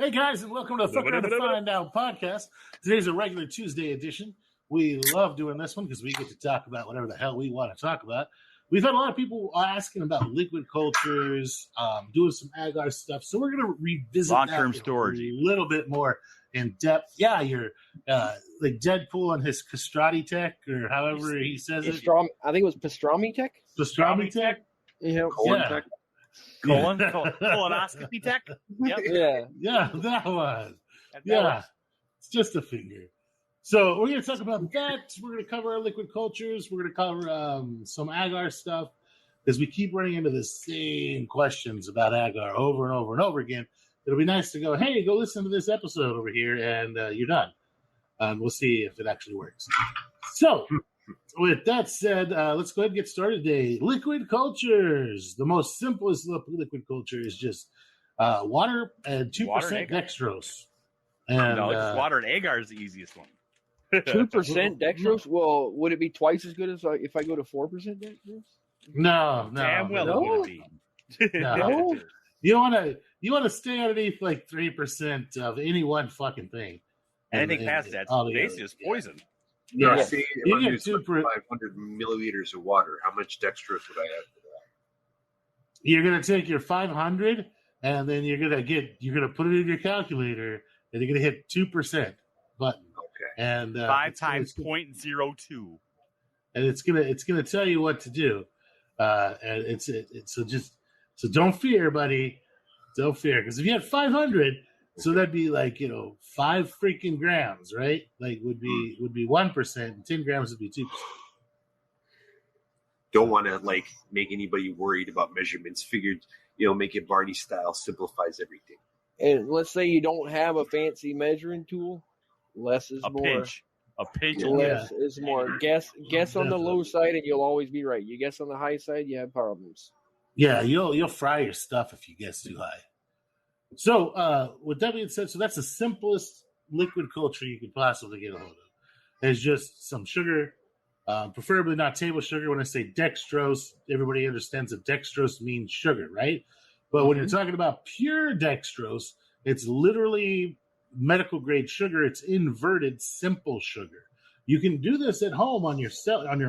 Hey guys, and welcome to the Fuck Around to Find Out podcast. Today's a regular Tuesday edition. We love doing this one because we get to talk about whatever the hell we want to talk about. We've had a lot of people asking about liquid cultures, doing some Agar stuff, so we're going to revisit long-term storage a little bit more in depth. Yeah, you're like Deadpool and his castrati tech, or however he says it. I think it was pastrami tech. Pastrami tech? Yeah. Yeah. Colonoscopy tech? Yep. Yeah, that one. Yeah, it's just a finger. So we're going to talk about that. We're going to cover our liquid cultures. We're going to cover some Agar stuff because we keep running into the same questions about Agar over and over and over again. It'll be nice to go, hey, go listen to this episode over here, and you're done. We'll see if it actually works. So with that said, let's go ahead and get started today. Liquid cultures. The most simplest liquid culture is just water and 2% dextrose. And, no, it's water and agar is the easiest one. 2% dextrose? Well, would it be twice as good as if I go to 4% dextrose? No. Damn well no. it would be. No. You want to stay underneath like 3% of any one fucking thing. Anything past that's basically is poison. Yeah, Yeah. see, You if I'm get using 500 milliliters of water, how much dextrose would I add to that? You're gonna take your 500, and then you're gonna put it in your calculator, and you're gonna hit 2% button. Okay. And 5 times 0.02. and it's gonna tell you what to do. And so don't fear, buddy. Don't fear, because if you had 500, so that'd be like 5 freaking grams, right? Like would be 1%, and 10 grams would be 2%. Don't want to make anybody worried about measurements. Figured make it Barney style, simplifies everything. And let's say you don't have a fancy measuring tool, less is more. A pinch. Less is more. Guess on the low side, and you'll always be right. You guess on the high side, you have problems. Yeah, you'll fry your stuff if you guess too high. So, with that being said, so that's the simplest liquid culture you could possibly get a hold of. It's just some sugar, preferably not table sugar. When I say dextrose, everybody understands that dextrose means sugar, right? But when you're talking about pure dextrose, it's literally medical grade sugar. It's inverted simple sugar. You can do this at home on your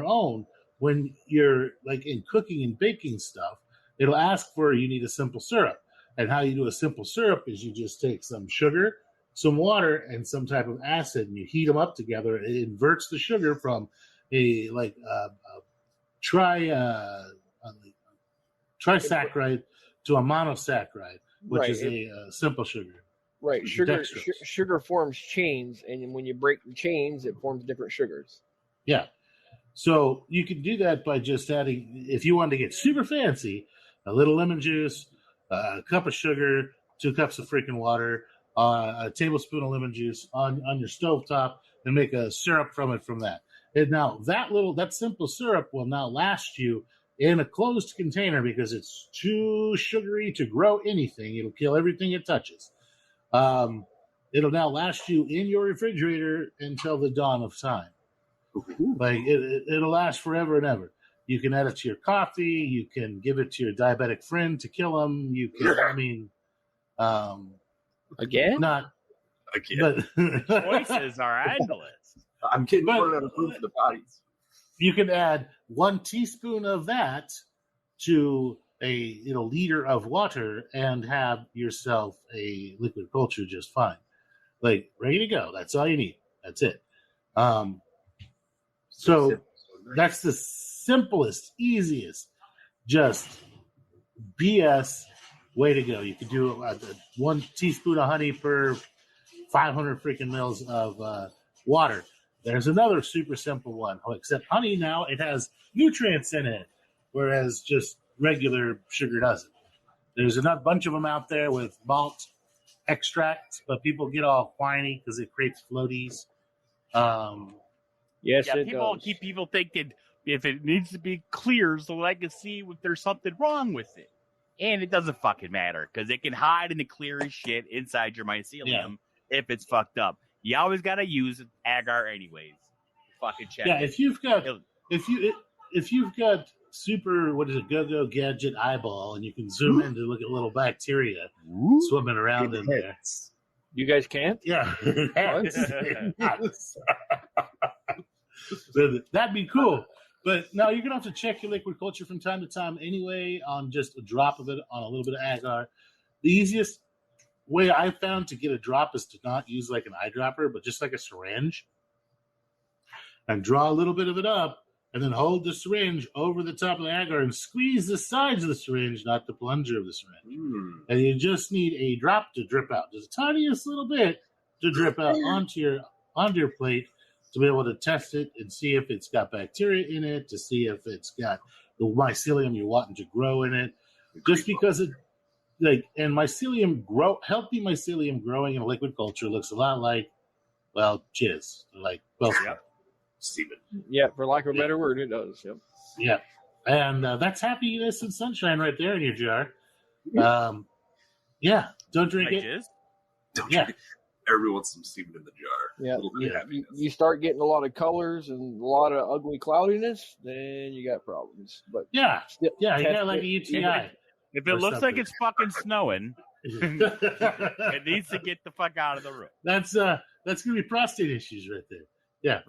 own when you're like in cooking and baking stuff. It'll ask for you need a simple syrup. And how you do a simple syrup is you just take some sugar, some water, and some type of acid, and you heat them up together. It inverts the sugar from a trisaccharide to a monosaccharide, which is a simple sugar. Right. Sugar forms chains, and when you break the chains, it forms different sugars. Yeah. So you can do that by just adding, if you wanted to get super fancy, a little lemon juice, a cup of sugar, 2 cups of freaking water, a tablespoon of lemon juice on your stovetop, and make a syrup from that. And now that simple syrup will now last you in a closed container because it's too sugary to grow anything. It'll kill everything it touches. It'll now last you in your refrigerator until the dawn of time. Like it'll last forever and ever. You can add it to your coffee. You can give it to your diabetic friend to kill him. You can, Again? Not Again. but Choices are endless. I'm getting But- one out of food for the bodies. you can add 1 teaspoon of that to a liter of water and have yourself a liquid culture just fine. Like ready to go. That's all you need. That's it. So that's the simplest, easiest, just BS way to go. You could do 1 teaspoon of honey per 500 freaking mils of water. There's another super simple one, except honey now, it has nutrients in it, whereas just regular sugar doesn't. There's a bunch of them out there with malt extracts, but people get all whiny because it creates floaties. Yes, Yeah, it people does. keep people thinking if it needs to be clear so that I can see if there's something wrong with it. And it doesn't fucking matter because it can hide in the clearest shit inside your mycelium if it's fucked up. You always gotta use agar anyways. Fucking check. Yeah, it. if you've got super go-go gadget eyeball and you can zoom in to look at little bacteria swimming around in there. You guys can't? Yeah. That'd be cool. But no, you're going to have to check your liquid culture from time to time anyway on just a drop of it on a little bit of agar. The easiest way I found to get a drop is to not use like an eyedropper, but just like a syringe. And draw a little bit of it up, and then hold the syringe over the top of the agar and squeeze the sides of the syringe, not the plunger of the syringe. And you just need a drop to drip out, just the tiniest little bit to drip out onto your plate to be able to test it and see if it's got bacteria in it, to see if it's got the mycelium you're wanting to grow in it. Just because it and healthy mycelium growing in a liquid culture looks a lot like, well, jizz, like semen. Yeah, for lack of a better word, it does. Yep. Yeah, and that's happiness and sunshine right there in your jar. Yeah, don't drink it. Jizz? Don't drink it. Everyone wants some semen in the jar. Yeah, A little bit of happiness. you start getting a lot of colors and a lot of ugly cloudiness, then you got problems. But You still, got test like it. a UTI. If it Or looks like something. it's fucking snowing, it needs to get the fuck out of the room. That's gonna be prostate issues right there. Yeah.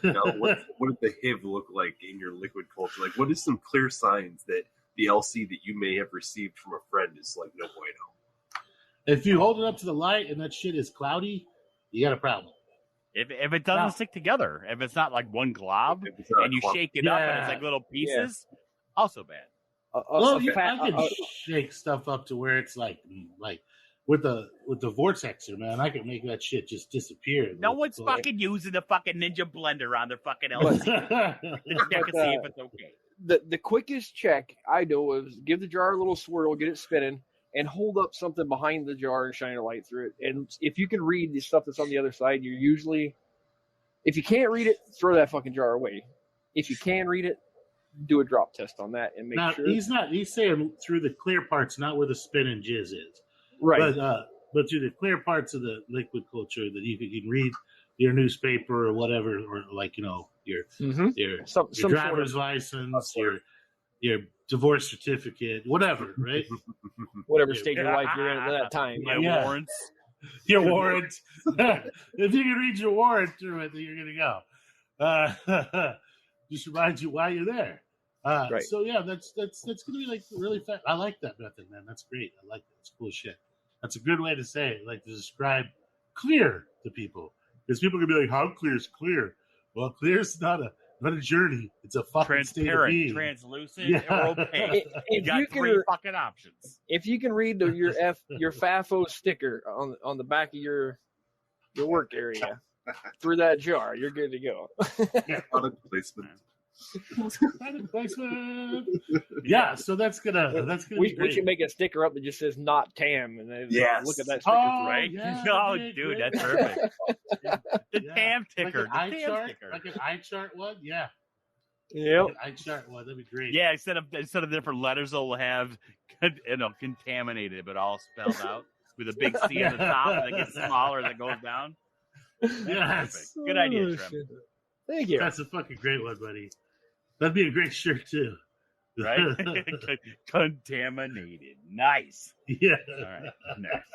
Now, what did the HIV look like in your liquid culture? Like, what is some clear signs that the LC that you may have received from a friend is like no bueno? If you hold it up to the light and that shit is cloudy, you got a problem. If it doesn't stick together, if it's not like one glob If it's not and you clump. shake it up and it's like little pieces, also bad. Well, I can shake stuff up to where it's like with the vortexer, man. I can make that shit just disappear. No one's fucking using the fucking Ninja blender on their fucking LC. Just check and see if it's okay. The quickest check I know is give the jar a little swirl, get it spinning, and hold up something behind the jar and shine a light through it. And if you can read the stuff that's on the other side, you're usually, if you can't read it, throw that fucking jar away. If you can read it, do a drop test on that and make sure. He's saying through the clear parts, not where the spin and jizz is. Right. But through the clear parts of the liquid culture that you can read your newspaper or whatever, or like, your Some driver's license, your divorce certificate, whatever, right? whatever stage of life you're in at that time. My warrants. Your warrant. If you can read your warrant through it, then you're going to go. Just reminds you why you're there. Right. So yeah, that's going to be like really fast. I like that method, man. That's great. I like that. It's cool shit. That's a good way to say it, like to describe clear to people, because people can be like, "How clear is clear?" Well, clear is not a journey. It's a fucking state of Transparent, being. translucent, or opaque. You got three fucking options. If you can read your FAFO sticker on the back of your work area through that jar, you're good to go. Product placement. Product placement. Yeah, so that's gonna We be great. should make a sticker up that just says "not TAM" and then Yes. look at that sticker. Right? yeah, Oh, that'd be dude, great. that's perfect. The Yeah. damn ticker. Like an the eye damn chart, ticker. like an eye chart one. Yeah, Yep. like an eye chart one. That'd be great. Yeah, instead of different letters, they'll have contaminated, but all spelled out with a big C on the top, and it gets smaller as it goes down. Yes. Perfect. Good idea, Oh, Trevor. shit. Thank you. That's a fucking great one, buddy. That'd be a great shirt too. Right? Contaminated. Nice. Yeah. All right. Next.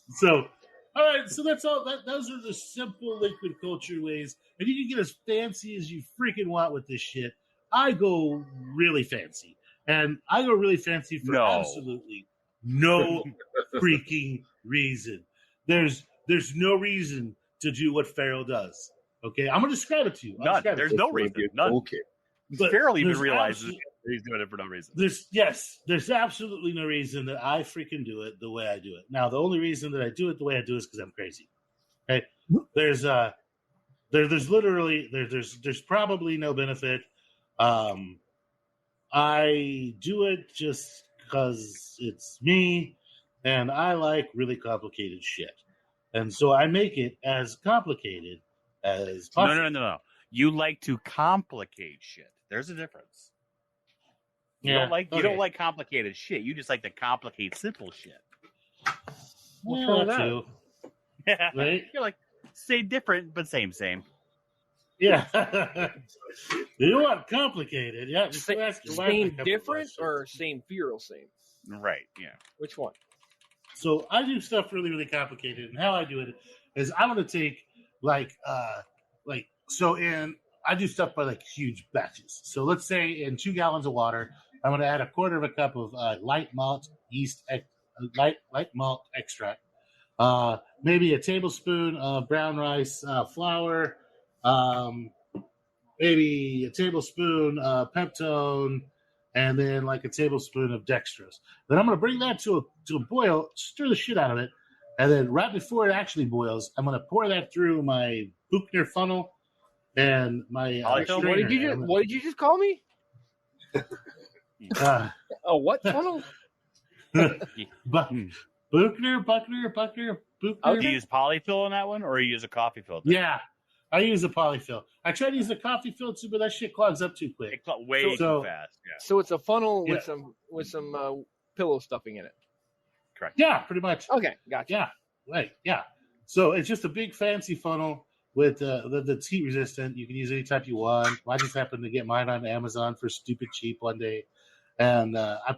So, all right. So that's all. Those are the simple liquid culture ways, and you can get as fancy as you freaking want with this shit. I go really fancy, and I go really fancy for No. absolutely no freaking reason. There's no reason to do what Farrell does. Okay, I'm gonna describe it to you. None. There's no reason. None. Okay. But Farrell even there's realizes he's doing it for no reason. There's absolutely no reason that I freaking do it the way I do it. Now, the only reason that I do it the way I do it is because I'm crazy. Okay, there's probably no benefit. I do it just because it's me, and I like really complicated shit, and so I make it as complicated as possible. No. You like to complicate shit. There's a difference. You don't like complicated shit. You just like to complicate simple shit. Well, too. Yeah. Right? You're like, say different, but same. Yeah. You want complicated? Yeah. Just ask your wife a Same couple different questions. or same feral same? Right. Yeah. Which one? So I do stuff really, really complicated, and how I do it is I'm going to take I do stuff by like huge batches. So let's say in 2 gallons of water, I'm going to add a quarter of a cup of light malt extract, maybe a tablespoon of brown rice flour, maybe a tablespoon of Peptone, and then like a tablespoon of dextrose. Then I'm going to bring that to a boil, stir the shit out of it, and then right before it actually boils, I'm going to pour that through my Buchner funnel and my Polyfill? What did you just call me? A what funnel? Buchner. Do you use polyfill on that one, or you use a coffee filter? Yeah, I use a polyfill. I tried to use a coffee filter, but that shit clogs up too quick. It way too fast. Yeah. So it's a funnel with some pillow stuffing in it. Correct. Yeah, pretty much. Okay, gotcha. Yeah, right. Yeah. So it's just a big fancy funnel with that's heat resistant. You can use any type you want. I just happened to get mine on Amazon for stupid cheap one day, and I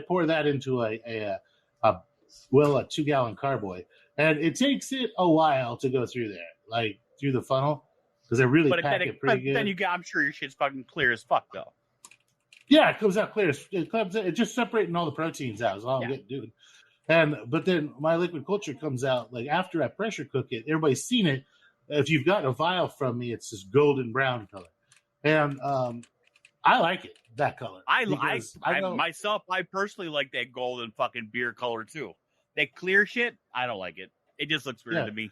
pour that into a 2-gallon carboy, and it takes it a while to go through there, like through the funnel, because they really pack it pretty good. Then I'm sure your shit's fucking clear as fuck though. Yeah, it comes out clear. It's just separating all the proteins out. Is all I'm doing. But then my liquid culture comes out like after I pressure cook it. Everybody's seen it. If you've gotten a vial from me, it's this golden brown color, and I like it that color. I personally like that golden fucking beer color too. That clear shit, I don't like it. It just looks weird to me.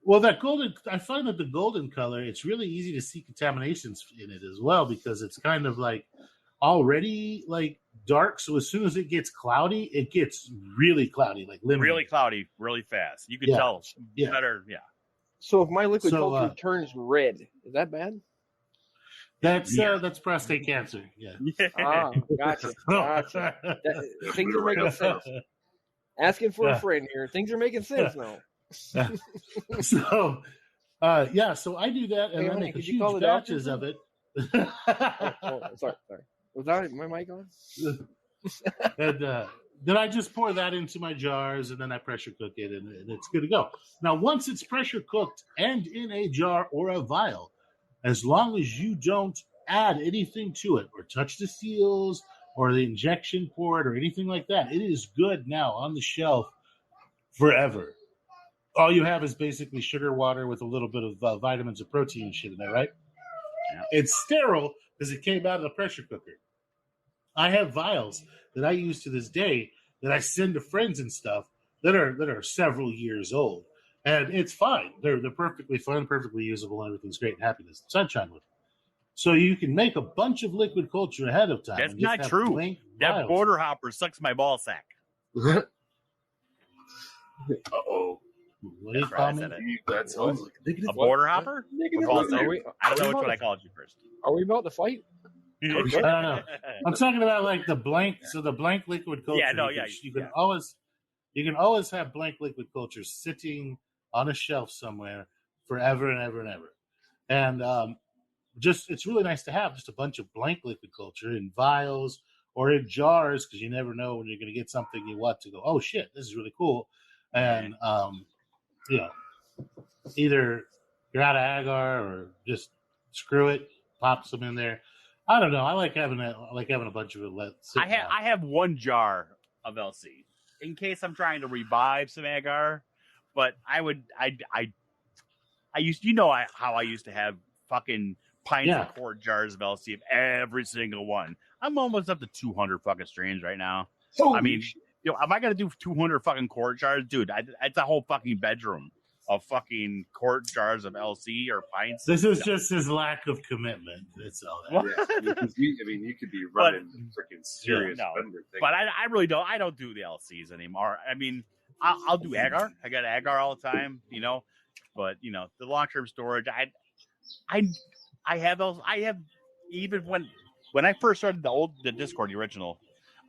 Well, that golden, I find that the golden color, it's really easy to see contaminations in it as well because it's kind of like already like dark. So as soon as it gets cloudy, it gets really cloudy, like lemon. Really cloudy, really fast. You can tell better. Yeah. So if my liquid culture turns red, is that bad? That's prostate cancer. Yeah. Gotcha. Things are making sense. Asking for a friend here. Things are making sense now. So I do that, and I make huge batches of it. Sorry. Was that my mic on? And then I just pour that into my jars, and then I pressure cook it, and it's good to go. Now, once it's pressure cooked and in a jar or a vial, as long as you don't add anything to it or touch the seals or the injection port or anything like that, it is good now on the shelf forever. All you have is basically sugar water with a little bit of vitamins and protein and shit in there, right? Yeah. It's sterile because it came out of the pressure cooker. I have vials that I use to this day that I send to friends and stuff that are several years old. And it's fine. They're perfectly fine, perfectly usable, and everything's great and happiness. Sunshine with it. So you can make a bunch of liquid culture ahead of time. That's not true. That border hopper sucks my ball sack. Uh-oh. What do you call me? That sounds like a border hopper? I don't know which one I called you first. Are we about to fight? I don't know. I'm talking about like the blank. So the blank liquid culture. You can always have blank liquid culture sitting on a shelf somewhere forever and ever and ever. And it's really nice to have just a bunch of blank liquid culture in vials or in jars because you never know when you're going to get something you want to go, oh shit, this is really cool. And either you're out of agar or just screw it, pop some in there. I don't know. I like having a bunch of it. I have one jar of LC in case I'm trying to revive some agar. But I used how I used to have fucking pints of quart jars of LC of every single one. I'm almost up to 200 fucking strains right now. I mean, am I gonna do 200 fucking quart jars, dude? It's a whole fucking bedroom of fucking quart jars of LC or pints. This is just his lack of commitment. That's all. You could be running freaking serious. But I really don't. I don't do the LCs anymore. I mean, I'll do agar. I got agar all the time, But the long-term storage, I have those. I have even when I first started the Discord, the original.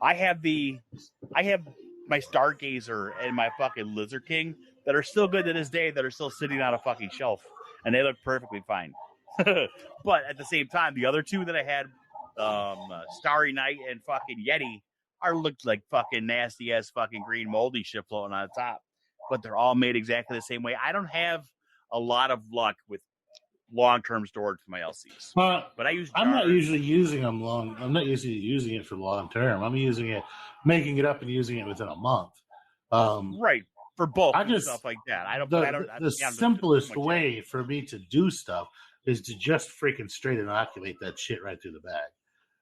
I have my Stargazer and my fucking Lizard King that are still good to this day, that are still sitting on a fucking shelf, and they look perfectly fine. But at the same time, the other two that I had, Starry Night and fucking Yeti, looked like fucking nasty ass fucking green moldy shit floating on the top. But they're all made exactly the same way. I don't have a lot of luck with long-term storage for my LCs. But I use. I'm not usually using them long. I'm not usually using it for long term. I'm using it, making it up and using it within a month. Right. For bulk I and just stuff like that. The simplest way for me to do stuff is to just freaking straight inoculate that shit right through the bag.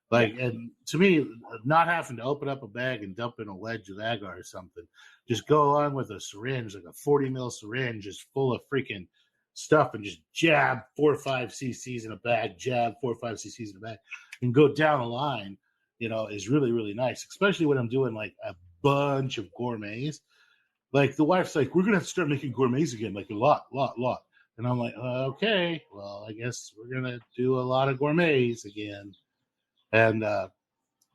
Like, and to me, not having to open up a bag and dump in a wedge of Agar or something, just go on with a syringe, like a 40 mil syringe, just full of freaking stuff, and just jab 4 or 5 cc's in a bag, jab 4 or 5 cc's in a bag, and go down the line. Is really, really nice, especially when I'm doing like a bunch of gourmets. Like the wife's like, we're gonna have to start making gourmets again, like a lot. And I'm like, okay, well, I guess we're gonna do a lot of gourmets again. And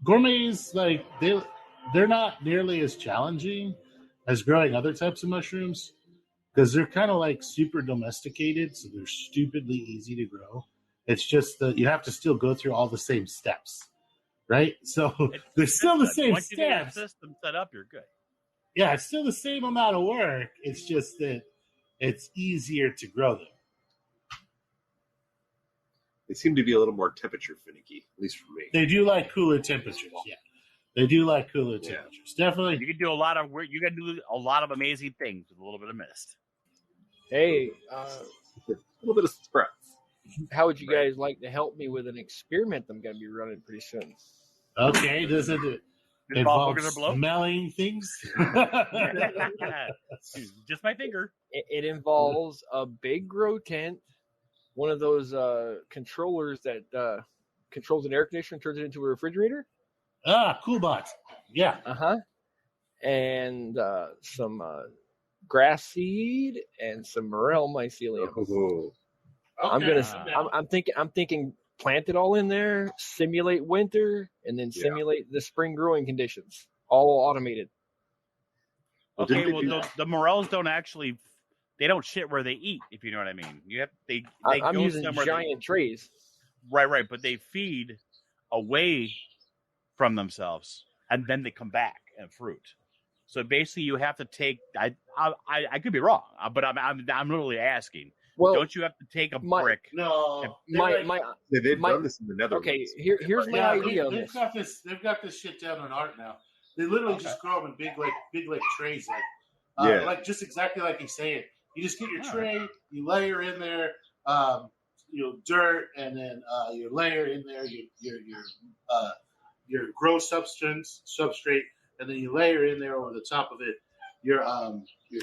gourmets, like they're not nearly as challenging as growing other types of mushrooms because they're kind of like super domesticated, so they're stupidly easy to grow. It's just that you have to still go through all the same steps, right? So they're still the same Once you get steps. your system set up, you're good. Yeah, it's still the same amount of work. It's just that it's easier to grow them. They seem to be a little more temperature finicky, at least for me. They do like cooler temperatures. Yeah, they do like cooler temperatures. Definitely. You can do a lot of work. You can do a lot of amazing things with a little bit of mist. Hey, A little bit of surprise. how would you guys like to help me with an experiment I'm going to be running pretty soon? Okay, does it involve smelling things? Just my finger. It involves a big grow tent, one of those controllers that controls an air conditioner and turns it into a refrigerator. Coolbot. Yeah. And some grass seed and some morel mycelium. Oh. Okay. I'm thinking plant it all in there, simulate winter, and then simulate the spring growing conditions, all automated. Okay, well, the morels don't actually, they don't shit where they eat, if you know what I mean. I'm using giant trays. Right, but they feed away from themselves, and then they come back and fruit. So basically, you have to take. I could be wrong, but I'm literally asking. Well, don't you have to take a brick? No, they've done this in the Netherlands. Okay, here's my idea. They've got this shit down in art now. They literally just grow them in big trays, like just exactly like he's saying. You just get your tray, you layer in there, dirt, and then you layer in there your grow substrate, and then you layer in there over the top of it your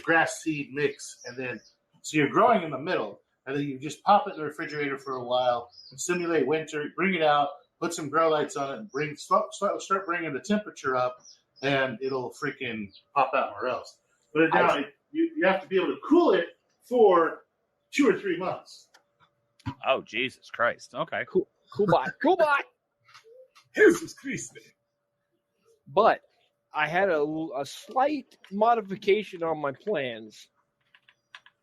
grass seed mix, and then. So you're growing in the middle, and then you just pop it in the refrigerator for a while, and simulate winter, bring it out, put some grow lights on it, and start bringing the temperature up, and it'll freaking pop out morels. But now you have to be able to cool it for 2 or 3 months. Oh, Jesus Christ. Okay. Cool bot. Jesus Christ. But I had a slight modification on my plans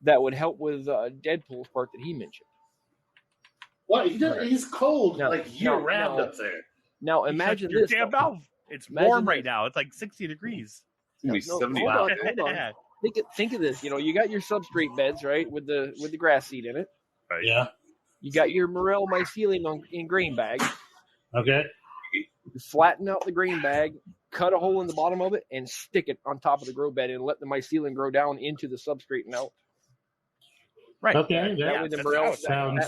that would help with Deadpool's part that he mentioned. What? He's cold year-round up there. Now imagine this. It's warm right now. It's like 60 degrees. It's going to be 70. Hold on. Think of this. You got your substrate beds, right, with the grass seed in it. Right. Yeah. You got your morel mycelium in grain bag. Okay. You flatten out the grain bag, cut a hole in the bottom of it, and stick it on top of the grow bed and let the mycelium grow down into the substrate and out. Right. Okay. That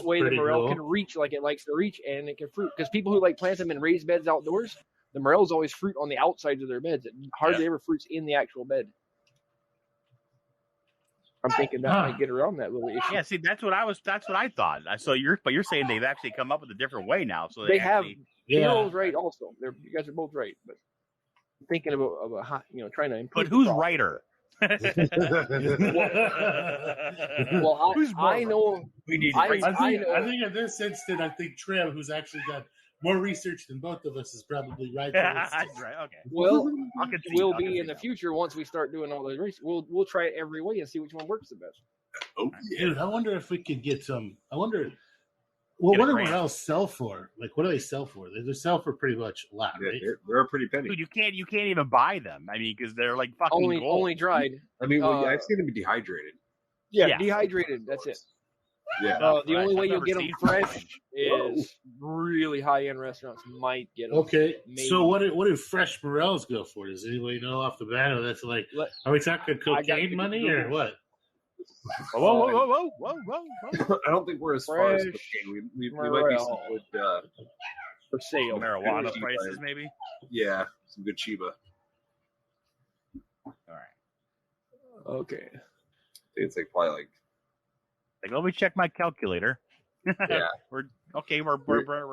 way the morel can reach like it likes to reach, and it can fruit. Because people who plant them in raised beds outdoors, the morels always fruit on the outsides of their beds. It hardly ever fruits in the actual bed. I'm thinking that might get around that little issue. Yeah, see, that's what I thought. So you're saying they've actually come up with a different way now. So they have. Neil's right also. You guys are both right, but I'm thinking of a hot, trying to improve. But who's righter? I know. I think in this instant, I think Trev, who's actually got more research than both of us, is probably right. Right. Okay. Well, we'll be in the future once we start doing all those research. We'll try it every way and see which one works the best. Oh, dude! I wonder if we could get some. I wonder Well, Get a what do grant. morels sell for? Like, what do they sell for? They sell for pretty much a lot, Yeah, right? they're a pretty penny. Dude, you can't even buy them. I mean, because they're like fucking gold. Only dried. I mean, I've seen them be dehydrated. Yeah, Yeah. dehydrated. That's it. Yeah. The only way I've you'll never get them seen fresh Whoa. is really high-end restaurants might get them. Okay, Maybe. so what do fresh morels go for? Does anybody know off the bat? Or that's like, are we talking cocaine money or what? Whoa. I don't think we're as far as Fresh cocaine. We might be some good, for sale. Marijuana Good prices, cheap, maybe. yeah, some good Chiba. All right. Okay. I think it's like probably like Like, let me check my calculator. yeah. We're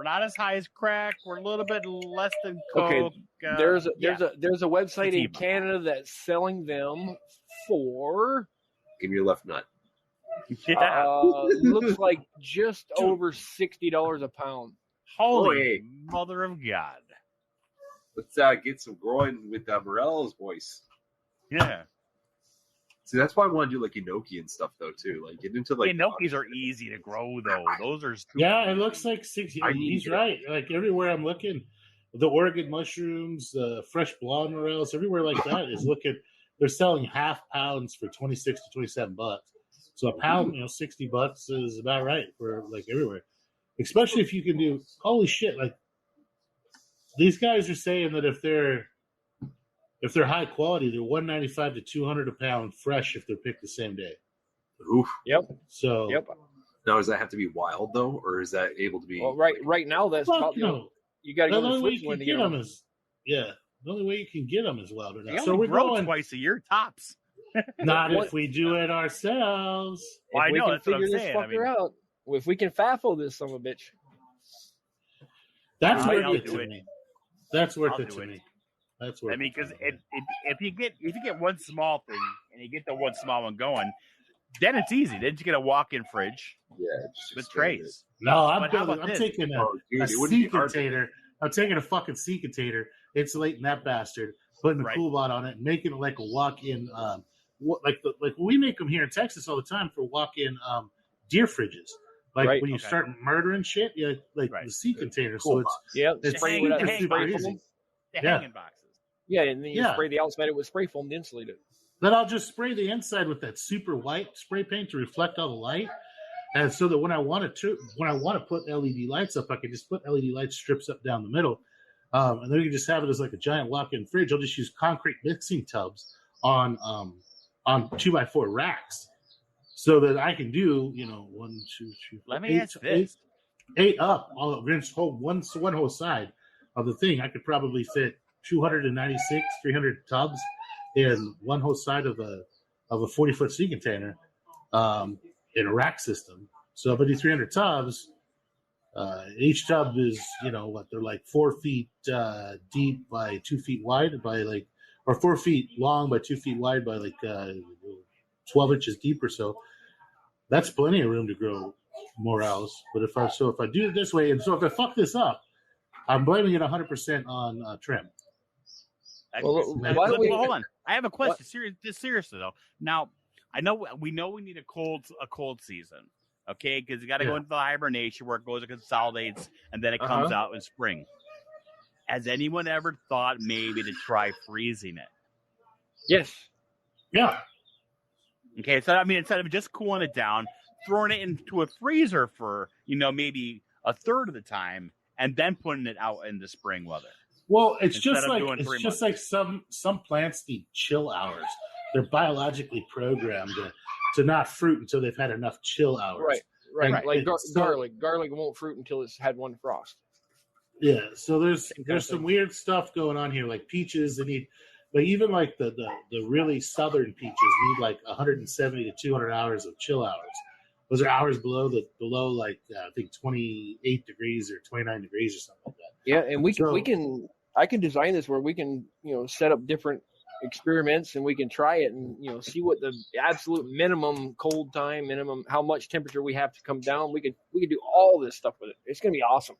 not as high as crack. We're a little bit less than coke. Okay. There's a website in Sativa. Canada that's selling them for Give me your left nut. looks like just over $60 a pound. Holy hey. mother of God. Let's get some growing with morels, boys. Yeah. See, that's why I want to do like enoki and stuff though too. Like get into like Gnocchis are easy to grow though. Those are super Yeah, it easy. looks like 60. I need He's to- right. Like everywhere I'm looking, the Oregon mushrooms, the fresh blonde morels, everywhere like that is looking. They're selling half pounds for $26 to $27. So a pound, $60 is about right for like everywhere. Especially if you can do. Holy shit! Like these guys are saying that if they're high quality, they're $195 to $200 a pound fresh if they're picked the same day. Oof. Yep. So Yep. Now does that have to be wild though, or is that able to be? Well, right now that's fuck probably no. you got to The go to only the way fridge you one can to get get them them. is the only way you can get them is wilder They now. only So we're grow going twice a year tops. not What- if we do it ourselves. Well, I If we know, can that's what I'm figure this saying. I fucker mean- out, if we can FAFO this son of a bitch, That's I'll worth it do to it. me. That's worth I'll it do to it. me. That's worth I mean, it. because if you get one small thing and you get the one small one going, then it's easy. Then you get a walk-in fridge Yeah, just with expand it. trays. No, I'm But how about this? taking Oh, dude, a it wouldn't sea be hard to- container. I'm taking a fucking sea container, insulating that bastard, putting a Right. cool bot on it, and making it like a walk-in. Like we make them here in Texas all the time for walk-in deer fridges. Like Right, when you okay. start murdering shit, like Right. the sea container. Cool So it's yeah, It's spray hanging- with the that hanging spray boxes. foam. The Yeah. hanging boxes. Yeah, and then you Yeah. spray the outside it with spray foam to insulate it. Then I'll just spray the inside with that super white spray paint to reflect all the light, and so that when I want to put LED lights up, I can just put LED light strips up down the middle, and then you can just have it as like a giant walk-in fridge. I'll just use concrete mixing tubs on 2x4 racks, so that I can do 1, 2, 3, 4, Let me ask this. eight up all against one whole side of the thing. I could probably fit 296, 300 tubs in one whole side of a 40-foot sea container in a rack system. So if I do 300 tubs, each tub is they're like 4 feet deep by 2 feet wide or 4 feet long by 2 feet wide by 12 inches deep or so. That's plenty of room to grow morels. But if I do it this way, and so if I fuck this up, I'm blaming it 100% on trim. Well, why don't we- Hold on. I have a question. Seriously though. Now, we know we need a cold season. Okay, because you got to go into the hibernation where it goes and consolidates, and then it comes out in spring. Has anyone ever thought maybe to try freezing it? Yes. Yeah. Okay, so I mean, instead of just cooling it down, throwing it into a freezer for maybe a third of the time, and then putting it out in the spring weather. Well, it's Instead just of like doing 3 some plants need chill hours. They're biologically programmed to not fruit until they've had enough chill hours. Right. Right. Like So- garlic. Garlic won't fruit until it's had one frost. Yeah, so there's Same kind of some thing. weird stuff going on here, like peaches. They need, even like the really southern peaches need like 170 to 200 hours of chill hours. Those are hours below like I think 28 degrees or 29 degrees or something like that. Yeah, and So- I can design this where we can set up different experiments and we can try it and see what the absolute minimum cold time, how much temperature we have to come down. We could do all this stuff with it. It's gonna be awesome.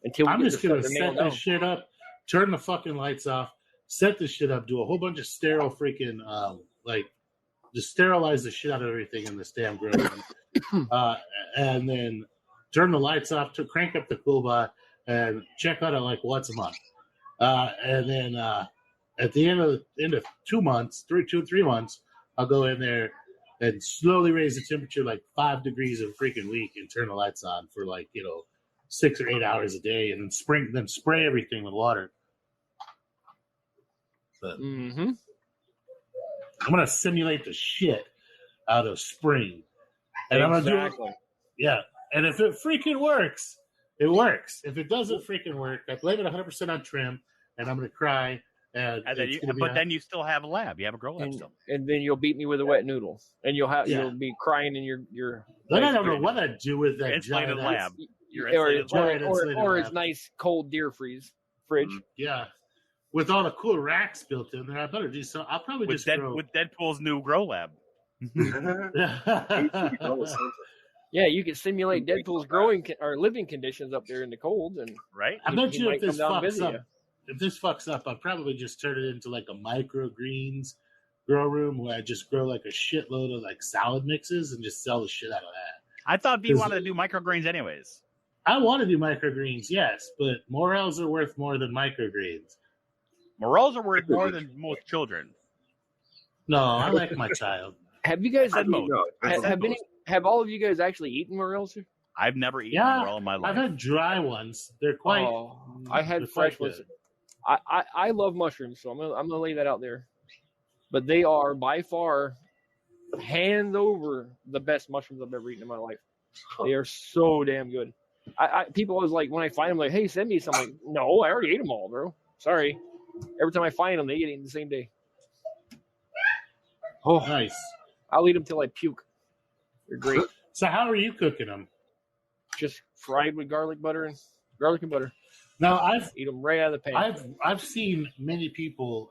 Until we I'm get just this gonna stuff set nailed this down. shit up, turn the fucking lights off, set this shit up, do a whole bunch of sterile freaking just sterilize the shit out of everything in this damn grow room, and then turn the lights off, to crank up the cool bot, and check on it like once a month. And then at the end of 2 months, 3 months, I'll go in there and slowly raise the temperature like 5 degrees a freaking week and turn the lights on for 6 or 8 hours a day, and then spray everything with water. But I'm gonna simulate the shit out of spring, and I'm gonna do it. Yeah, and if it freaking works, it works. If it doesn't freaking work, I blame it 100% on trim, and I'm gonna cry. But then you still have a lab. You have a grow lab still. And then you'll beat me with a wet noodle, and you'll be crying in your. Then I don't know what I'd do with that insulated lab. Or his nice cold deer fridge. Yeah, with all the cool racks built in there, I better do so. I'll probably with Deadpool's new grow lab. Yeah, you can simulate Deadpool's growing or living conditions up there in the cold, and right. I bet you if this fucks up, I'll probably just turn it into like a microgreens grow room where I just grow like a shitload of like salad mixes and just sell the shit out of that. I thought B wanted to do microgreens anyways. I want to do microgreens, yes, but morels are worth more than microgreens. Morels are worth more than most children. No, I like my child. Have you guys have all of you guys actually eaten morels? I've never eaten a morel in my life. I've had dry ones. They're quite. I had fresh ones. I love mushrooms, so I'm gonna lay that out there. But they are by far, hands over, the best mushrooms I've ever eaten in my life. They are so damn good. People always like, when I find them, like, hey, send me some. I'm like, no, I already ate them all, bro. Sorry. Every time I find them, they get eaten the same day. Oh, nice. I'll eat them till I puke. They're great. So how are you cooking them? Just fried with garlic and butter. Now I've eat them right out of the pan. I've seen many people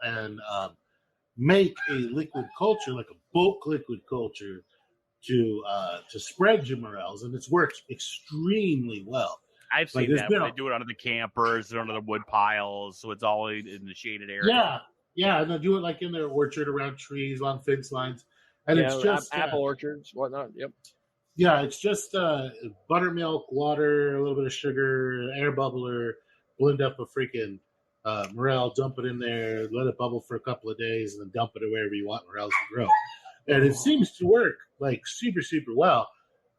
make a liquid culture, like a bulk liquid culture, to spread your morels, and it's worked extremely well. I've seen that when they do it under the campers, under the wood piles, so it's all in the shaded area. Yeah, and they do it like in their orchard around trees, along fence lines, and it's just apple orchards, whatnot. Yep. Yeah, it's just buttermilk, water, a little bit of sugar, air bubbler, blend up a freaking morel, dump it in there, let it bubble for a couple of days, and then dump it wherever you want morels to grow. And it seems to work like super, super well,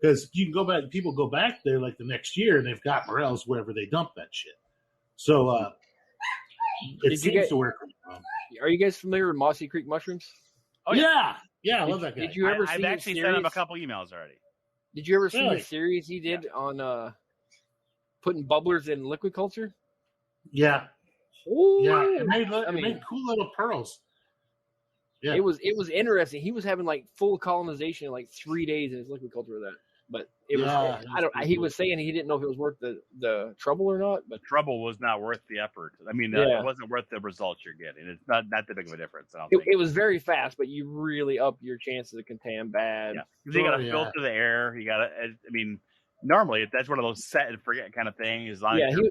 because you can go back. People go back there like the next year, and they've got morels wherever they dump that shit. So it seems to work really well. Are you guys familiar with Mossy Creek mushrooms? Oh yeah, I love that guy. Did you ever see? I've actually sent him a couple emails already. Did you ever see the series he did on putting bubblers in liquid culture? Yeah. Oh, yeah. It made cool little pearls. Yeah. It was interesting. He was having like full colonization in like 3 days in his liquid culture with that. But it was he was saying he didn't know if it was worth the trouble or not. But trouble was not worth the effort. I mean, it wasn't worth the results you're getting. It's not that big of a difference. It was very fast, but you really up your chances of contam bad. Yeah, because you got to filter the air. You got to. I mean, normally that's one of those set and forget kind of things.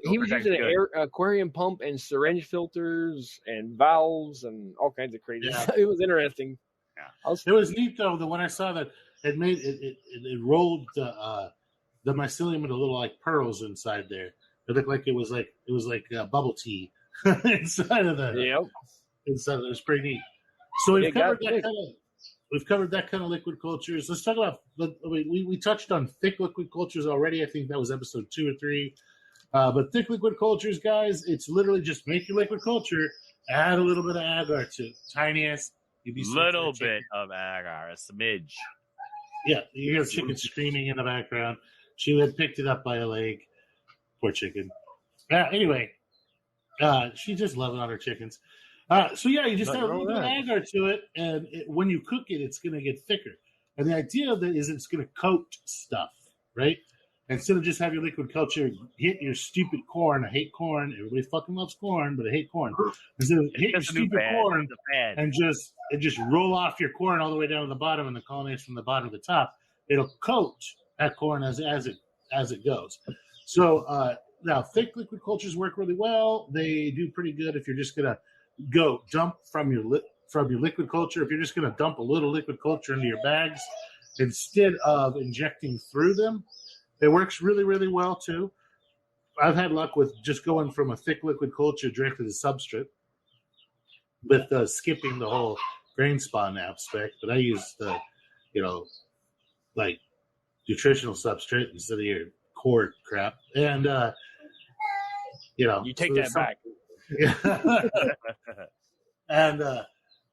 He was using an aquarium pump and syringe filters and valves and all kinds of crazy stuff. It was interesting. Yeah. It was neat though. The when I saw that. It rolled the mycelium into little like pearls inside there. It looked like it was like bubble tea inside of that. Yep. Inside of it. It was pretty neat. So we've covered that kind of liquid cultures. Let's talk about we touched on thick liquid cultures already. I think that was episode 2 or 3. But thick liquid cultures, guys, it's literally just make your liquid culture, add a little bit of agar to it. Tiniest. Little bit of agar, a smidge. Yeah, you hear chicken screaming in the background. She had picked it up by a leg. Poor chicken. Anyway, she's just loving on her chickens. So yeah, you just add a little bit of agar to it, and when you cook it, it's going to get thicker. And the idea of it is it's going to coat stuff, right? Instead of just have your liquid culture hit your stupid corn. I hate corn. Everybody fucking loves corn, but I hate corn. Instead of hit your stupid corn and just roll off your corn all the way down to the bottom and the colonize from the bottom to the top, it'll coat that corn as it goes. So now thick liquid cultures work really well. They do pretty good if you're just gonna go dump from your liquid culture. If you're just gonna dump a little liquid culture into your bags instead of injecting through them. It works really, really well too. I've had luck with just going from a thick liquid culture directly to substrate, with skipping the whole grain spawn aspect. But I use the, like nutritional substrate instead of your core crap, and you take that back. Yeah. And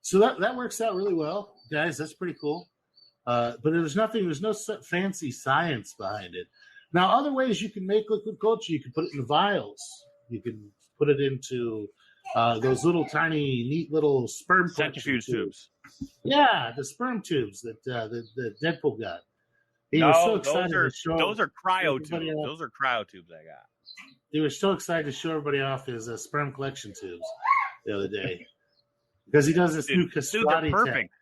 so that works out really well, guys. That's pretty cool. But there's no fancy science behind it. Now, other ways you can make liquid culture, you can put it in vials. You can put it into those little tiny, neat little sperm centrifuge tubes. Yeah, the sperm tubes that Deadpool got. He was so excited to show those are cryo tubes. Those are cryo tubes I got. He was so excited to show everybody off his sperm collection tubes the other day because he does this new castrati. They're perfect.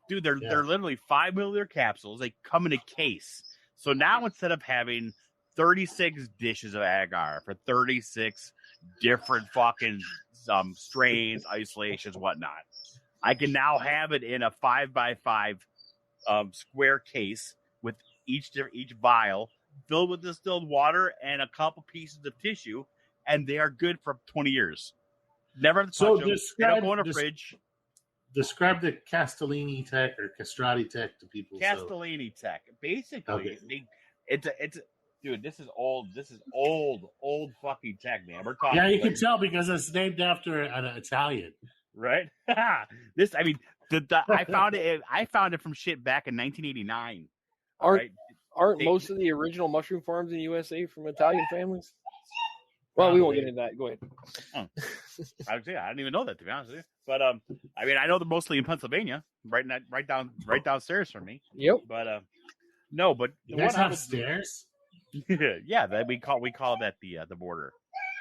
Dude, they're literally 5 milliliter capsules. They come in a case. So now instead of having 36 dishes of agar for 36 different fucking strains, isolations, whatnot, I can now have it in a 5x5 square case with each vial filled with distilled water and a couple pieces of tissue, and they are good for 20 years. Never have to touch them. They don't go in a fridge. Describe the Castellini tech or Castrati tech to people. Castellini tech. Basically, dude, this is old. This is old fucking tech, man. We're talking. Yeah, you can tell because it's named after an Italian, right? I found it. I found it from shit back in 1989. Aren't most of the original mushroom farms in the USA from Italian families? Well, we won't get into that. Go ahead. Oh. I didn't even know that, to be honest with you. But I know they're mostly in Pennsylvania, right downstairs from me. Yep. But no, but you guys have stairs. Yeah, that we call that the border.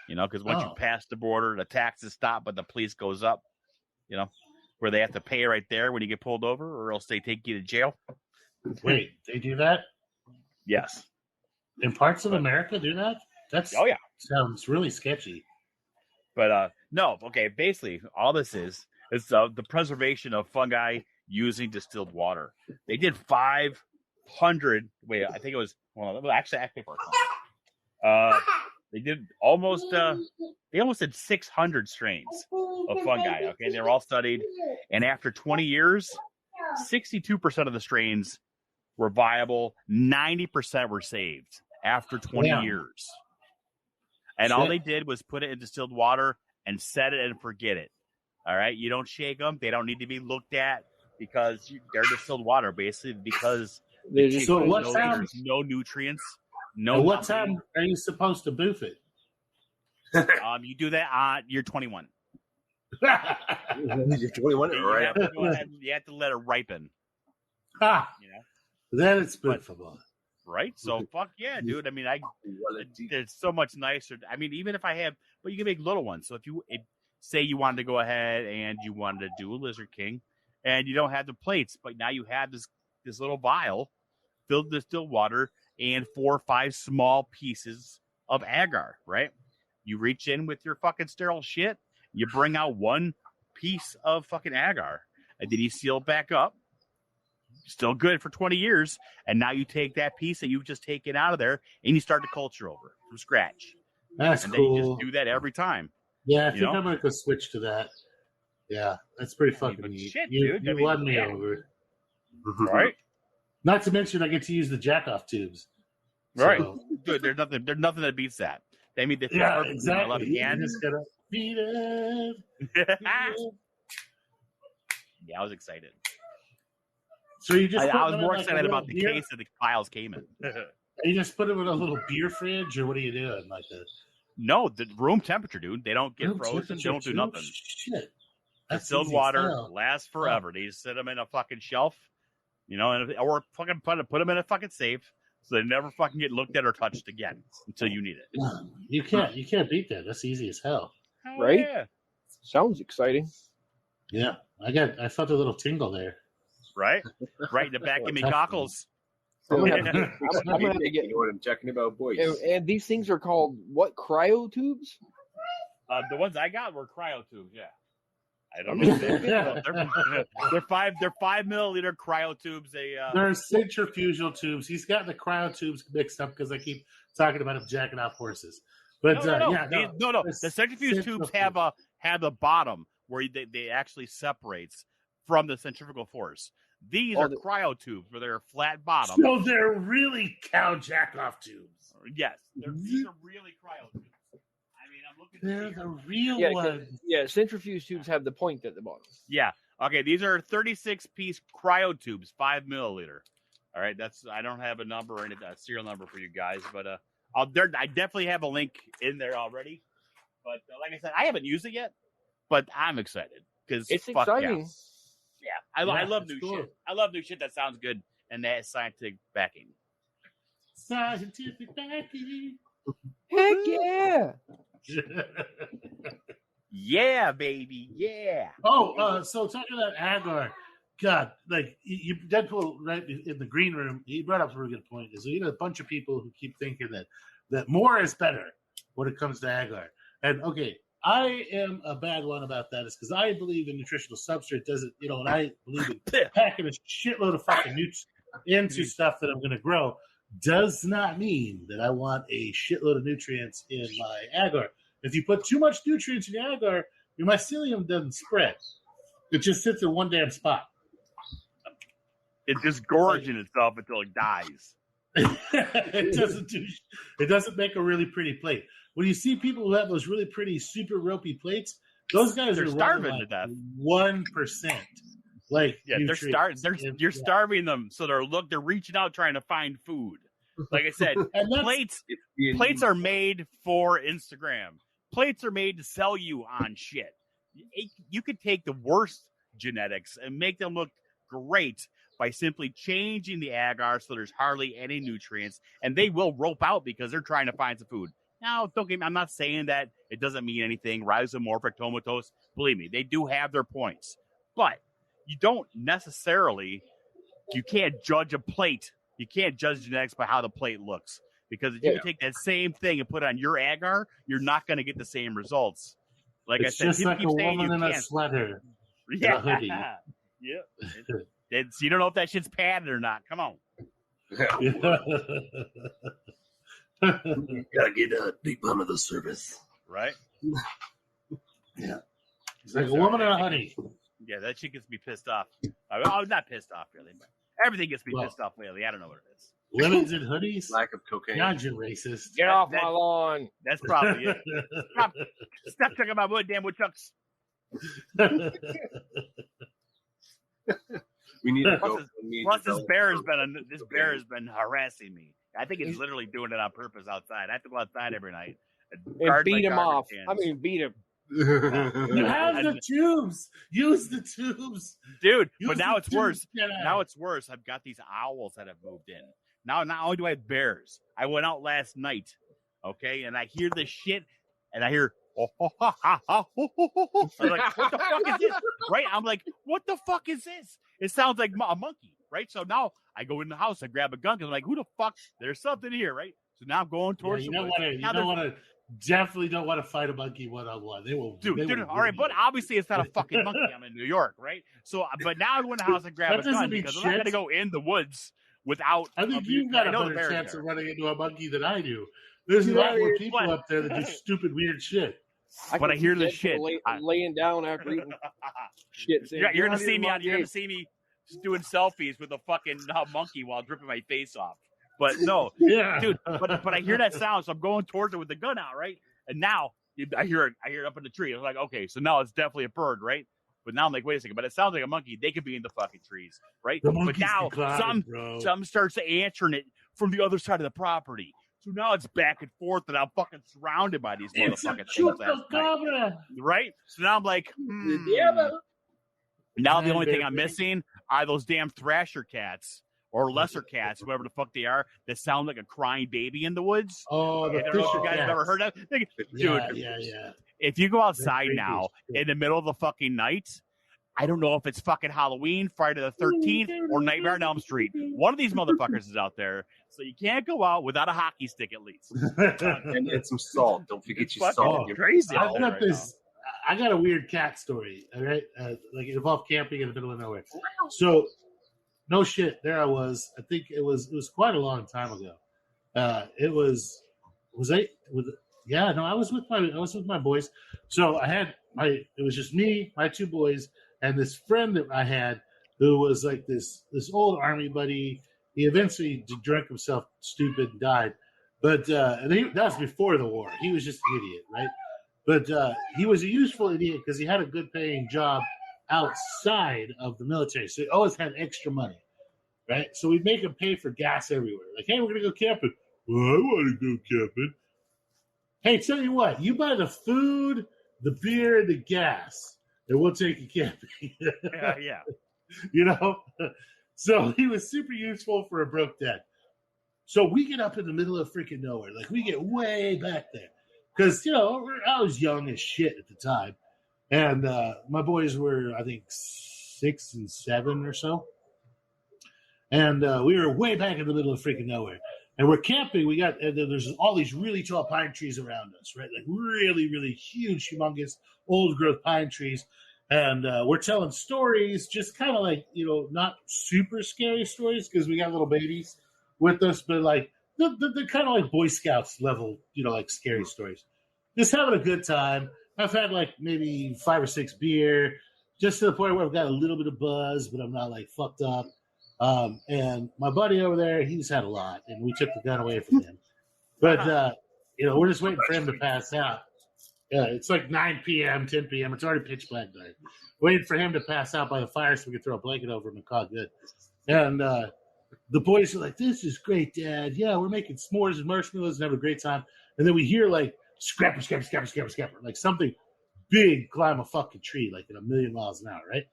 Because once you pass the border, the taxes stop, but the police goes up. Where they have to pay right there when you get pulled over, or else they take you to jail. Wait, they do that? Yes. In parts of America, do that? Sounds really sketchy. But no, okay. Basically, all this is the preservation of fungi using distilled water. They did 500. Wait, I think it was. Well, actually, they did almost. They almost did 600 strains of fungi. Okay, they were all studied, and after 20 years, 62% of the strains were viable. 90% were saved after 20 years. And all they did was put it in distilled water and set it and forget it. All right? You don't shake them. They don't need to be looked at because they're distilled water, basically, because there's no nutrients. What time are you supposed to boof it? You do that on you're 21. You're 21, right? You have to let it ripen. Then it's boofable. Right? So, fuck yeah, dude. I mean, it's so much nicer. I mean, even if I have, but you can make little ones. So if say you wanted to go ahead and you wanted to do a Lizard King and you don't have the plates, but now you have this little vial filled with distilled water and 4 or 5 small pieces of agar, right? You reach in with your fucking sterile shit, you bring out 1 piece of fucking agar, and then you seal it back up. Still good for 20 years, and now you take that piece that you've just taken out of there and you start the culture over from scratch. That's and cool. Then you just do that every time. Yeah, I think I'm going to go switch to that. Yeah, that's pretty fucking neat. Shit, you dude. won me over. Right? Not to mention I get to use the jack-off tubes. Right. Good. There's nothing that beats that. They mean exactly. I love it. You just got to beat it. Yeah, I was excited. So you just I was more excited about the case that the files came in. You just put them in a little beer fridge, or what are you doing like that? No, the room temperature, dude. They don't get frozen. They don't do nothing. Shit. Distilled water lasts forever. They just sit them in a fucking shelf, or fucking put them in a fucking safe, so they never fucking get looked at or touched again until you need it. You can't beat that. That's easy as hell. Right? Yeah. Sounds exciting. Yeah, I felt a little tingle there. Right in the back of me cockles. I'm gonna have to get what I'm checking about, boys. And these things are called what? Cryo tubes? The ones I got were cryo tubes. Yeah. I don't know. They're 5 milliliter cryo tubes. They're centrifugal tubes. He's got the cryo tubes mixed up because I keep talking about him jacking off horses. But no. The centrifuge tubes have a bottom where they actually separates from the centrifugal force. These are cryo tubes where they're flat bottom. So they're really cow jack off tubes. Yes, these are really cryo tubes. I mean, I'm looking. They're the real ones. Yeah, centrifuge tubes have the point at the bottom. Yeah. Okay, these are 36-piece cryo tubes, 5 milliliter. All right, I don't have a number or a serial number for you guys, but I definitely have a link in there already. But like I said, I haven't used it yet, but I'm excited because it's exciting. Yeah, I love new shit. I love new shit that sounds good and that has scientific backing. Scientific backing. Heck yeah. Yeah, baby. Yeah. So talking about Agar, God, like you Deadpool right in the green room, he brought up a really good point. Is a bunch of people who keep thinking that more is better when it comes to Agar. And okay, I am a bad one about that. Is because I believe in nutritional substrate doesn't, and I believe in packing a shitload of fucking nutrients into stuff that I'm going to grow. Does not mean that I want a shitload of nutrients in my agar. If you put too much nutrients in your agar, your mycelium doesn't spread. It just sits in one damn spot. It just gorges itself until it dies. It doesn't make a really pretty plate. When you see people who have those really pretty, super ropey plates, those guys are starving to death. 1%. Like you're starving them, so they're reaching out trying to find food. Like I said, plates are made for Instagram. Plates are made to sell you on shit. You could take the worst genetics and make them look great by simply changing the agar so there's hardly any nutrients, and they will rope out because they're trying to find some food. Now, don't get me, I'm not saying that it doesn't mean anything. Rhizomorphic tomatos, believe me, they do have their points. But you don't necessarily, you can't judge a plate. You can't judge genetics by how the plate looks. Because if you take that same thing and put it on your agar, you're not going to get the same results. Like it's I said, just like a woman in can't. A sweater. Yeah. A hoodie. Yeah. You don't know if that shit's padded or not. Come on. You gotta get deep under the surface. Right? Yeah. It's like a woman in a hoodie. Yeah, that shit gets me pissed off. I'm not pissed off, really, but everything gets me pissed off lately. I don't know what it is. Lemons and hoodies? Lack of cocaine. God, you're racist. Get off my lawn. That's probably it. Stop talking about wood, damn woodchucks. We need to go. Plus, this bear has been harassing me. I think it's literally doing it on purpose outside. I have to go outside every night and beat him off. Beat him. You have the tubes. Use the tubes, dude. But now it's worse. Now it's worse. I've got these owls that have moved in. Now, not only do I have bears, I went out last night, okay, and I hear this shit, and I hear, I'm like, what the fuck is this? Right? I'm like, what the fuck is this? It sounds like a monkey, right? So now I go in the house, I grab a gun, because I'm like, who the fuck? There's something here, right? So now I'm going towards definitely don't want to fight a monkey one-on-one. They will. Dude, all right, but obviously it's not a fucking monkey. I'm in New York, right? So, but now I go in the house and grab a gun, because I'm not going to go in the woods without. I think you've got a better chance of running into a monkey than I do. There's a lot more people up there that do stupid, weird shit. But I hear this shit laying down after eating shit. You're gonna see me you're gonna see me just doing selfies with a fucking monkey while dripping my face off. But no, dude. But I hear that sound, so I'm going towards it with the gun out, right? And now I hear it up in the tree. I was like, okay, so now it's definitely a bird, right? But now I'm like, wait a second, but it sounds like a monkey. They could be in the fucking trees, right? But now some starts answering it from the other side of the property. So now it's back and forth, and I'm fucking surrounded by these motherfucking things. Right? So now I'm like, Now the only thing I'm missing are those damn thrasher cats or lesser cats, whoever the fuck they are, that sound like a crying baby in the woods. Oh, I don't know if you guys have ever heard of. Dude, if you go outside now in the middle of the fucking night, I don't know if it's fucking Halloween, Friday the 13th, or Nightmare on Elm Street. One of these motherfuckers is out there, so you can't go out without a hockey stick at least. And some salt. Don't forget your salt. Crazy. I got a weird cat story. All right, like it involved camping in the middle of nowhere. So, no shit. There I was. I think it was quite a long time ago. It was I with I was with my boys. So it was just me, my two boys, and this friend that I had who was like this old army buddy. He eventually drank himself stupid and died. But that was before the war. He was just an idiot, right? But he was a useful idiot because he had a good paying job outside of the military. So he always had extra money, right? So we'd make him pay for gas everywhere. Like, hey, we're going to go camping. Well, I want to go camping. Hey, tell you what, you buy the food, the beer, and the gas, and we'll take you camping. Yeah. You know? So he was super useful for a broke dad. So we get up in the middle of freaking nowhere. Like, we get way back there. Because, I was young as shit at the time. And my boys were, I think, 6 and 7 or so. And we were way back in the middle of freaking nowhere. And we're camping. There's all these really tall pine trees around us, right? Like really, really huge, humongous, old growth pine trees. And we're telling stories, just kind of like, not super scary stories because we got little babies with us, but like the kind of like Boy Scouts level, like scary stories. Just having a good time. I've had like maybe 5 or 6 beer, just to the point where I've got a little bit of buzz, but I'm not like fucked up. And my buddy over there, he's had a lot, and we took the gun away from him. But, we're just waiting for him to pass out. Yeah, it's like 9 p.m., 10 p.m. It's already pitch black night. Waiting for him to pass out by the fire so we can throw a blanket over him and call it good. And the boys are like, this is great, Dad. Yeah, we're making s'mores and marshmallows and have a great time. And then we hear like, scrapper, like something big climb a fucking tree like at 1,000,000 miles an hour, right?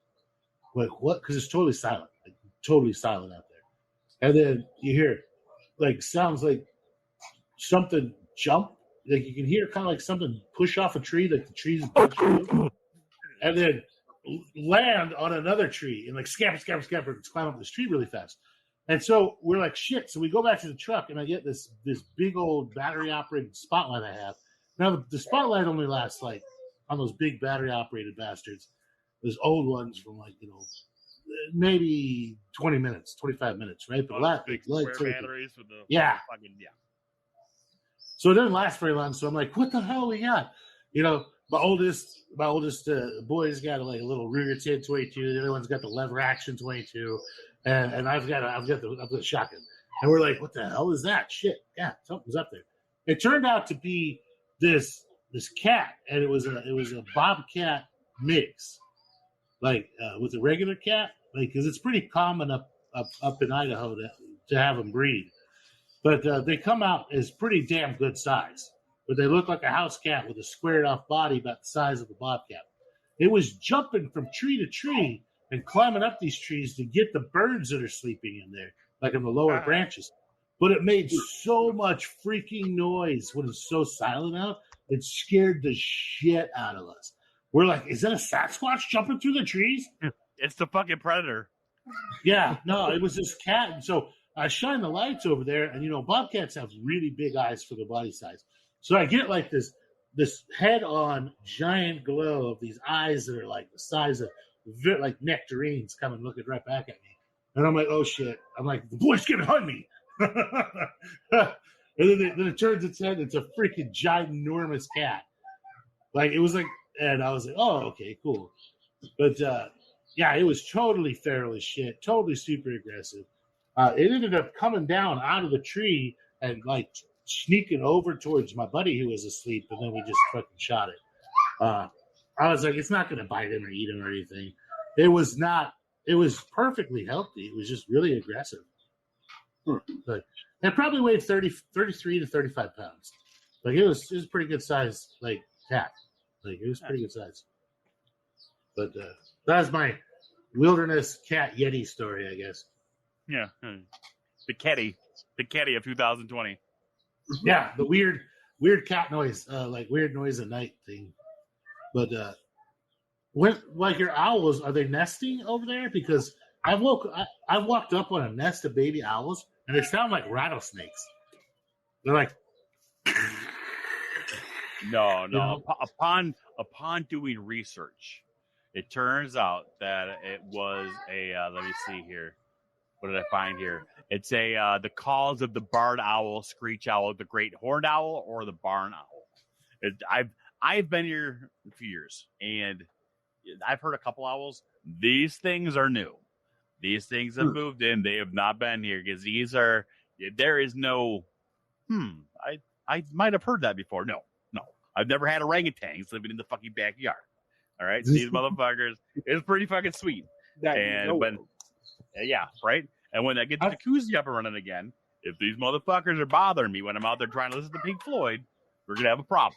Like, what? Because it's totally silent. Like, totally silent out there. And then you hear, like, sounds like something jump. Like, you can hear kind of like something push off a tree, like the tree's pushing you. And then land on another tree and, like, scamper, it's climb up this tree really fast. And so we're like, shit. So we go back to the truck, and I get this big old battery-operated spotlight I have. Now, the spotlight only lasts, like, on those big battery-operated bastards, those old ones from, like, maybe 20 minutes, 25 minutes, right? But big square batteries with the fucking, So it doesn't last very long. So I'm like, what the hell we got? My oldest boy's got like a little Ruger 10-22. The other one's got the lever action 22, and I've got the shotgun. And we're like, what the hell is that? Shit, yeah, something's up there. It turned out to be this cat, and it was a bobcat mix, like with a regular cat, like because it's pretty common up in Idaho to have them breed, but they come out as pretty damn good size. But they look like a house cat with a squared off body about the size of a bobcat. It was jumping from tree to tree and climbing up these trees to get the birds that are sleeping in there, like in the lower branches. But it made so much freaking noise when it's so silent out, it scared the shit out of us. We're like, is that a Sasquatch jumping through the trees? It's the fucking predator. Yeah, no, it was this cat. And so I shine the lights over there, and bobcats have really big eyes for their body size. So I get like this head-on giant glow of these eyes that are like the size of like nectarines coming looking right back at me. And I'm like, oh shit. I'm like, the boy's getting behind me. And then it turns its head. It's a freaking ginormous cat. Like, it was like, and I was like, oh, okay, cool. But it was totally feral as shit, totally super aggressive. It ended up coming down out of the tree and like sneaking over towards my buddy who was asleep, and then we just fucking shot it. I was like, it's not going to bite him or eat him or anything. It was not. It was perfectly healthy. It was just really aggressive. But it probably weighed 33 to 35 pounds. Like, it was pretty good size, like, cat. Like, it was pretty good size. But that's my wilderness cat yeti story, I guess. Yeah. The Ketty of 2020. Yeah, the weird cat noise, like weird noise at night thing. But when, like, your owls, are they nesting over there? Because I've walked up on a nest of baby owls, and they sound like rattlesnakes. They're like, No. You know? Upon doing research, it turns out that it was a. Let me see here. What did I find here? It's the calls of the barred owl, screech owl, the great horned owl, or the barn owl. I've been here a few years, and I've heard a couple owls. These things are new. These things have moved in. They have not been here because these are. There is no. I might have heard that before. No. I've never had orangutans living in the fucking backyard. All right, so these motherfuckers is pretty fucking sweet. Yeah, right. And when I get the jacuzzi up and running again, if these motherfuckers are bothering me when I'm out there trying to listen to Pink Floyd, we're gonna have a problem.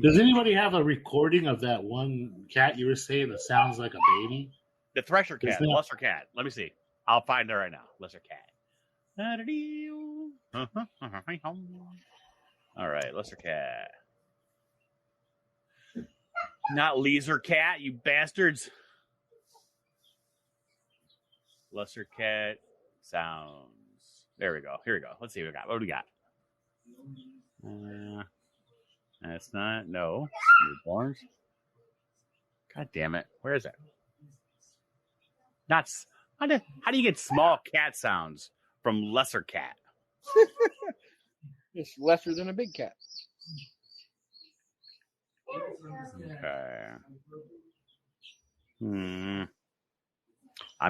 Does anybody have a recording of that one cat you were saying that sounds like a baby? The thresher cat, lesser cat. Let me see. I'll find it right now. Lesser cat. All right, lesser cat. Not laser cat, you bastards. Lesser cat sounds. There we go. Here we go. Let's see what we got. What do we got? That's not. No. Newborns. God damn it. Where is it? Not. How do you get small cat sounds from lesser cat? It's lesser than a big cat. Okay.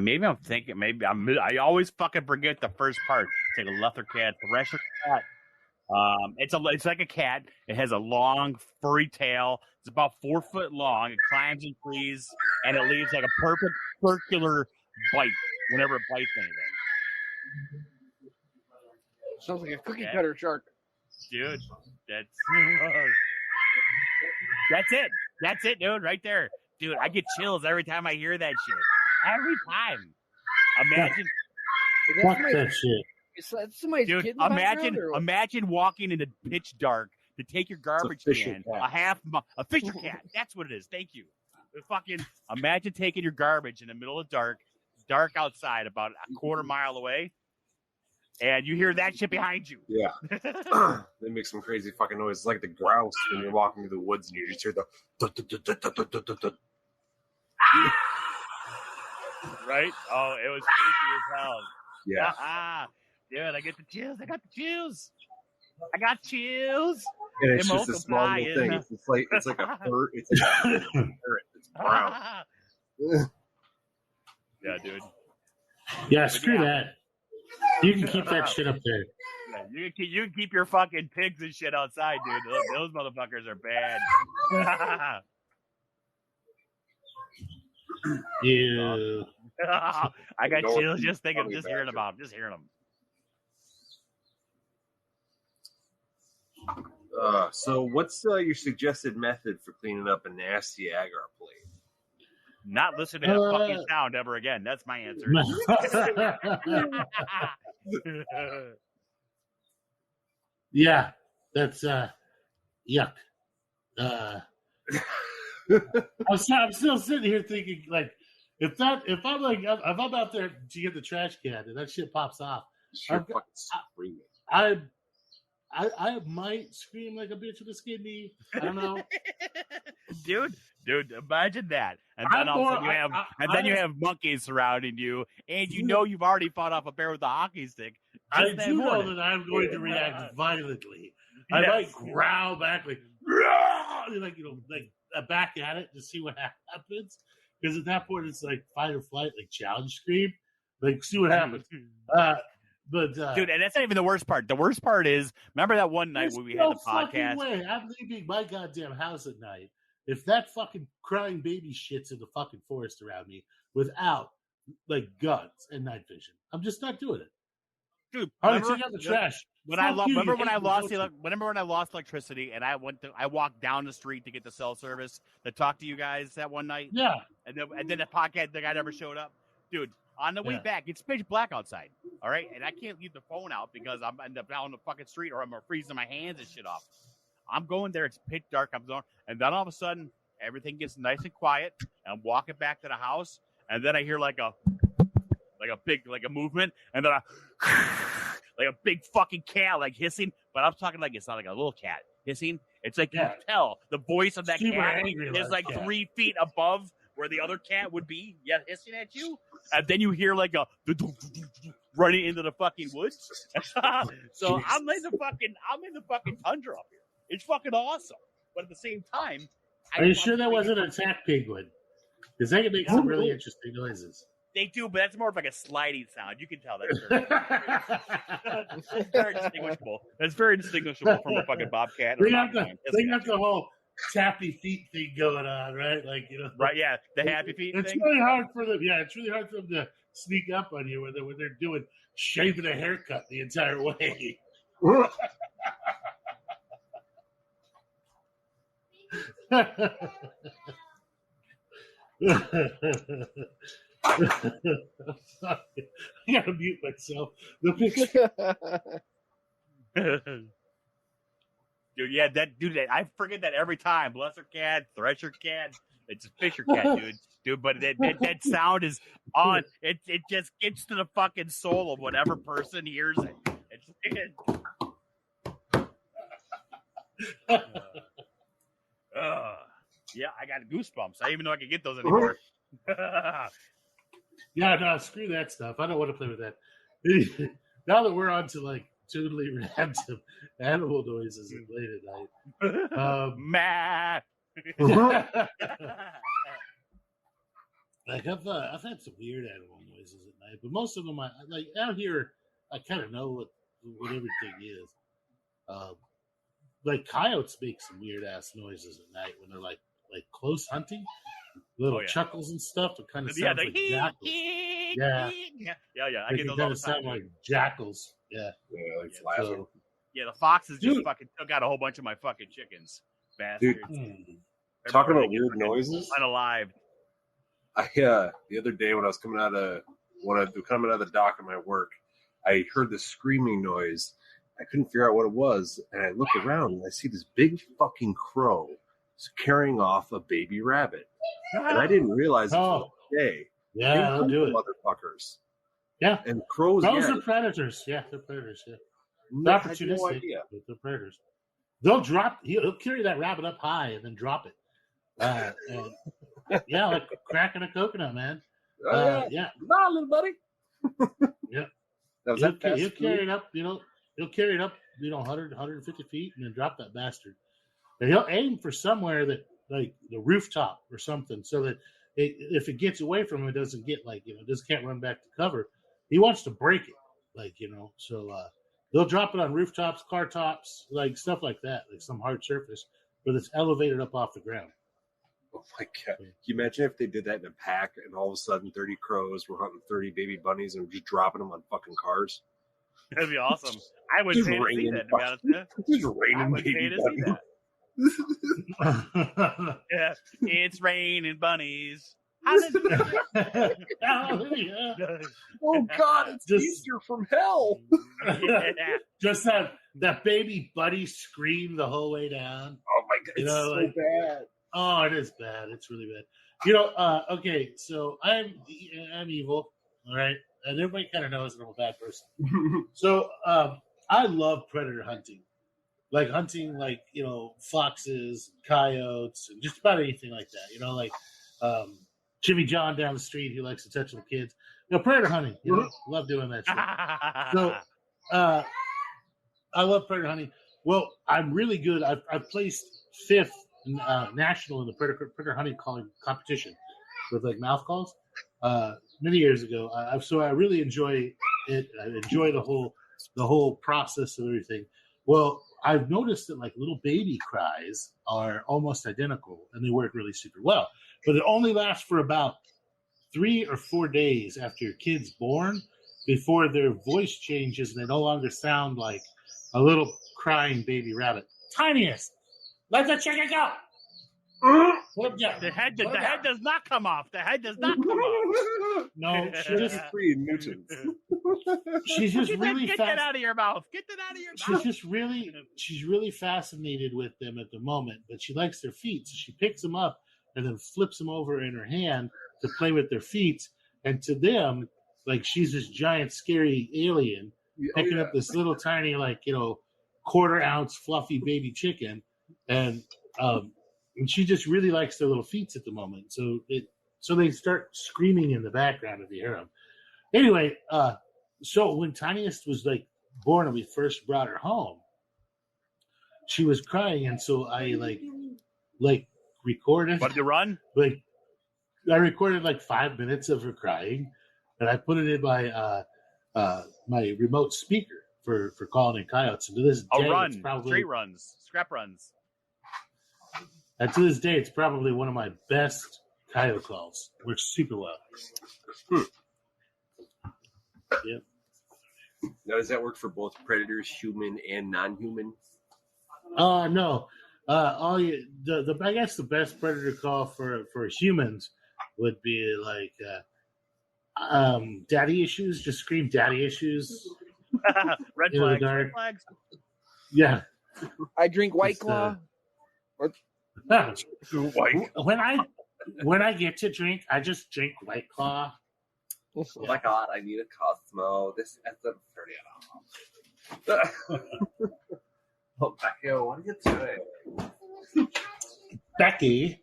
Maybe I'm thinking. I always fucking forget the first part. It's like a leather cat, thresher cat. It's like a cat. It has a long, furry tail. It's about 4 foot long. It climbs in trees, and it leaves like a perfect circular bite whenever it bites anything. Sounds like a cookie cutter shark. Dude, that's it. That's it, dude, right there. Dude, I get chills every time I hear that shit. Every time. Imagine. Fuck that shit. It's somebody's dude, kid in the imagine walking in the pitch dark to take your garbage can. A fisher cat. That's what it is. Thank you. Fucking imagine taking your garbage in the middle of dark outside, about a quarter mile away, and you hear that shit behind you. Yeah. They make some crazy fucking noise. It's like the grouse when you're walking through the woods and you just hear the right? Oh, it was creepy as hell. Yeah. Dude, I get the chills. I got chills. And it's just a small little thing. It's like a bird. It's like a parrot. It's brown. Yeah, dude. Yeah, screw that. You can keep that shit up there. Yeah, you can keep your fucking pigs and shit outside, dude. Those motherfuckers are bad. Yeah. I got chills just hearing about them. Just hearing them. So what's your suggested method for cleaning up a nasty agar plate? Not listen to that fucking sound ever again. That's my answer. Yeah, that's yuck. I'm still sitting here thinking, like, if I'm out there to get the trash can and that shit pops off, Sure, fucking screaming. I might scream like a bitch with a skin knee. I don't know. Dude, imagine that. And then you have monkeys surrounding you, and you know you've already fought off a bear with a hockey stick. I do know that I'm going to react violently. I might growl back like back at it to see what happens. Because at that point it's like fight or flight, like challenge scream. Like see what happens. But dude, and that's not even the worst part. The worst part is, remember that one night when we had the podcast? Way. I'm leaving my goddamn house at night if that fucking crying baby shits in the fucking forest around me without like guns and night vision. I'm just not doing it. Dude, take out the trash. Remember when I lost electricity and I walked down the street to get the cell service to talk to you guys that one night? Yeah. And then the podcast, the guy never showed up. Dude, on the way back, it's pitch black outside. All right? And I can't leave the phone out because I'm end up out on the fucking street or I'm freezing my hands and shit off. I'm going there. It's pitch dark. I'm going, and then all of a sudden, everything gets nice and quiet. And I'm walking back to the house, and then I hear like a movement, and then like a big fucking cat like hissing. But I'm talking like it's not like a little cat hissing, It's like you Yeah. can tell the voice of that Super cat angry is like cat. 3 feet above where the other cat would be, hissing at you, and then you hear like a running into the fucking woods. So I'm in the fucking tundra up here. It's fucking awesome, but at the same time, Are you sure that wasn't an attack penguin? Because they can make some really interesting noises. They do, but that's more of like a sliding sound. You can tell that's very distinguishable. That's very distinguishable from a fucking bobcat. They got the whole tappy feet thing going on, right? Like, you know, right? Yeah, the happy feet it's thing. really hard for them. Yeah, it's really hard for them to sneak up on you when they're doing shaving a haircut the entire way. Sorry. I gotta mute myself. The picture. Dude, yeah, I forget that every time. Lesser cat, Thresher cat, it's a Fisher cat, dude. But that sound is on. It just gets to the fucking soul of whatever person hears it. Yeah, I got goosebumps. I didn't even know I could get those anymore. Yeah, no, screw that stuff. I don't want to play with that. Now that we're on to like totally random animal noises late at night. Meh. Like I've had some weird animal noises at night, but most of them I like out here. I kind of know what everything is. Like coyotes make some weird ass noises at night when they're like close hunting, little chuckles and stuff. It kind of sounds like jackals. Yeah. I get those all the time. Sound like jackals. Yeah, like flashing. Yeah, the foxes just fucking took out a whole bunch of my fucking chickens, bastards. Talking about weird noises, unalive. The other day when I was coming out of the dock at my work, I heard this screaming noise. I couldn't figure out what it was, and I look around and I see this big fucking crow carrying off a baby rabbit, and I didn't realize it until the day. Yeah, they'll do it, motherfuckers. Yeah, and crows are predators. Yeah, they're predators. Yeah, they're opportunistic, but they're predators. They'll drop. He'll carry that rabbit up high and then drop it. Yeah, like cracking a coconut, man. Yeah, nah, little buddy. Yeah, he'll carry it up. He'll carry it up, 100, 150 feet, and then drop that bastard. And he'll aim for somewhere that, like, the rooftop or something, so that if it gets away from him, it doesn't get, can't run back to cover. He wants to break it, So they'll drop it on rooftops, car tops, like stuff like that, like some hard surface, but it's elevated up off the ground. Oh my god! Can you imagine if they did that in a pack, and all of a sudden 30 crows were hunting 30 baby bunnies and just dropping them on fucking cars? That'd be awesome. I would pay to see that, to be honest with you. Just raining baby bunnies. Yeah, it's raining bunnies. Hallelujah. Oh God, it's Easter from hell. Yeah. Just that baby bunny scream the whole way down. Oh my god, it's so bad. Oh, it is bad. It's really bad. Okay, so I'm evil, all right? And everybody kind of knows that I'm a bad person. So I love predator hunting. Like hunting, foxes, coyotes, and just about anything like that. Jimmy John down the street, he likes to touch little kids. Predator hunting, love doing that shit. So I love predator hunting. Well, I'm really good. I've placed 5th national in the predator hunting competition with mouth calls many years ago. So I really enjoy it. I enjoy the whole process of everything. Well, I've noticed that little baby cries are almost identical, and they work really super well. But it only lasts for about 3 or 4 days after your kid's born before their voice changes and they no longer sound like a little crying baby rabbit. Tiniest. Let the chicken go. The head does not come off. The head does not come off. No, she's just really get that out of your mouth. Get that out of your mouth. She's really fascinated with them at the moment, but she likes their feet, so she picks them up and then flips them over in her hand to play with their feet. And to them, she's this giant, scary alien picking up this little tiny, 1/4 ounce fluffy baby chicken and she just really likes their little feet at the moment. So they start screaming in the background if you hear them. Anyway, so when Tiniest was like born and we first brought her home, she was crying, and so I like recorded. What did you run? Like I recorded like 5 minutes of her crying, and I put it in my my remote speaker for calling in coyotes. And to this day, Run, it's probably straight runs, scrap runs. And to this day, it's probably one of my best coyote calls. Works super well. Yep. Now, does that work for both predators, human and non-human? No. I guess the best predator call for humans would be like daddy issues. Just scream daddy issues. Red In the flags, dark. red flags. Yeah. I drink White Claw. When I get to drink, I just drink White Claw. Oh my god, I need a Cosmo. This is $30. Oh, Becky, what are you doing? Becky,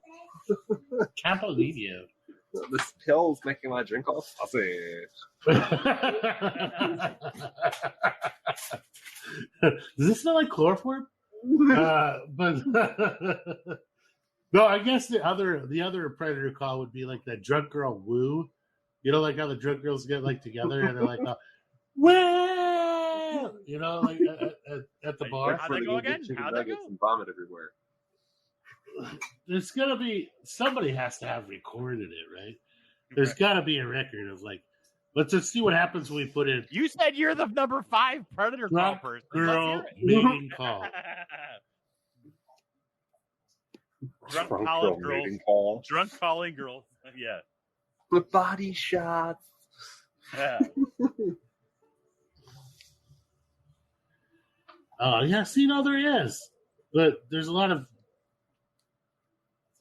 can't believe you. This pill's making my drink all fuzzy. Does this smell like chloroform? But no, I guess the other predator call would be like that drunk girl woo. You know, like how the drunk girls get like together and they're like, "Woo!" You know, like at the bar. How'd they go again? How'd they go? And vomit everywhere. There's gonna be somebody has to have recorded it, right? There's got to be a record of like, let's just see what happens when we put in. You said you're the number 5 predator call Drunk person. girl mating call. Drunk Drunk calling girl girls. mating call. Drunk calling girls. Yeah. With body shots. Yeah. Yeah, see, no, there is. But there's a lot of.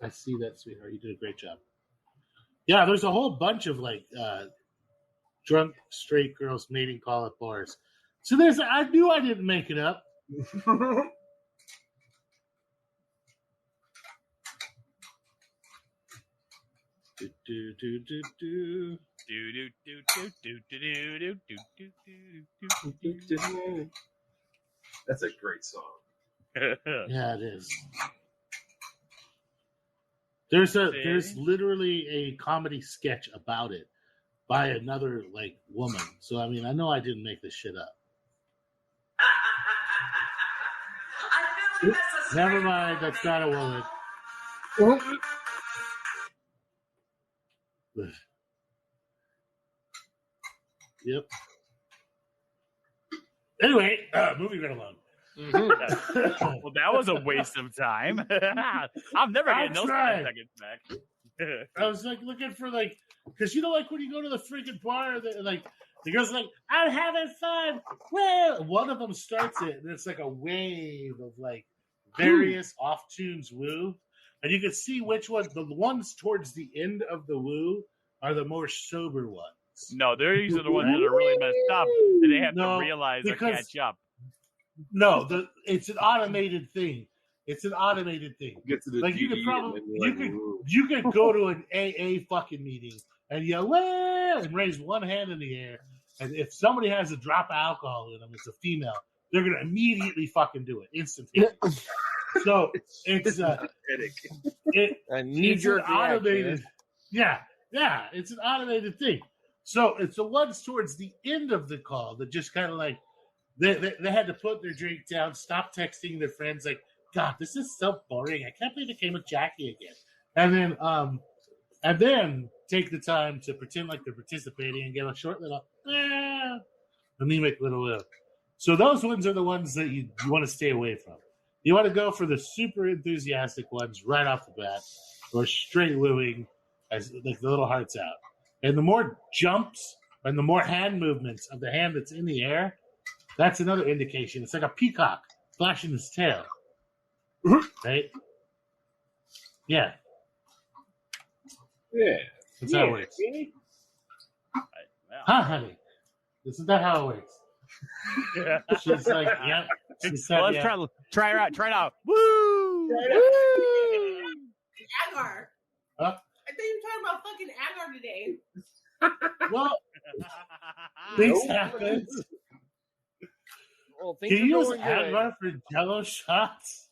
I see that, sweetheart. You did a great job. Yeah, there's a whole bunch of like drunk straight girls mating call at bars. So I knew I didn't make it up. That's a great song. Yeah, it is. There's literally a comedy sketch about it by another like woman. So I mean, I know I didn't make this shit up. Never mind, that's not a woman. Yep. Anyway, moving right along. Well, that was a waste of time. I'm never getting those 5 seconds back. I was like looking for like, because you know, like when you go to the freaking bar, like the girl's like, "I'm having fun." Well, one of them starts it, and it's like a wave of like various off tunes woo, and you can see which ones. The ones towards the end of the woo are the more sober ones. No, these are the ones that are really messed up, and they have to realize or catch up. No, it's an automated thing. It's an automated thing. Like you could probably you could go to an AA fucking meeting and yell "Wah!" and raise one hand in the air, and if somebody has a drop of alcohol in them, it's a female. They're gonna immediately fucking do it instantaneously. So it's an automated. Yeah, it's an automated thing. So it's the ones towards the end of the call that just kind of like. They had to put their drink down, stop texting their friends, like, God, this is so boring. I can't believe it came with Jackie again. And then take the time to pretend like they're participating and give a short little anemic little. So those ones are the ones that you want to stay away from. You want to go for the super enthusiastic ones right off the bat, or straight wooing, as like the little hearts out. And the more jumps and the more hand movements of the hand that's in the air. That's another indication. It's like a peacock flashing his tail. Right? Yeah. Yeah. That's how it works. Huh, honey? Isn't that how it works? She's like, yep. She said, Well, let's yeah. try her out. Try it out. Woo! Agar. Huh? I think you're talking about fucking Agar today. Well, things happen. Well, Can things are you use going good. Agar for Jello shots?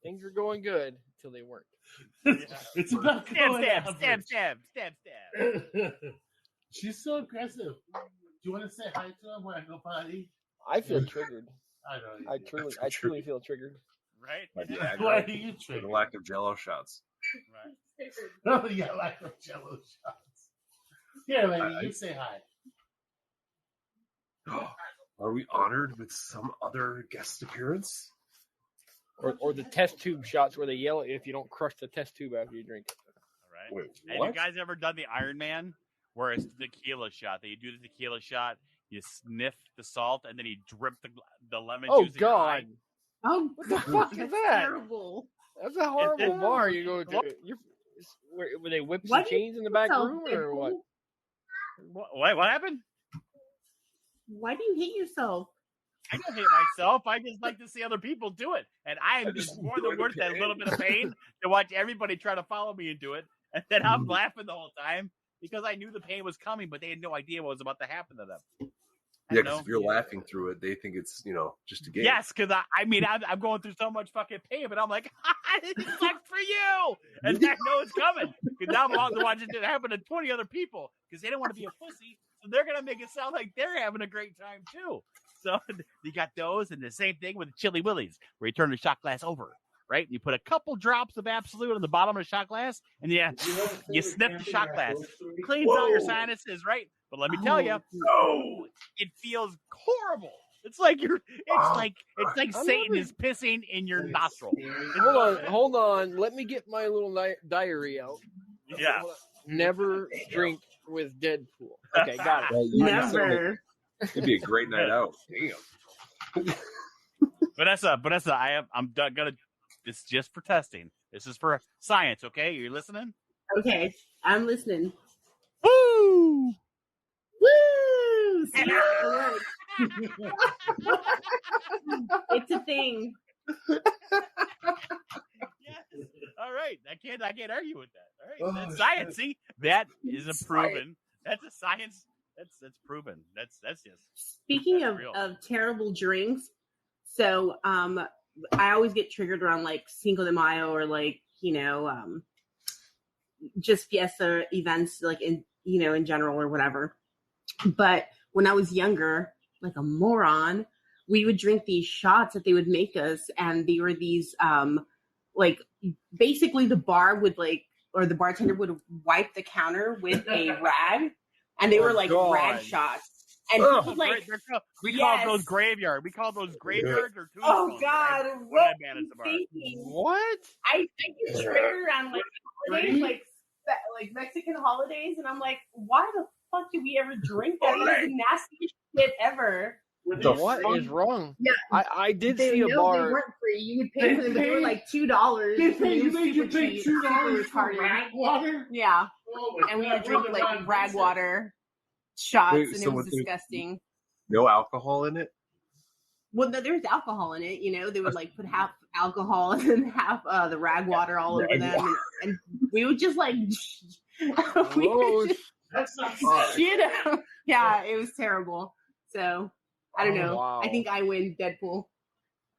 Things were going good until they weren't. It's about going Stab. She's so aggressive. Do you want to say hi to him when I go potty? I feel triggered. I know. You I do. truly feel triggered. Right? Why are you For the triggered? lack of Jello shots. Right. Oh, yeah, lack of Jello shots. Here, lady, you say hi. Are we honored with some other guest appearance? Or the test tube shots where they yell at you if you don't crush the test tube after you drink it. All right. Wait, Have what? you guys ever done the Iron Man? Where it's the tequila shot. That you do the tequila shot, you sniff the salt, and then you drip the lemon Oh, juice in your eye. God. Oh, What the fuck is that's that? terrible. That's a horrible it? bar you go to. Were they whips Why and do you chains in the back yourself, room or what? What happened? Why do you hate yourself? I don't hate myself. I just like to see other people do it. And I'm just more enjoy than the worth that pain. little bit of pain to watch everybody try to follow me and do it. And then I'm laughing the whole time because I knew the pain was coming, but they had no idea what was about to happen to them. Yeah, because if you're laughing through it, they think it's, just a game. Yes, because I'm going through so much fucking pain, but I'm like, it sucks for you. And I know it's coming because now I'm watching it happen to 20 other people because they don't want to be a pussy. So they're going to make it sound like they're having a great time too. So you got those, and the same thing with the Chili Willies, where you turn the shot glass over, right? You put a couple drops of Absolute on the bottom of the shot glass, and you sniff the shot glass. Cleans out your sinuses, right? But let me tell you, it feels horrible. It's like Satan is pissing in your nostril. Hold on. Let me get my little diary out. Yeah. Never drink with Deadpool. Okay, got it. Never. It'd be a great night out. Damn. Vanessa, I'm gonna. This is just for testing. This is for science. Okay, you listening? Okay, I'm listening. Woo! Woo! See, it works. It's a thing. Yes. All right. I can't argue with that. All right. That's science. See, that is a proven. That's a science. That's proven. That's just. Speaking that's of terrible drinks, so I always get triggered around like Cinco de Mayo or like just fiesta events like in general or whatever. But when I was younger, like a moron, we would drink these shots that they would make us, and they were these like basically the bar would or the bartender would wipe the counter with a rag, and they were like rag shots. And we call those graveyard. We call those graveyards or tombstones. Oh God! What? What? I get triggered around like holidays, like Mexican holidays, and I'm like, why the fuck do we ever drink that? That's the nastiest shit ever. What is wrong? Yeah, I did see a bar. They weren't free. You would pay for them, but they were like $2. You made you pay $2 for rag water? Yeah, and we would drink like rag water shots, and so it was disgusting. No alcohol in it? Well, there's alcohol in it. They would like put half alcohol and then half the rag water all over them, and we would just like That's not shit. Yeah, it was terrible. So I don't know. Wow. I think I win Deadpool.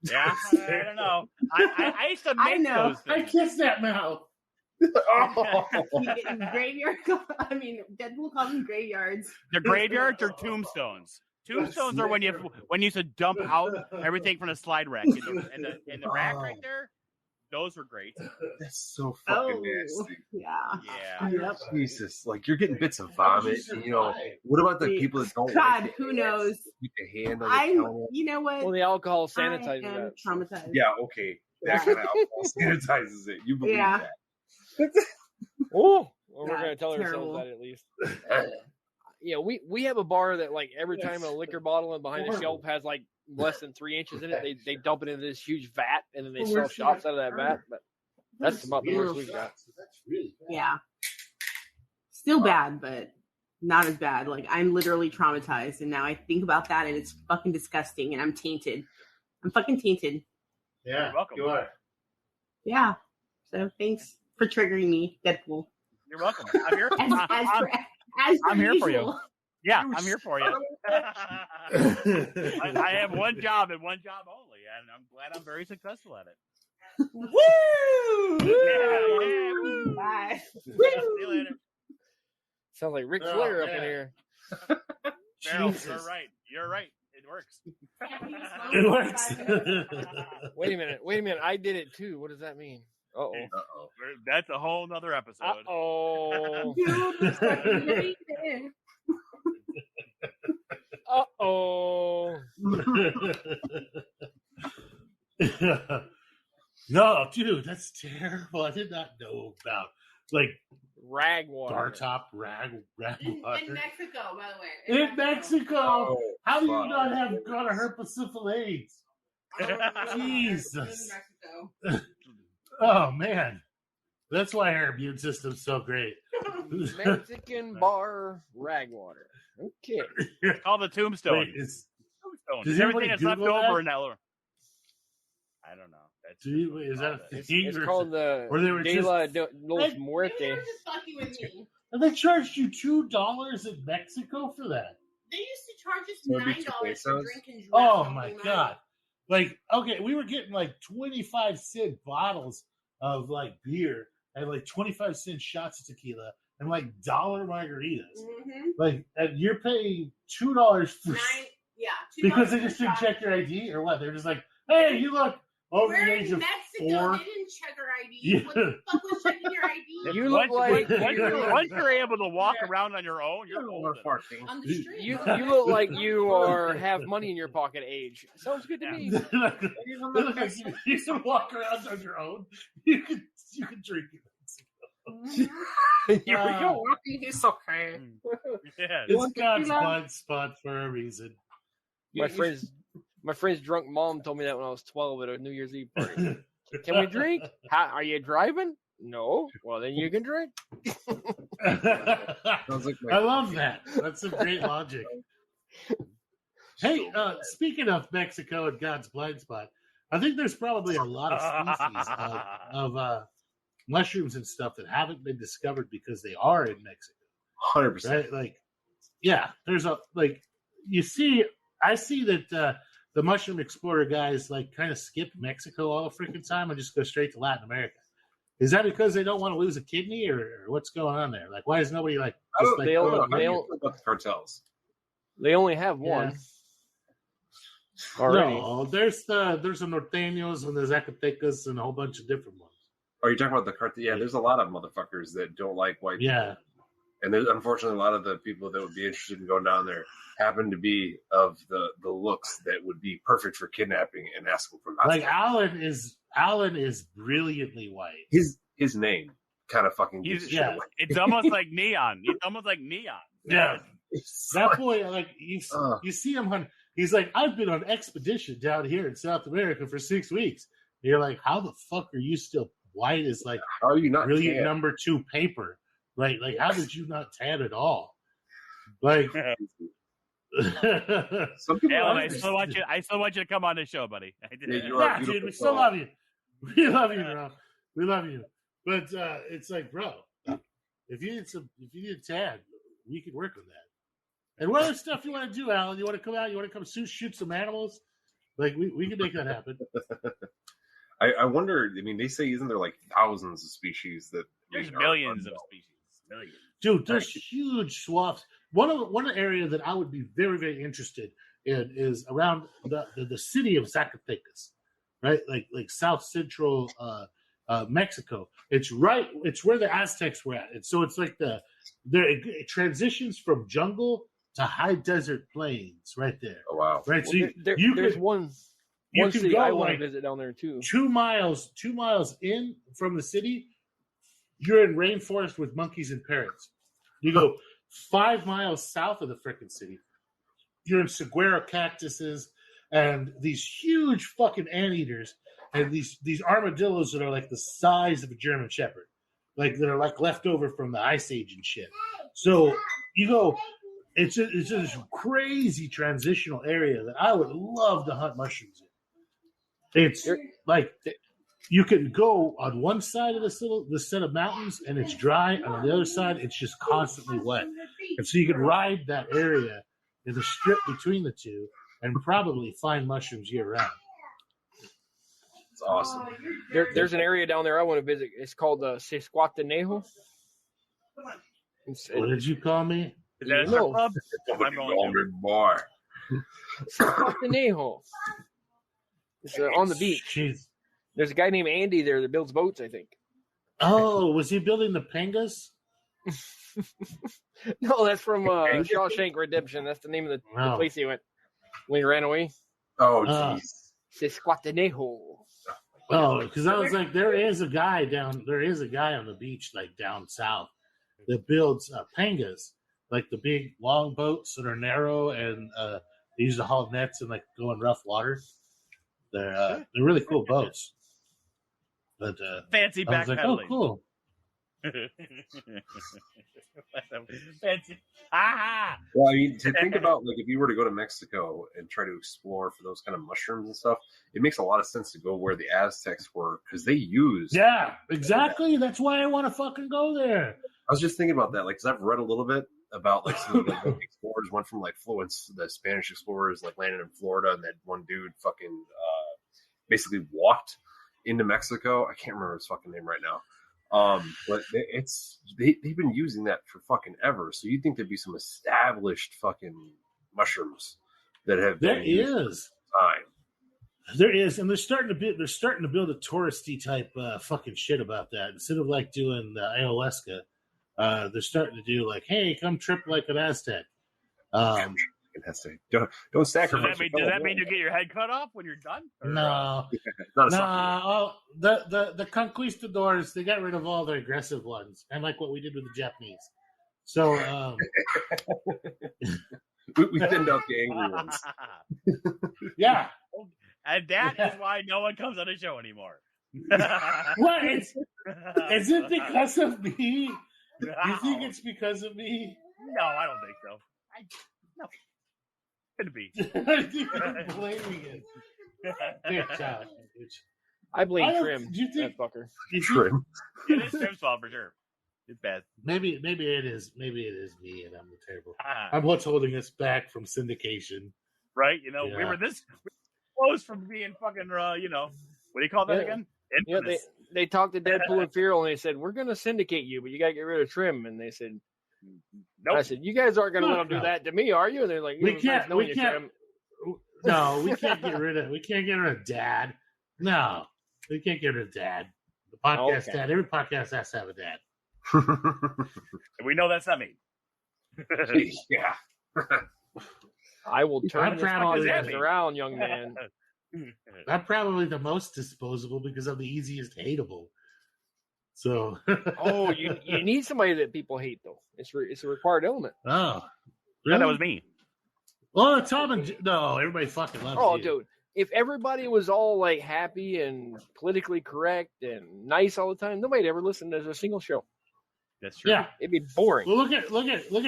Yeah, I don't know. I used to make those I things. kissed that mouth. Graveyard. I mean, Deadpool calls them graveyards. They're graveyards or tombstones. Tombstones are when you used to dump out everything from the slide rack in the rack right there. Those were great. That's so fucking nasty. Yeah. Yeah. Yep. Jesus, like you're getting bits of vomit. What about the people that don't? God, like who knows? Keep the hand on the counter. You know what? Well, the alcohol I sanitizes am that. traumatized. Yeah, okay. That kind of alcohol sanitizes it. You believe that? Oh, well, we're Yeah, gonna tell terrible. ourselves that at least. Yeah, we have a bar that like every time a liquor bottle and behind the shelf has like less than 3 inches in it, they dump it into this huge vat and then they sell shots out of that vat. But that's about the worst we've got. Yeah. Still bad, but not as bad. Like, I'm literally traumatized, and now I think about that, and it's fucking disgusting, and I'm tainted. I'm fucking tainted. Yeah, You're welcome. you are. Yeah. So thanks for triggering me, Deadpool. You're welcome. I'm here. I'm here for you. usual. Yeah, I'm here for you. I have one job and one job only, and I'm glad I'm very successful at it. Woo! Yeah, woo. Bye. See you later. Sounds like Ric Oh, Flair up man. in here. Farrell, Jesus. you're right. You're right. It works. It works. Wait a minute. I did it too. What does that mean? Uh-oh. Uh-oh. That's a whole nother episode. Uh-oh. Uh-oh. No, dude, that's terrible. I did not know about like Rag water. bar top rag water. In Mexico, by the In Mexico, Oh, how do you fuck. not have got a herpes syphilis? Jesus. Oh man, that's why our immune system's so great. Mexican bar rag water. Okay. It's called the Tombstone. Wait, is Tombstone. does It's anybody everything that's left Google over that? in that lower. I don't know. That's is that a thing? It's or- called the or they were De just- La Los They Muertes. were just fucking with me. And they charged you $2 in Mexico for that. They used to charge us So it'd be $9 2 for pesos? drinking. Oh my god! Like, okay, we were getting like 25-cent bottles of like beer and like 25-cent shots of tequila and like dollar margaritas. Mm-hmm. Like, and you're paying $2 for $2 because they per just didn't shot. check your ID or what? They're just like, hey, you look over We're the age in of Mexico. 4. They didn't check our ID. Yeah. What the fuck was checking your ID? You look like once you're able to walk around on your own, you're golden. On the street. you look like you have money in your pocket age. Sounds good to me. They look like you can walk around on your own. You can drink it. Mhm. It's okay. Yeah. It's God's blind spot for a reason. My friend's drunk mom told me that when I was 12 at a New Year's Eve party. Can we drink? Are you driving? No. Well, then you can drink. Sounds like I love that. That's some great logic. Hey, speaking of Mexico and God's blind spot, I think there's probably a lot of species of mushrooms and stuff that haven't been discovered because they are in Mexico. 100%. Right? Like, yeah, there's I see that the mushroom explorer guys like kind of skip Mexico all the freaking time and just go straight to Latin America. Is that because they don't want to lose a kidney, or what's going on there? Like, why is nobody like? I Just, don't, like they don't going- know. How do you feel about the cartels? They only have one already. No, there's the Norteños and the Zacatecas and a whole bunch of different ones. Are you talking about the cartel? Yeah, there's a lot of motherfuckers that don't like white people. Yeah, And there's unfortunately a lot of the people that would be interested in going down there happen to be of the looks that would be perfect for kidnapping and asking for Nazi. like Alan is brilliantly white. His name kind of fucking gives He's- shit yeah. away. It's almost like neon. It's almost like neon. Yeah, It's that like- boy, like you see him on. He's like, I've been on expedition down here in South America for 6 weeks. And you're like, how the fuck are you still white as like how are you not brilliant tan? number 2 paper? Right? Like, how did you not tan at all? Like, Some people Alan, are I still want you to come on the show, buddy. I did. Yeah, you are yeah, dude, beautiful we still soul. love you. We love you, bro. We love you. But it's like, bro, if you need a tan, we could work on that. And what other stuff you want to do, Alan? You want to come out? You want to come shoot some animals? Like, we can make that happen. I wonder. I mean, they say isn't there like thousands of species that There's are millions of unknown? species. Millions. Dude, there's huge swaths. One area that I would be very, very interested in is around the city of Zacatecas, right? Like South Central Mexico. It's where the Aztecs were at. And so it's like it transitions from jungle to high desert plains right there. Oh wow! Right. So Well, there's one you can city go I want like to visit down there too. 2 miles in from the city, you're in rainforest with monkeys and parrots. You go 5 miles south of the frickin' city, you're in saguaro cactuses and these huge fucking anteaters and these armadillos that are like the size of a German Shepherd, like that are like left over from the Ice Age and shit. So you go. It's just this crazy transitional area that I would love to hunt mushrooms in. It's like you can go on one side of this set of mountains and it's dry, and on the other side it's just constantly wet. And so you can ride that area in the strip between the two and probably find mushrooms year round. It's awesome. There's an area down there I want to visit. It's called Sesquatanejo. What did you call me? Is that a strip club? I'm going to. Bar. Sesquatanejo. It's on the beach. Jeez. There's a guy named Andy there that builds boats, I think. Oh, was he building the Pangas? No, that's from Shawshank Redemption. That's the name of the place he went when he ran away. Oh, jeez. Sesquatanejo. Oh, because I was like, there is a guy on the beach, like down south, that builds Pangas, like the big long boats that are narrow and they use to haul nets and like go in rough water. They're really cool boats. But fancy I was like, oh, backpedaling. cool. Fancy. Aha! Well, I mean, to think about, like, if you were to go to Mexico and try to explore for those kind of mushrooms and stuff, it makes a lot of sense to go where the Aztecs were, because they used... Yeah, exactly. That's why I want to fucking go there. I was just thinking about that, like, because I've read a little bit about, like, some of the explorers went from, like, the Spanish explorers, like, landed in Florida, and that one dude fucking basically walked into Mexico. I can't remember his fucking name right now. But they've been using that for fucking ever. So you'd think there'd be some established fucking mushrooms that have been There is, and they're starting to build a touristy type fucking shit about that. Instead of like doing the ayahuasca, they're starting to do like, hey, come trip like an Aztec. Don't sacrifice. Does that mean you get your head cut off when you're done? Or, no. The conquistadors, they got rid of all the aggressive ones, and like what we did with the Japanese. So we thinned out the angry ones. Yeah, and that is why no one comes on the show anymore. What? Is it because of me? You think it's because of me? No, I don't think so. No. Could be. I think you're blaming it. I blame Trim. Do you think that fucker? Trim? It is Trim's fault for sure. It's bad. Maybe it is. Maybe it is me, and I'm the terrible. I'm what's holding us back from syndication. Right? You know, we were this close from being fucking. What do you call that again? Infamous. Yeah, they talked to Deadpool and Feral, and they said, we're going to syndicate you, but you got to get rid of Trim. And they said, nope. I said, you guys aren't going to let them do that to me, are you? And they're like, we can't get rid of Dad. No, we can't get rid of Dad. The podcast dad. Every podcast has to have a dad. And we know that's not me. Yeah. I will turn this podcast around, young man. I'm probably the most disposable because I'm the easiest hateable. So, you need somebody that people hate, though. It's a required element. Oh, really? That was me. Well, everybody fucking loves you. Oh, dude, if everybody was all like happy and politically correct and nice all the time, nobody'd ever listen to a single show. That's true. Yeah, it'd be boring. Well, look at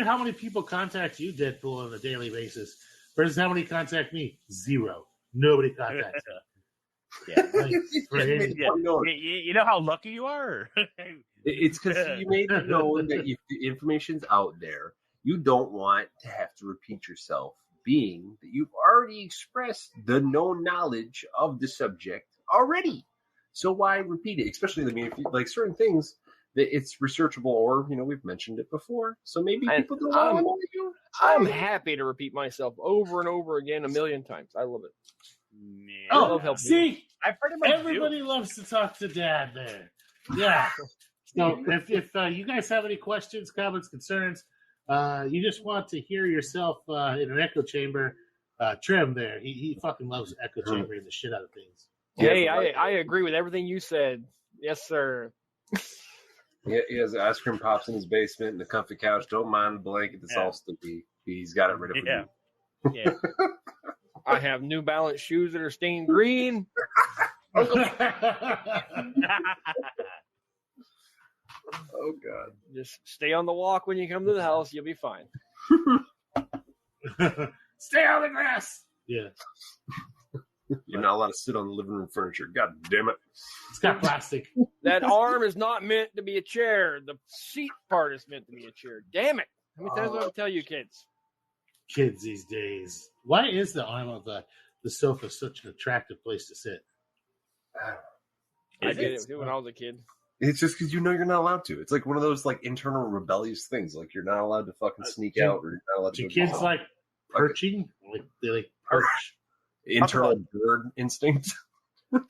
how many people contact you, Deadpool, on a daily basis versus how many contact me. 0. Nobody contacts me. You know how lucky you are? It's because you made it known that if the information's out there, you don't want to have to repeat yourself, being that you've already expressed the known knowledge of the subject already. So why repeat it? Especially, if you like certain things that it's researchable, or we've mentioned it before. So maybe people don't want to know you. I'm happy to repeat myself over and over again 1,000,000 times. I love it. Yeah. See, I pretty much everybody loves to talk to Dad there. Yeah. So if you guys have any questions, comments, concerns, you just want to hear yourself in an echo chamber, Trim there. He fucking loves echo chambering the shit out of things. Hey, I agree with everything you said. Yes, sir. He has ice cream pops in his basement and the comfy couch. Don't mind the blanket that's all sticky. He's got it ready for you. Yeah. I have New Balance shoes that are stained green. Oh God! Just stay on the walk when you come to the house. You'll be fine. Stay on the grass. Yeah. You're not allowed to sit on the living room furniture. God damn it! It's got plastic. That arm is not meant to be a chair. The seat part is meant to be a chair. Damn it! How many times do I have to tell you, kids? Kids these days. Why is the arm of the sofa such an attractive place to sit? I did it too when I was a kid. It's just because you know you're not allowed to. It's like one of those like internal rebellious things. Like you're not allowed to fucking sneak out, or you're not allowed to. Do kids like perching? Like they like perch. Internal bird instinct.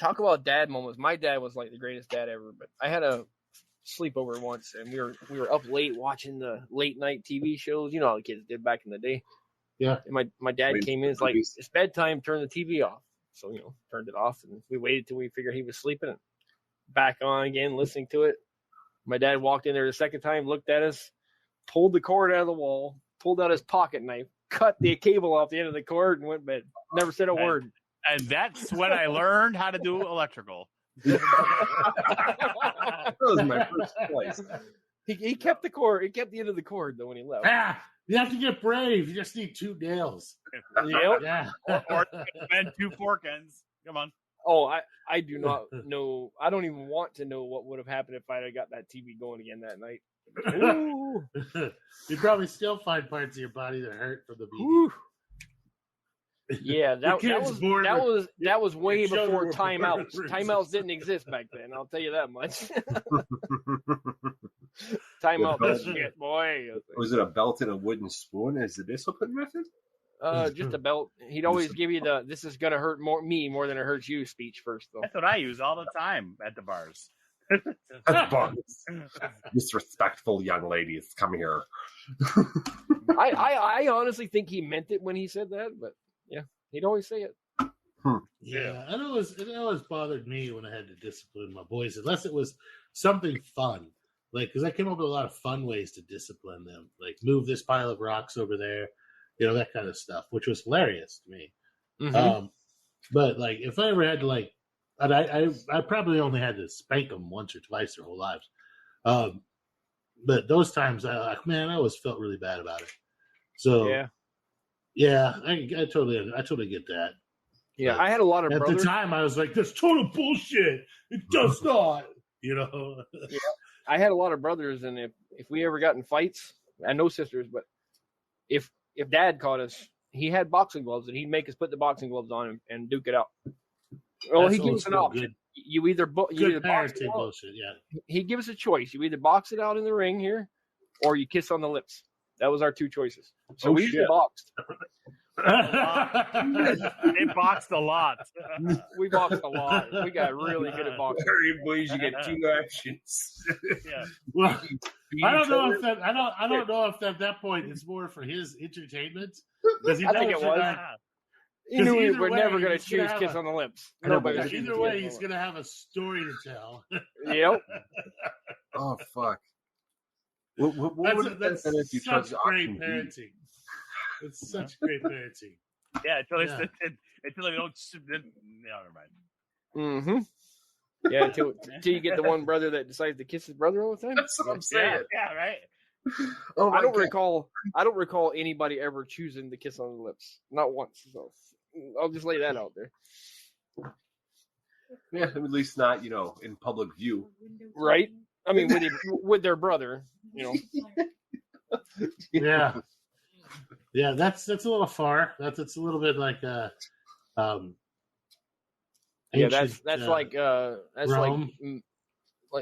Talk about dad moments. My dad was like the greatest dad ever. But I had a sleepover once, and we were up late watching the late night TV shows. You know how the kids did back in the day. Yeah. And my dad came in. It's like, it's bedtime. Turn the TV off. So turned it off, and we waited till we figured he was sleeping. And back on again, listening to it. My dad walked in there the second time, looked at us, pulled the cord out of the wall, pulled out his pocket knife, cut the cable off the end of the cord, and went to bed. Never said a word. And that's when I learned how to do electrical. That was my first place. He kept the cord. He kept the end of the cord though when he left. You have to get brave. You just need 2 nails. Yep. Yeah. or and 2 fork ends. Come on. Oh, I do not know. I don't even want to know what would have happened if I had got that TV going again that night. Ooh. You'd probably still find parts of your body that hurt from the beating. Ooh. Yeah, that was way before timeouts. Timeouts didn't exist back then. I'll tell you that much. Timeout this shit, boy. Was it a belt and a wooden spoon as the discipline method? Just a belt. He'd always give you the "this is gonna hurt me more than it hurts you" speech first, though. That's what I use all the time at the bars. That's fun. Disrespectful young ladies, come here. I honestly think he meant it when he said that, but yeah, he'd always say it. Yeah, it always bothered me when I had to discipline my boys, unless it was something fun. Like, because I came up with a lot of fun ways to discipline them, like move this pile of rocks over there, that kind of stuff, which was hilarious to me. Mm-hmm. But like, if I ever had to like, and I probably only had to spank them once or twice their whole lives. But those times, I always felt really bad about it. So yeah, I totally get that. Yeah, I had a lot of brothers. At the time, I was like, "That's total bullshit. It does not," Yeah. I had a lot of brothers, and if we ever got in fights, and no sisters, but if Dad caught us, he had boxing gloves, and he'd make us put the boxing gloves on and duke it out. Well, he gave us an option. You either box it out. Bullshit, yeah. He gave us a choice. You either box it out in the ring here, or you kiss on the lips. That was our 2 choices. So we usually boxed. They boxed a lot. We boxed a lot. We got really good at boxing. Boys, you get 2 actions. Yeah. Well, I don't know if at that point it's more for his entertainment. I think it was. He knew we were never going to choose kiss on the lips. Either way, he's going to have a story to tell. Yep. Oh fuck. What would that's such great parenting. It's such great parenting. Yeah, until they don't. Never mind. Mm-hmm. Yeah, until you get the one brother that decides to kiss his brother all the time. That's what I'm saying. Yeah, right. Oh, I don't recall anybody ever choosing to kiss on the lips. Not once. So I'll just lay that out there. Yeah, at least not, in public view. Right? I mean, with their brother, Yeah. Yeah, that's a little far. That's a little bit like yeah, that's like Rome.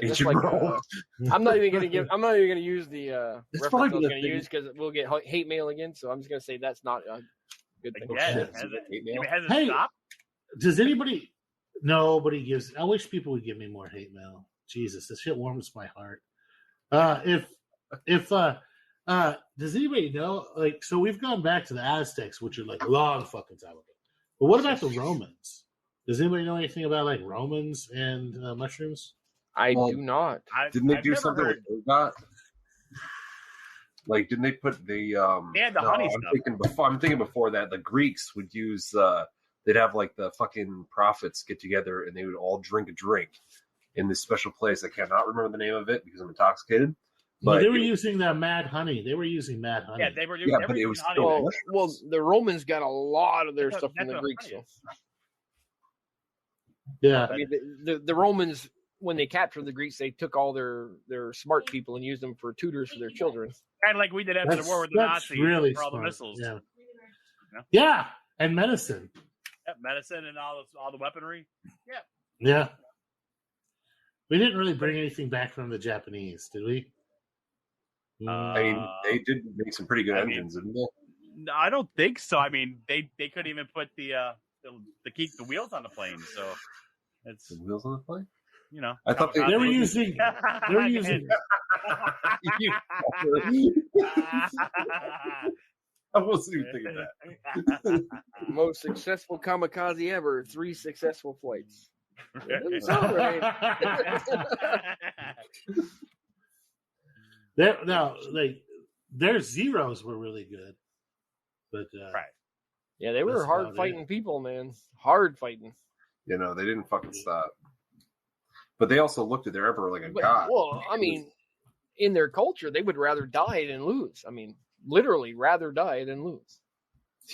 That's like I'm not even gonna use the reference I was gonna use because we'll get hate mail again. So I'm just gonna say that's not a good thing. Again, has it stopped? Does anybody? Nobody gives. I wish people would give me more hate mail. Jesus, this shit warms my heart. If does anybody know? Like, so we've gone back to the Aztecs, which are like a long fucking time ago. But what about the Romans? Does anybody know anything about like Romans and mushrooms? I do not. Didn't they do something with Ergot? Like, didn't they put the the honey stuff? I'm thinking before that, the Greeks would use they'd have like the fucking prophets get together and they would all drink a drink. in this special place. I cannot remember the name of it because I'm intoxicated. No, But they were using that mad honey. They were using mad honey. Yeah, they were. Yeah, they but were it using was honey still- back Well, the Romans got a lot of their That's stuff what- from the that's what Greeks. honey So. is. Yeah. I mean, the Romans, when they captured the Greeks, they took all their smart people and used them for tutors for their children. Kind of like we did after the war with the Nazis really for all the smart. missiles. Yeah. Yeah. Yeah, and medicine. Yep, medicine and all the weaponry. Yeah. We didn't really bring anything back from the Japanese, did we? I mean, they did make some pretty good I mean- engines, didn't they? No, I don't think so. I mean, they couldn't even put the keep the wheels on the plane. So it's The wheels on the plane? I thought they They were They using. They were using. I wasn't even thinking that. Most successful kamikaze ever, 3 successful flights. It doesn't sound right. Their zeros were really good, but Right. Yeah, they were That's hard about fighting people, man. Hard fighting. They didn't fucking stop. But they also looked at their emperor like a But, god. well, I mean, in their culture, they would rather die than lose. I mean, literally rather die than lose.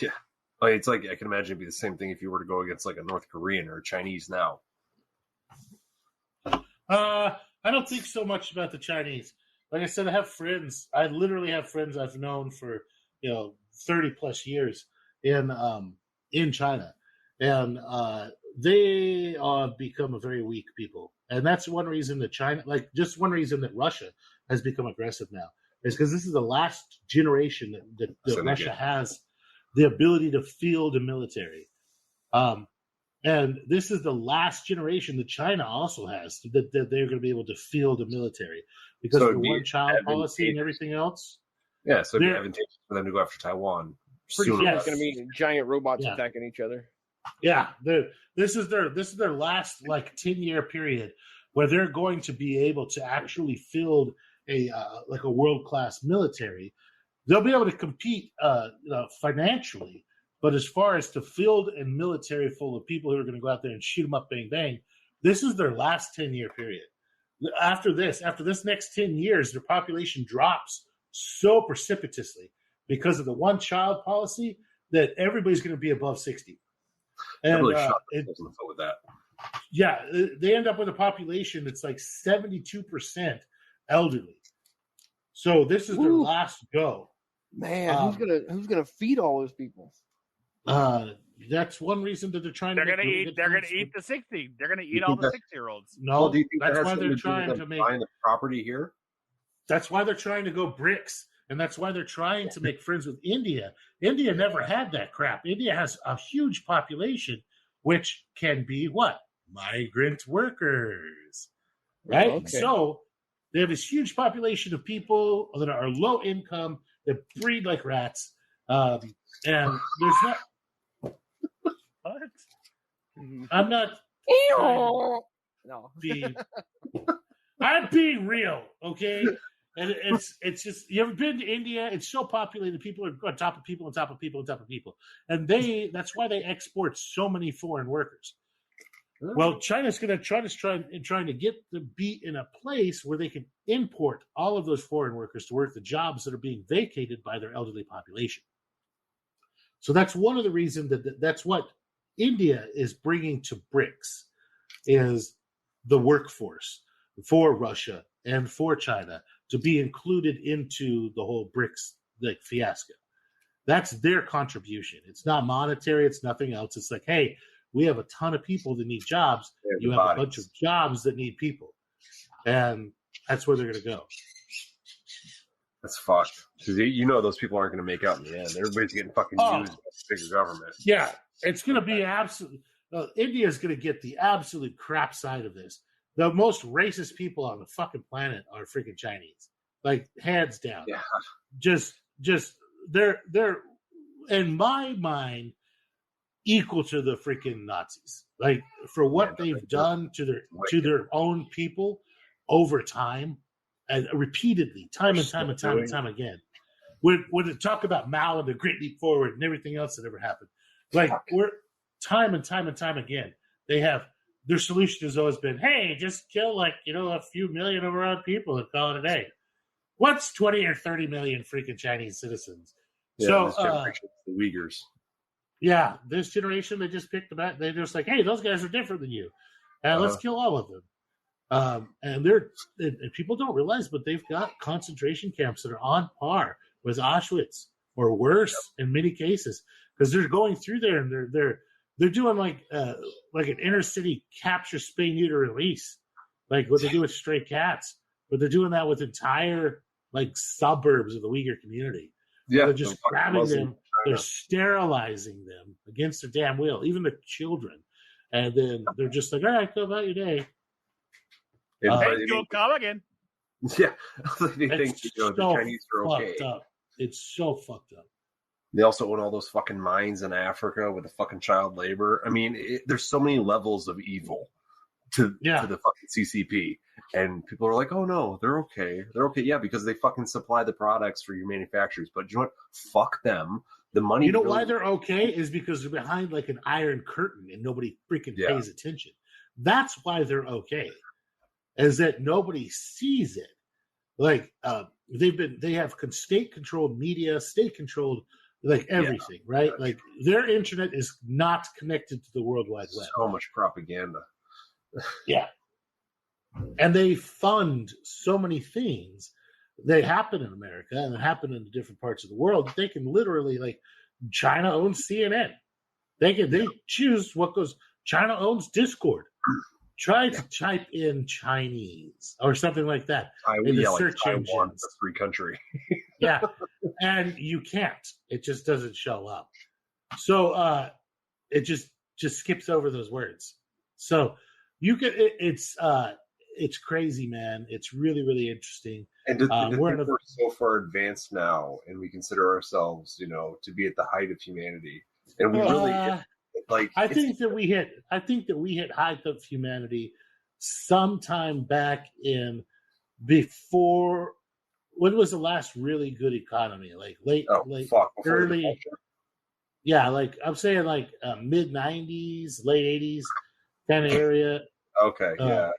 Yeah. Like, it's like I can imagine it'd be the same thing if you were to go against like a North Korean or a Chinese now. I don't think so much about the Chinese. Like I said, I have friends. I literally have friends I've known for 30 plus years in China, and they become a very weak people. And that's one reason that China, just one reason that Russia has become aggressive now, is because this is the last generation that Russia has the ability to field a military. And this is the last generation that China also has that they're going to be able to field a military because of the one-child policy and everything else. Yeah, so it'd be advantageous for them to go after Taiwan. Pretty sooner soon rather it's going to be giant robots Yeah. attacking each other. Yeah, this is their last 10-year period where they're going to be able to actually field a world-class military. They'll be able to compete financially, but as far as to field a military full of people who are going to go out there and shoot them up, bang bang, this is their last 10-year period. After this next 10 years, their population drops so precipitously because of the one-child policy that everybody's going to be above 60. That And really shot themselves in the foot with that. yeah, they end up with a population that's like 72% elderly. So this is their Ooh. last go. Man, who's gonna feed all those people? That's one reason that they're trying They're to. gonna eat. They're gonna eat the 60. They're gonna eat all the 60-year-olds. No, Well, do you think that that's has why something they're to do with trying them to make. buying the property here? That's why they're trying to go BRICS, and that's why they're trying to make friends with India. India never had that crap. India has a huge population, which can be what? Migrant workers, right? Okay. So they have this huge population of people that are low income, that breed like rats, and there's not. What? I'm not No. being. I'm being real, okay? And it's just, you ever been to India? It's so populated. People are on top of people, on top of people, on top of people, and that's why they export so many foreign workers. Well, China's going to trying to get to be in a place where they can import all of those foreign workers to work the jobs that are being vacated by their elderly population. So that's one of the reasons that's what India is bringing to BRICS is the workforce for Russia and for China to be included into the whole BRICS fiasco. That's their contribution. It's not monetary. It's nothing else. It's like, hey, we have a ton of people that need jobs. You have a bunch of jobs that need people. And that's where they're going to go. That's fucked. Because those people aren't going to make out in the end. Everybody's getting fucking used by the bigger government. Yeah, it's going to be absolutely. India's going to get the absolute crap side of this. The most racist people on the fucking planet are freaking Chinese, like hands down. Yeah. Just they're in my mind equal to the freaking Nazis. Like for what they've done to their own people over time and repeatedly, time and time again. When they talk about Mao and the Great Leap Forward and everything else that ever happened, like we're time and time again, they have their solution has always been, hey, just kill a few million of our own people and call it a day. What's 20 or 30 million freaking Chinese citizens? Yeah, so, this generation, the Uyghurs. Yeah, this generation, they just picked them out. They're just like, hey, those guys are different than you. Let's kill all of them. And people don't realize, but they've got concentration camps that are on par with Auschwitz or worse in many cases, because they're going through there and they're doing like an inner city capture, spay, neuter, release, like what they do with stray cats, but they're doing that with entire suburbs of the Uyghur community. Yeah, they're just grabbing them, they're sterilizing them against their damn will, even the children, and then they're just like, all right, go about your day. Hey, you'll come again. Yeah, they think the Chinese are okay. Up. It's so fucked up. They also own all those fucking mines in Africa with the fucking child labor. I mean, there's so many levels of evil to the fucking CCP. And people are like, oh no, they're okay. They're okay. Yeah, because they fucking supply the products for your manufacturers. But you know what? Fuck them. The money. You know why they're okay is because they're behind like an iron curtain and nobody freaking pays attention. That's why they're okay. Is that nobody sees it. Like they have state controlled media, state controlled everything, right? Like their internet is not connected to the World Wide Web. So much propaganda. Yeah. And they fund so many things that happen in America and that happen in the different parts of the world that they can literally, China owns CNN. They choose what goes. China owns Discord. Try to type in Chinese or something like that in the search engines. It's a free country. Yeah, and you can't. It just doesn't show up. So it just skips over those words. So you can. It's crazy, man. It's really, really interesting. And we're so far advanced now, and we consider ourselves, to be at the height of humanity. And we really I think that we hit height of humanity sometime back in before. When was the last really good economy? Early. Yeah, I'm saying mid '90s, late '80s kind of area. Okay, yeah.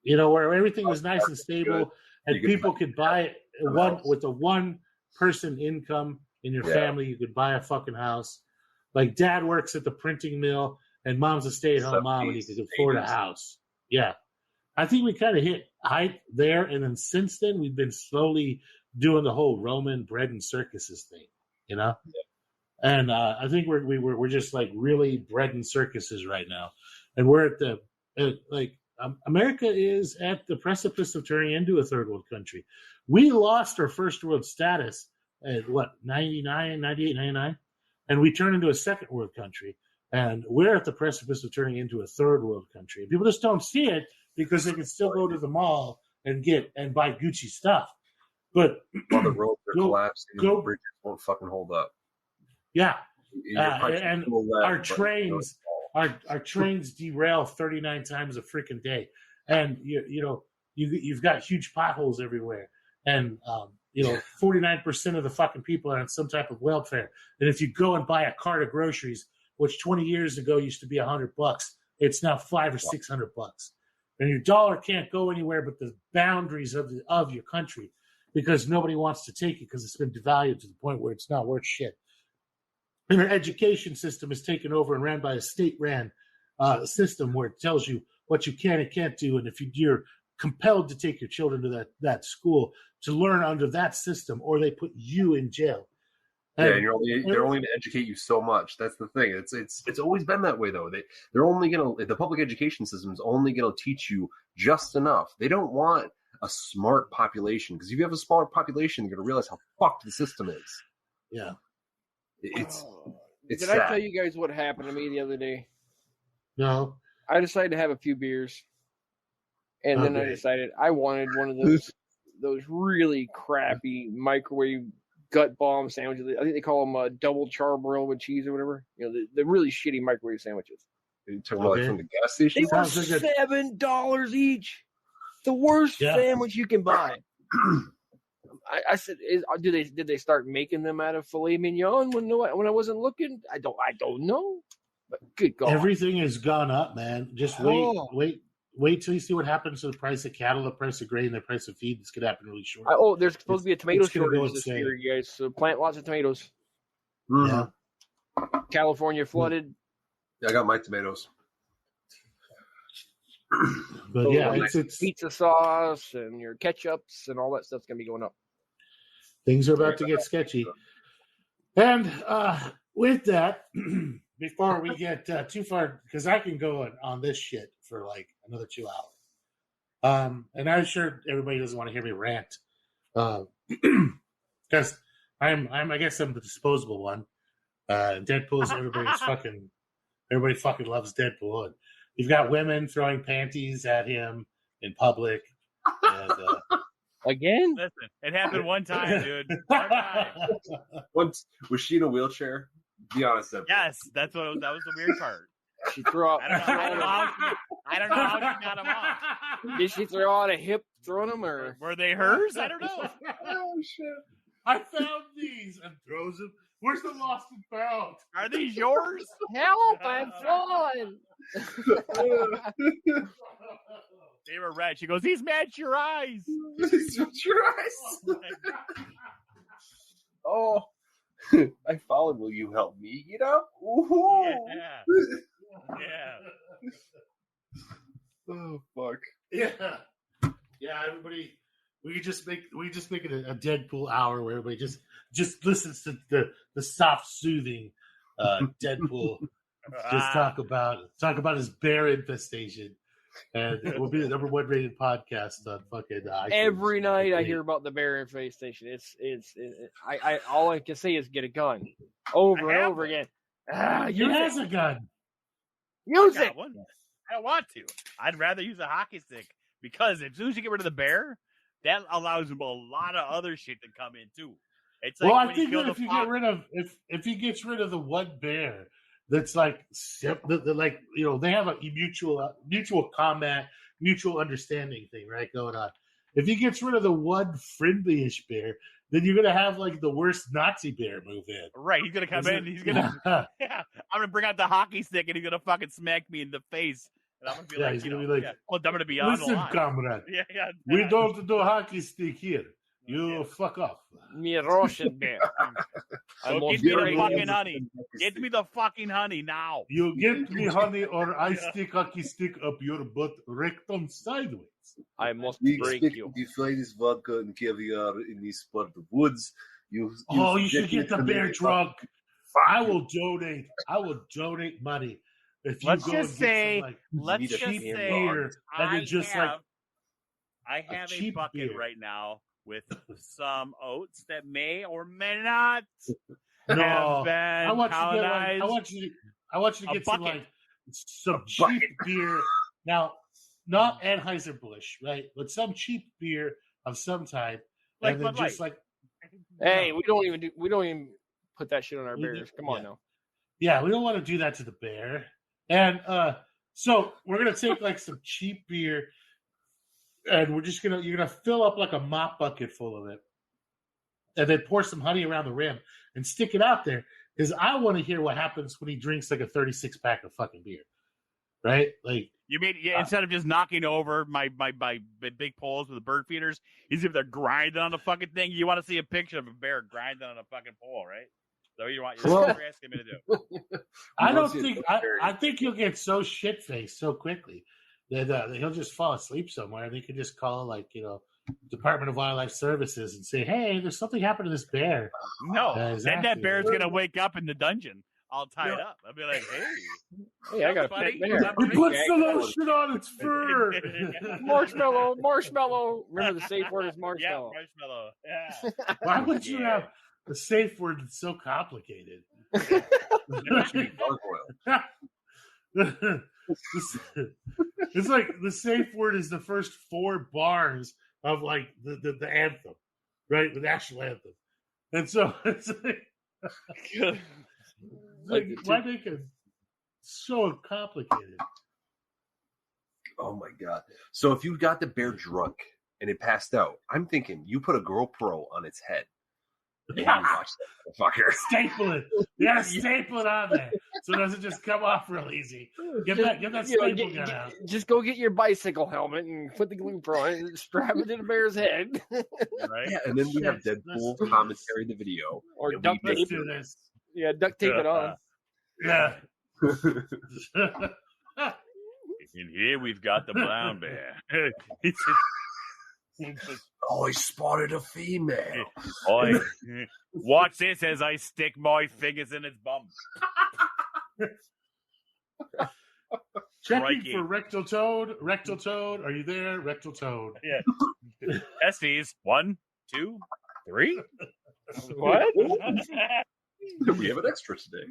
Where everything was nice and stable, and people could buy with a one-person income in your family. You could buy a fucking house. Like dad works at the printing mill, and mom's a stay-at-home mom, and you could afford a house. Yeah, I think we kind of hit height there, and then since then we've been slowly doing the whole Roman bread and circuses thing, Yeah. And I think we're just really bread and circuses right now, and we're at America is at the precipice of turning into a third world country. We lost our first world status at 98, 99, and we turned into a second world country. And we're at the precipice of turning into a third world country. People just don't see it because they can still go to the mall and buy Gucci stuff. But while the roads are collapsing, the bridges won't fucking hold up. Yeah, and our trains. Our trains derail 39 times a freaking day, and you've got huge potholes everywhere, and 49% of the fucking people are on some type of welfare. And if you go and buy a cart of groceries, which 20 years ago used to be $100, it's now $500 or $600, and your dollar can't go anywhere but the boundaries of your country because nobody wants to take it because it's been devalued to the point where it's not worth shit. And our education system is taken over and ran by a state-ran system where it tells you what you can and can't do. And if you're compelled to take your children to that school to learn under that system, or they put you in jail. And they're only going to educate you so much. That's the thing. It's always been that way, though. They're only going to, the public education system is only going to teach you just enough. They don't want a smart population, because if you have a smaller population, you're going to realize how fucked the system is. Yeah. It's Did sad. I tell you guys what happened to me the other day? No. I decided to have a few beers, and then I decided I wanted one of those really crappy microwave gut bomb sandwiches. I think they call them double charbroil with cheese or whatever. The really shitty microwave sandwiches. You talking about from the gas station? They were $7 each. The worst sandwich you can buy. I said, did they start making them out of filet mignon when I wasn't looking? I don't know. But good God. Everything has gone up, man. Just wait till you see what happens to the price of cattle, the price of grain, the price of feed. This could happen really short. There's supposed to be a tomato it's gonna go shortage this insane. year, you guys. So plant lots of tomatoes. Yeah. California flooded. Yeah, I got my tomatoes. But yeah, it's pizza sauce and your ketchups and all that stuff's gonna be going up. Things are about to get sketchy. And with that, before we get too far, because I can go on this shit for like another 2 hours. And I'm sure everybody doesn't want to hear me rant. Because I guess I'm the disposable one. Deadpool's everybody fucking loves Deadpool. And you've got women throwing panties at him in public. And, again? Listen, it happened one time, dude. One time. Once was she in a wheelchair? Be honest. Yes, that was the weird part. She threw out. I don't know how she got them off. Did she throw out a hip throwing them, or were they hers? I don't know. Oh shit! I found these and throws them. Where's the lost and found? Are these yours? help? I'm falling. They were red. She goes, "He's matched your eyes." He's matched your eyes. Oh, I followed. Will you help me? You know? Ooh. Yeah. Oh fuck. Yeah. Everybody, we just make it a Deadpool hour where everybody just listens to the soft, soothing Deadpool. Just talk about his bear infestation, and it will be the number 1 rated podcast on fucking iTunes. Every night I hear about the bear infestation. I all I can say is get a gun over and over again. He has a gun. Use it. One. I don't want to. I'd rather use a hockey stick because as soon as you get rid of the bear, that allows him a lot of other shit to come in too. It's like I think that if he gets rid of the one bear, that's like they have a mutual combat, mutual understanding thing right going on. If he gets rid of the one friendly-ish bear, then you're gonna have like the worst Nazi bear move in. Right, he's gonna come in. He's gonna. I'm gonna bring out the hockey stick, and he's gonna fucking smack me in the face. And I'm gonna be like, he's gonna be like, well, I'm gonna be on the listen, line. comrade. Yeah. We don't do hockey stick here. You fuck off. Me a Russian bear. Get me the fucking honey. Get me the fucking honey now. You get me honey, or I stick hockey stick up your butt rectum sideways. I must We break expect you. the finest vodka and caviar in this part of the woods. You should get the bear drunk. I will donate money if you Let's go just and say, get some, let's just cheap say, beer, and then just I have a cheap bucket beer. right now with some oats that may or may not no. have been I want you to get some cheap beer. Now, not Anheuser-Busch, right? But some cheap beer of some type. Like and then just like, Hey, we don't even put that shit on our bears. Come on now. Yeah, we don't want to do that to the bear. And so we're gonna take like some cheap beer, and you're gonna fill up like a mop bucket full of it, and then pour some honey around the rim and stick it out there, because I want to hear what happens when he drinks like a 36-pack of fucking beer, right? Like you mean instead of just knocking over my big poles with the bird feeders, he's if they're grinding on the fucking thing. You want to see a picture of a bear grinding on a fucking pole, right? So you're asking me to do. I think he'll get so shit-faced so quickly that he'll just fall asleep somewhere, and they can just call Department of Wildlife Services and say, "Hey, there's something happened to this bear." No, then that bear's gonna wake up in the dungeon all tied up. I'll be like, "Hey, I got a pet bear." It puts the lotion on its fur. Marshmallow. Remember the safe word is marshmallow. Yeah, marshmallow. Yeah. Why would you have a safe word that's so complicated? It's like the safe word is the first 4 bars of like the anthem, right? The national anthem. And so it's why make it so complicated? Oh my god. So if you got the bear drunk and it passed out, I'm thinking you put a GoPro on its head Yeah. Watch that fucker. Staple it. Yeah, staple it on there so it doesn't just come off real easy. Get that staple gun out. Just go get your bicycle helmet and put the glue on it and strap it to the bear's head. Right? Yeah, and then we have Deadpool commentary the video. Or and duct Let's tape. do this. Yeah, duct tape it on. Yeah. And here we've got the brown bear. Oh, he spotted a female. Oi, watch this as I stick my fingers in its bum. Checking Crikey. for rectal toad. Rectal toad. Are you there? Rectal toad. Yeah. Testes. 1, 2, 3. What? We have an extra today.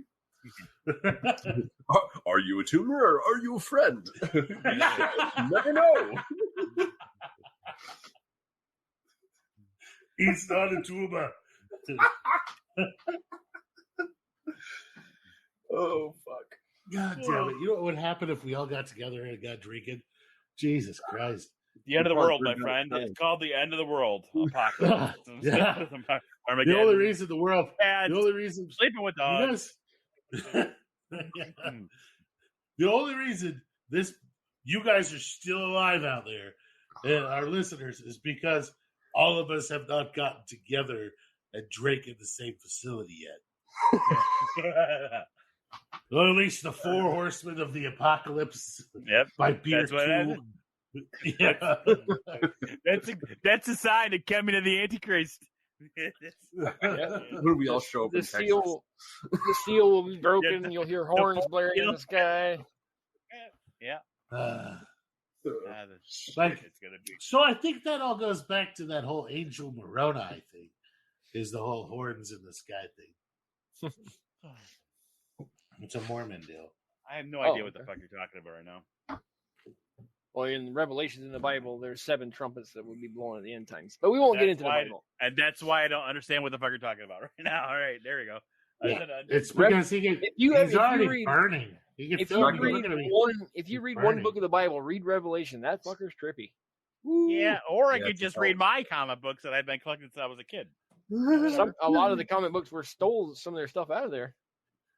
Are you a tuner or are you a friend? You never know. He's not a tuba. Oh, fuck. God damn it. You know what would happen if we all got together and got drinking? Jesus Christ. The end of the world, my friend. It's called the end of the world. Apocalypse. Yeah. Armageddon. The only reason the world. And The only reason. sleeping with dogs. Yes. The only reason you guys are still alive out there and our listeners is because all of us have not gotten together and drank in the same facility yet. Well, at least the 4 horsemen of the apocalypse Yep. by beer That's what it is. Yeah. That's a sign of coming of the Antichrist. When we all show up The in Texas. the seal will be broken. You'll hear horns blaring in the sky. Yeah. Like- It's gonna be. So I think that all goes back to that whole Angel Moroni thing, is the whole horns in the sky thing. It's a Mormon deal. I have no idea Oh, what the fuck you're talking about right now. Well, in Revelations in the Bible, there's 7 trumpets that will be blown at the end times. But we won't get into the Bible. And that's why I don't understand what the fuck you're talking about right now. All right, there we go. Yeah. It's because he's already burning. He can If feel you it. read Look at him. one burning. book of the Bible, read Revelation. That fucker's trippy. Yeah, or I Yeah, could it's just a read my comic books that I've been collecting since I was a kid. A lot of the comic books were stole some of their stuff out of there.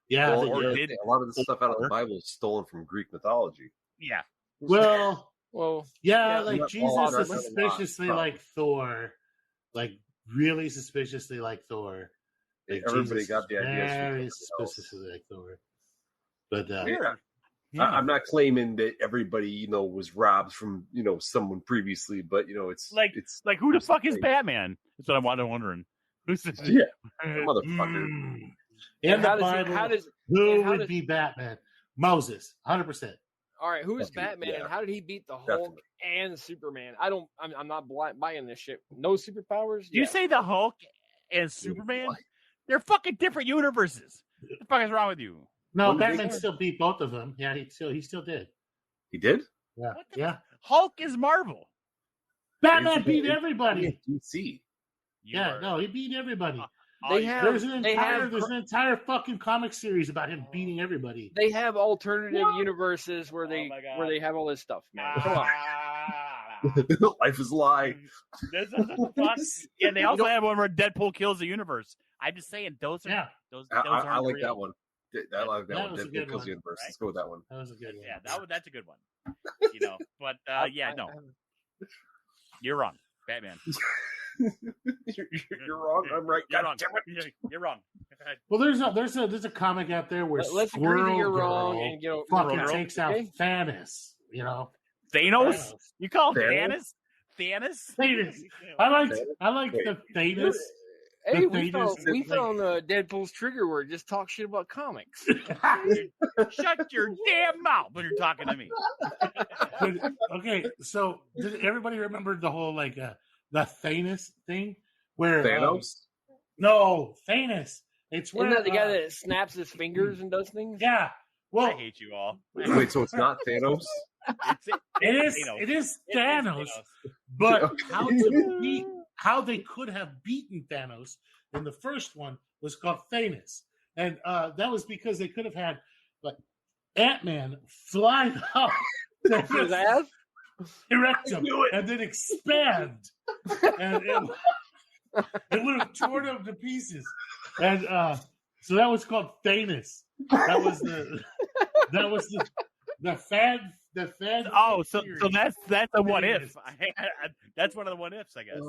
Yeah. Well, they or did. did- a lot of the stuff out of the Bible is stolen from Greek mythology. Yeah. Well, Well, yeah, Yeah, like not Jesus all, is not a lot, suspiciously probably. like Thor, like really suspiciously like Thor. Like Everybody Jesus got the is ideas from very somebody else. suspiciously like Thor. But Yeah. I'm not claiming that everybody, was robbed from, someone previously, but it's Like who the fuck is Batman? That's what I'm wondering. Who's this? Yeah, motherfucker. mm, in the Bible, who would be Batman? Moses, 100%. all right, who is Okay, Batman yeah. and how did he beat the Hulk Definitely. and Superman? I'm not buying this shit. No superpowers? You say the Hulk and Superman? They're fucking different universes. What the fuck is wrong with you? No, What did they Batman do? still beat both of them. Yeah, he still did. He did? Yeah, What the yeah. Hulk is Marvel. Batman beat everybody. DC. You Yeah, are- no, he beat everybody. all They you- have- There's an they entire fucking comic series about him beating everybody. They have alternative universes where they my God. where they have all this stuff, man. Come on. Life is a lie. This is fuck. Yeah, they also have one where Deadpool kills the universe. I'm just saying those are Yeah, those I aren't like real. that one. I like that That one. was a Deadpool good kills one, the universe. right? Let's go with that one. that was a good one. Yeah, that's a good one. But no, you're wrong, Batman. You're wrong. I'm right. You're God wrong. damn it. You're wrong. Well, there's a comic out there where Let's agree Squirrel that you're wrong Girl and fucking Girl, takes out okay? Thanos. Thanos? You call Thanos? Thanos? Thanos. I like the Thanos. Hey, The we thing is, found like- Deadpool's trigger word. Just talk shit about comics. Shut your damn mouth when you're talking to me. Okay, so does everybody remember the whole the Thanos thing? Where Thanos? No, Thanos. It's where Isn't that the guy that snaps his fingers and does things? Yeah. Well, I hate you all. Wait, so it's not Thanos? it is Thanos, but how they could have beaten Thanos in the first one was called Thanos, and that was because they could have had Ant-Man fly up His ass? erect him and then expand, and It would have torn him to pieces. And so that was called Thanos. That was the fan. Oh, so theory. that's a what Thanos. if. That's one of the what ifs, I guess.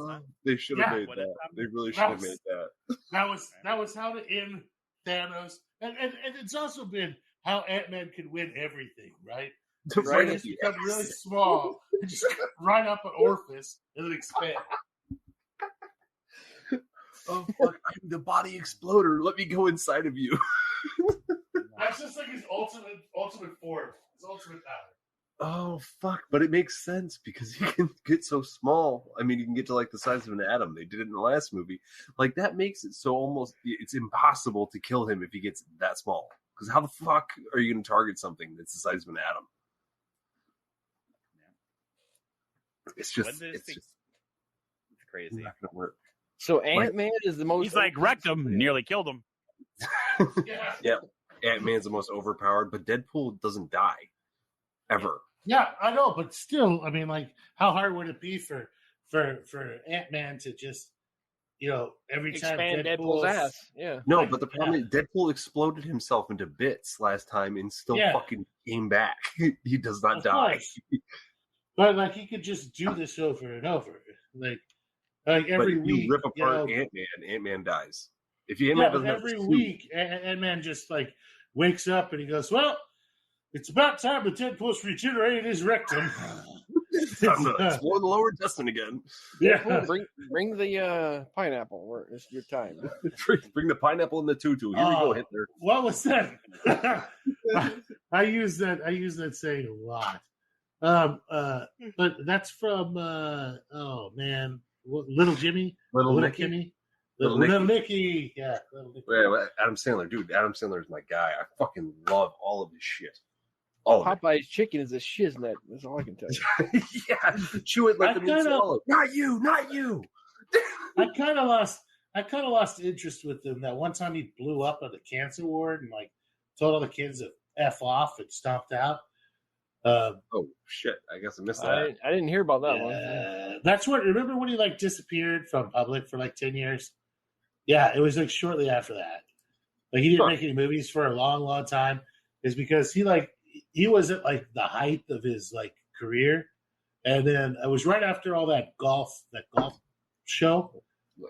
They should have Yeah. made What that. if- They really should that have was- made that. That was how to end Thanos, and it's also been how Ant-Man could win everything, right? Right. Just become really small, and just right up an orifice and then expand. Oh fuck! I'm the body exploder. Let me go inside of you. That's just like his ultimate form, his ultimate power. Oh fuck! But it makes sense because he can get so small. I mean, he can get to like the size of an atom. They did it in the last movie. Like that makes it so almost it's impossible to kill him if he gets that small. Because how the fuck are you going to target something that's the size of an atom? It's just it's crazy. not going to work. So Ant-Man is the most. He's like wrecked him, nearly killed him. Yeah. Ant-Man's the most overpowered, but Deadpool doesn't die ever. Yeah, I know, but still, I mean, like, how hard would it be for Ant-Man to just, every time expand Deadpool's ass. Yeah. No, Like, but the problem is Deadpool exploded himself into bits last time and still Yeah. fucking came back. He does not Of die. course. But like, he could just do this over and over, like every but if you week. rip apart Ant-Man dies. If you Yeah, Ant-Man but doesn't have every a suit, week, Ant-Man just like wakes up and he goes, "Well, it's about time that Deadpool's regenerated his rectum." it's time to explore the lower intestine again. Yeah. Bring the pineapple. It's your time. Bring the pineapple in the tutu. Here we go, Hitler. What was that? I use that saying a lot. But that's from Little Jimmy, Little Nicky? Kimmy, Little Little Nicky. Yeah, Little Nicky. Yeah, Adam Sandler, dude. Adam Sandler is my guy. I fucking love all of his shit. All of Popeye's chicken is a shiznit. That's all I can tell you. it. Yeah, chew it like the meat swallow. Not you. I kind of lost interest with him. That one time he blew up at the cancer ward and like told all the kids to F off and stomped out. Oh shit! I guess I missed that. I didn't hear about that one. That's what. Remember when he like disappeared from public for like 10 years? Yeah, it was like shortly after that. Like he didn't make any movies for a long, long time. Is because he was at like the height of his like career, and then it was right after all that golf show,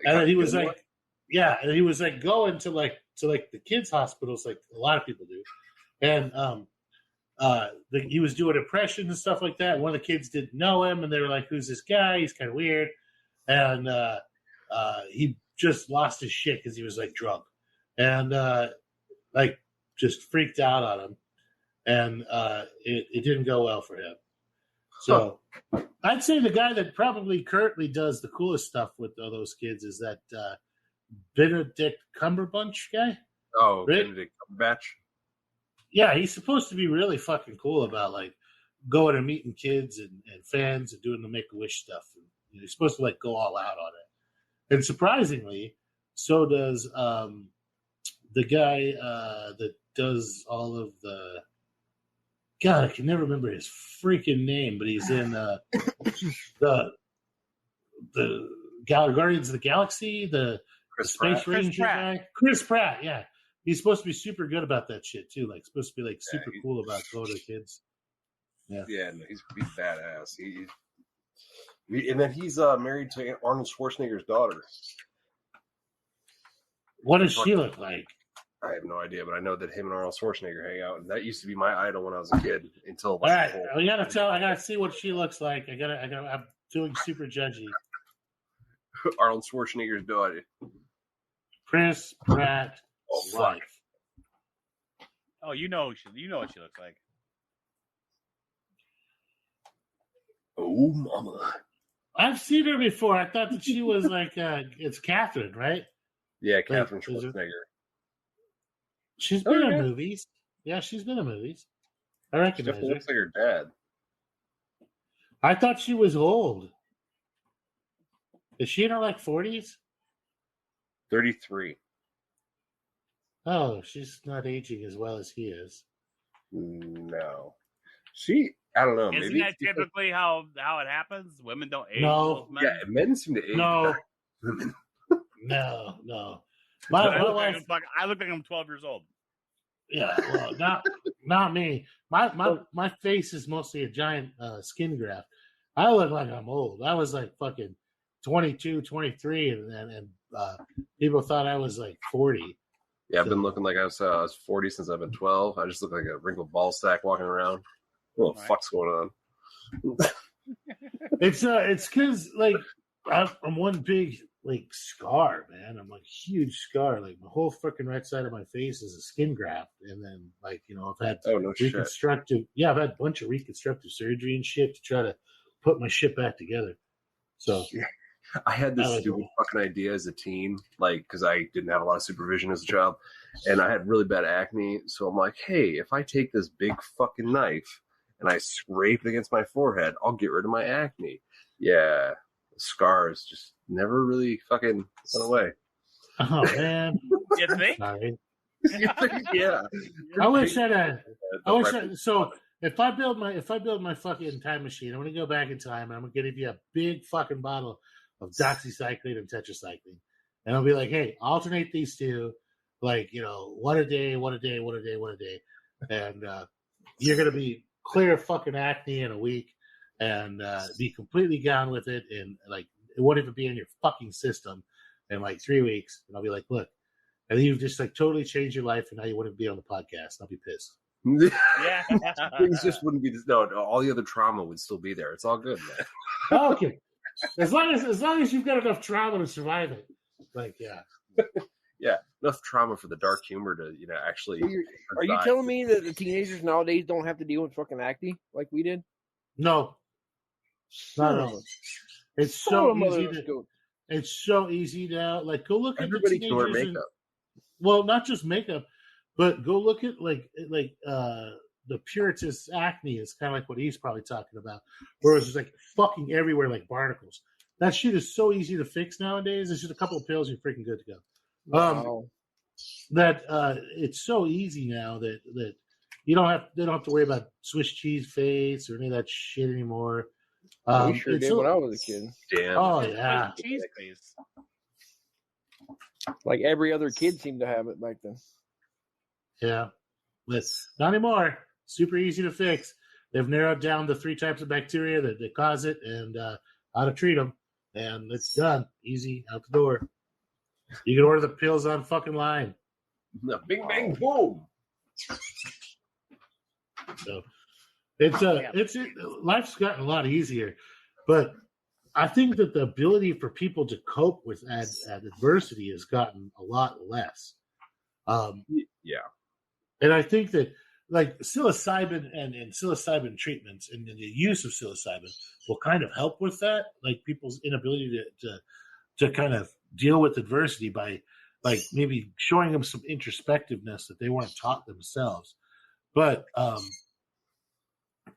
and then he was like, and he was like going to the kids' hospitals like a lot of people do, and he was doing impressions and stuff like that. One of the kids didn't know him, and they were like, "Who's this guy? He's kind of weird," and he just lost his shit because he was like drunk, and like just freaked out on him. And it didn't go well for him. So I'd say the guy that probably currently does the coolest stuff with all those kids is that Benedict Cumberbatch guy. Oh, Rick? Benedict Cumberbatch. Yeah, he's supposed to be really fucking cool about like going and meeting kids and fans and doing the Make-A-Wish stuff. And, he's supposed to like go all out on it. And surprisingly, so does the guy that does all of the. God, I can never remember his freaking name, but he's in the Guardians of the Galaxy, the Space Ranger guy. Chris Pratt, yeah. He's supposed to be super good about that shit, too. Like, supposed to be, like, super cool about going to kids. Yeah. Yeah, no, he's badass. And then he's married to Arnold Schwarzenegger's daughter. What does she look like? I have no idea, but I know that him and Arnold Schwarzenegger hang out, and that used to be my idol when I was a kid. Until All right, I gotta see what she looks like. I'm feeling super judgy. Arnold Schwarzenegger's daughter. Chris Pratt. Fuck. Oh, you know what she looks like. Oh, mama. I've seen her before. I thought that she was like it's Catherine, right? Yeah, Catherine Schwarzenegger. She's been in movies. Yeah, she's been in movies. I recognize her. Looks like her dad. I thought she was old. Is she in her like 40s? 33. Oh, she's not aging as well as he is. No. I don't know. Isn't maybe that typically how it happens? Women don't age. No. Yeah, men seem to age. No. Women. No. I My look wife. like I'm 12 years old. Yeah, well, not me. My face is mostly a giant skin graft. I look like I'm old. I was like fucking 22, 23, and people thought I was like 40. Yeah, I've been looking like I was 40 since I've been 12. I just look like a wrinkled ball sack walking around. What the fuck's going on? It's because like I'm one big like scar, man. I'm like huge scar. Like my whole fucking right side of my face is a skin graft, and then like I've had reconstructive. Shit. Yeah, I've had a bunch of reconstructive surgery and shit to try to put my shit back together. So. Yeah. I had this stupid fucking idea as a teen, like, because I didn't have a lot of supervision as a child, and I had really bad acne. So I'm like, hey, if I take this big fucking knife and I scrape it against my forehead, I'll get rid of my acne. Yeah, the scars just never really fucking went away. Oh man, you think? Sorry. Yeah, I wish I had. So if I build my fucking time machine, I'm gonna go back in time and I'm gonna give you a big fucking bottle of doxycycline and tetracycline, and I'll be like, hey, alternate these two, like one a day, and you're gonna be clear of fucking acne in a week, and be completely gone with it, and like it won't even be in your fucking system in like 3 weeks, and I'll be like, look, and then you've just like totally changed your life, and now you wouldn't be on the podcast. I'll be pissed. Yeah, things just wouldn't be. No, all the other trauma would still be there. It's all good, man. Okay. As long as you've got enough trauma to survive it, like yeah, enough trauma for the dark humor to actually. Are you telling me that the teenagers nowadays don't have to deal with fucking acne like we did? No, not at all. It's so easy. It's so easy now. Like go look at the teenagers. Everybody can wear makeup. Well, not just makeup, but go look at like the Puritan's acne is kind of like what he's probably talking about, where it's just like fucking everywhere like barnacles. That shit is so easy to fix nowadays. It's just a couple of pills, you're freaking good to go. Wow. It's so easy now that they don't have to worry about Swiss cheese face or any of that shit anymore. We sure did when I was a kid. Damn. Oh yeah. Cheese face. Like every other kid seemed to have it back then. Yeah. But not anymore. Super easy to fix. They've narrowed down the 3 types of bacteria that cause it and how to treat them. And it's done. Easy, out the door. You can order the pills on fucking line. Bing, bang, boom. So life's gotten a lot easier. But I think that the ability for people to cope with adversity has gotten a lot less. Yeah. And I think that like psilocybin and psilocybin treatments and the use of psilocybin will kind of help with that, like people's inability to kind of deal with adversity by like maybe showing them some introspectiveness that they weren't taught themselves. But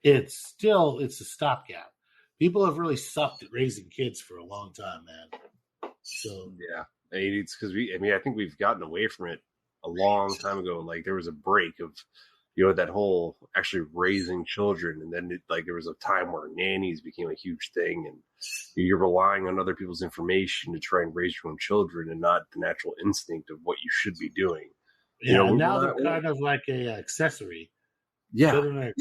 it's a stopgap. People have really sucked at raising kids for a long time, man. So yeah, it's because I think we've gotten away from it a long time ago. Like there was a break of that whole actually raising children, and then there was a time where nannies became a huge thing, and you're relying on other people's information to try and raise your own children, and not the natural instinct of what you should be doing. Yeah, now they're kind of like a accessory. Yeah, and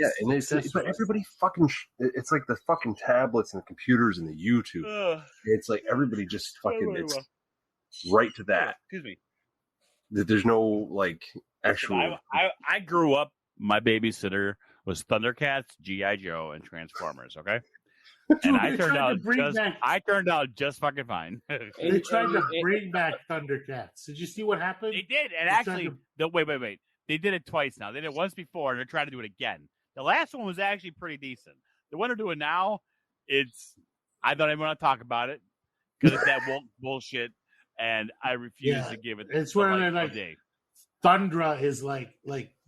but everybody fucking. It's like the fucking tablets and the computers and the YouTube. It's like everybody just fucking. It's right to that. Excuse me. That there's no like actual. I grew up. My babysitter was Thundercats, G.I. Joe, and Transformers. Okay, and I turned out just fucking fine. They tried to bring back Thundercats. Did you see what happened? They did, and actually, wait. They did it twice now. They did it once before, and they're trying to do it again. The last one was actually pretty decent. The one they're doing now, I don't even want to talk about it because it's that bullshit, and I refuse to give it. It's where they're like, Thundra is like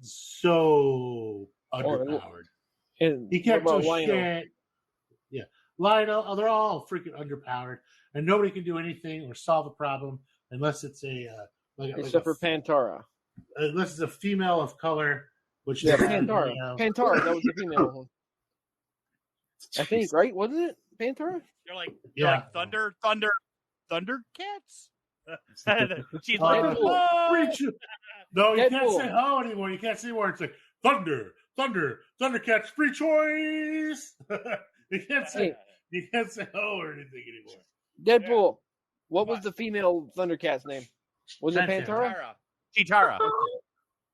so underpowered. And he kept shit. Yeah, Lionel. They're all freaking underpowered, and nobody can do anything or solve a problem unless it's except for Pantera. Unless it's a female of color, which is Pantera. Pantera, that was the female one. I think, right? Wasn't it Pantera? They're like Thundercats. She's like, Deadpool. "Oh!" Preach it. No, you can't Deadpool. say ho anymore. You can't say more. It's like thunder, Thundercats, free choice. You can't say ho or anything anymore. Deadpool. What was the female Thundercat's name? Was it Pantera. Pantera?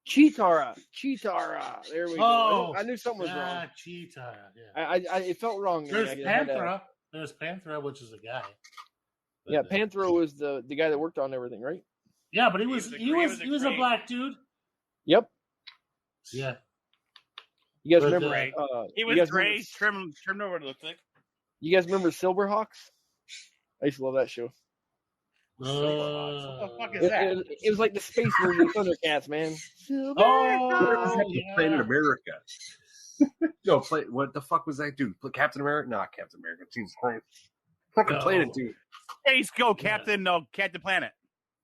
Chitara. Cheetara. There we go. Oh, I knew something was wrong. Cheetah. Yeah. It felt wrong. There's I had to- Panthera. There's Panthera, which is a guy. But, Yeah, Panthera was the guy that worked on everything, right? Yeah, but he was a great. black dude. Yep. Yeah. You guys But, remember? He you was guys gray, remember- trimmed over what it looked like. You guys remember Silverhawks? I used to love that show. What the fuck is It, that? it was like the space version of Thundercats, man. Oh, Planet America. No, what the fuck was that dude? Captain America? Not Captain America. Jesus Christ. Fucking No. Planet, dude. Space Go, Captain. No, Captain Planet.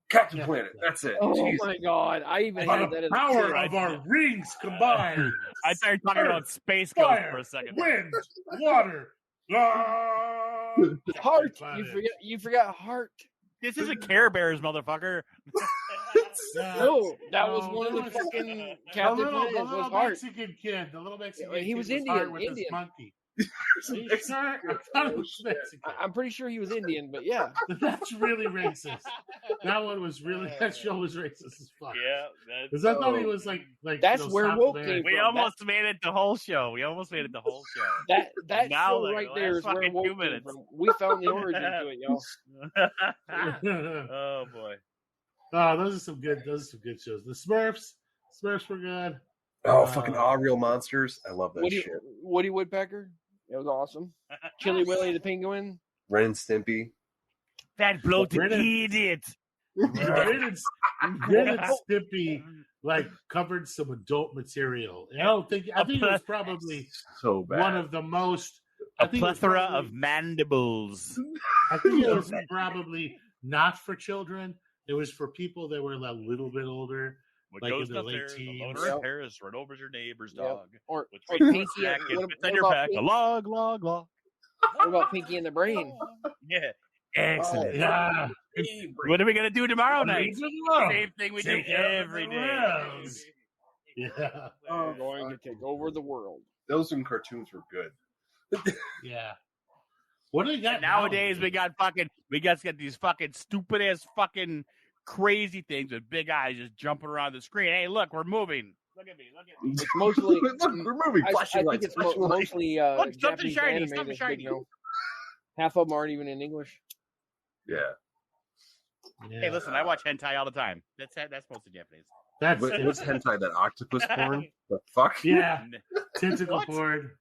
Captain Yeah. Planet. That's it. Oh Jeez. my god! I even By had that the as a power kid. of our rings combined. I started talking about Space Ghost Fire, for a second. wind, water. Ah! Heart. Planet. You forgot Heart. This isn't Care Bears, motherfucker. No, that was one of the that was- fucking The Captain little, Planet was Heart. Mexican kid. The little Mexican Yeah, he kid was Heart Indian, with his Indian. monkey. Are you sure? I thought it was Mexican. I'm pretty sure he was Indian, but yeah. That's really racist. That one was really. That show was racist as fuck. Yeah, Because I thought he was like That's where South woke American. came we from. almost made it the whole show. That Now, show like, right the there last is where fucking woke 2 came minutes. from. We found the origin to it, y'all. Oh boy. Oh, those are some good shows. The Smurfs were good. Oh, fucking All Real Monsters. I love that shit. Woody Woodpecker. It was awesome. Chili Willy the Penguin. Ren and Stimpy. That bloated Brennan- idiot. Ren and Stimpy like covered some adult material. I think it was probably So bad. one of the most. A plethora of mandibles. I think it was probably not for children. It was for people that were a little bit older. What Like goes in the up late there, the teens. loader in Paris, run over your neighbor's Yep. dog. Or With Pinky. jack and What fits on your about back. A Pinky? log. What about Pinky and the Brain? Yeah. Excellent. Yeah. What are we going to do tomorrow night? Tomorrow. Same thing we do Take out every the day. rails. Yeah. We're going to take over the world. Those cartoons were good. Yeah. What do they got And nowadays we got these fucking stupid ass fucking crazy things with big eyes just jumping around the screen. Hey, look, we're moving. Look at me. It's mostly. Look, we're moving. I Flashing think lights. it's Flashing lights. mostly Look, something Japanese shiny, anime something that's shiny. big now. Half of them aren't even in English. Yeah. Yeah. Hey, listen, I watch hentai all the time. That's mostly Japanese. That's But what's hentai? That octopus porn? The fuck? yeah. Tentacle What? porn.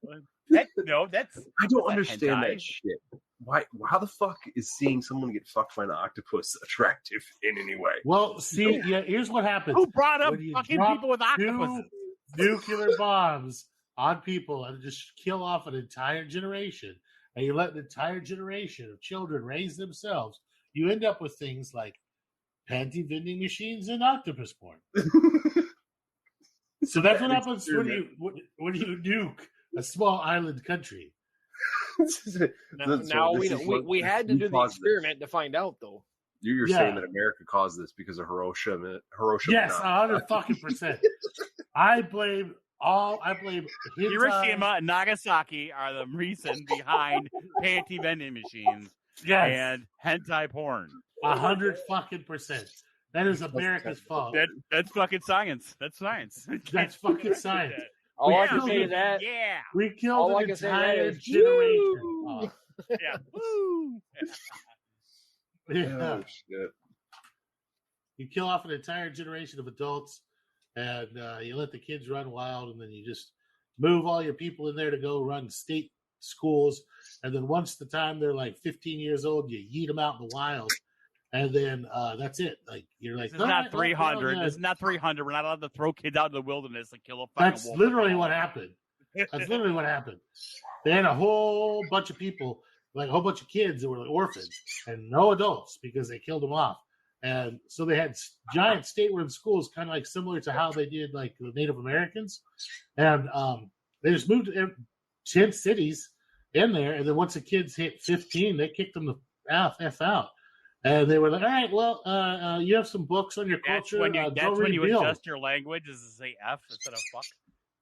That's I don't that understand hentai? that shit. Why? How the fuck is seeing someone get fucked by an octopus attractive in any way? Well, see, yeah, here's what happens. Who brought up When you fucking drop people with octopuses? nuclear bombs on people and just kill off an entire generation, and you let an entire generation of children raise themselves, you end up with things like panty vending machines and octopus porn. So that's what happens when you nuke a small island country. Now we had to do the experiment to find out, though. You're Yeah. saying that America caused this because of Hiroshima? Yes, not. 100%. I blame hentai. Hiroshima and Nagasaki are the reason behind panty vending machines Yes, and hentai porn. 100%. That is America's fault. That's fucking science. That's science. That's fucking science. All I Yeah. can say is that. Yeah. We All killed I an can say entire is, generation. woo! Oh, Yeah. Woo. yeah. Oh, shit. You kill off an entire generation of adults, and you let the kids run wild, and then you just move all your people in there to go run state schools, and then once the time they're like 15 years old, you yeet them out in the wild, and then that's it. Like you're like, This is not 300. This is not 300. We're not allowed to throw kids out in the wilderness and kill a fucking That's wolf. literally what happened. That's literally what happened. They had a whole bunch of people, like a whole bunch of kids that were like orphans and no adults because they killed them off. And so they had giant state-run schools, kind of like similar to how they did like the Native Americans. And they just moved 10 cities in there. And then once the kids hit 15, they kicked them the F out. And they were like, all right, well, you have some books on your That's culture. when you. Go That's when read you Bill. adjust your language is to say F instead of fuck.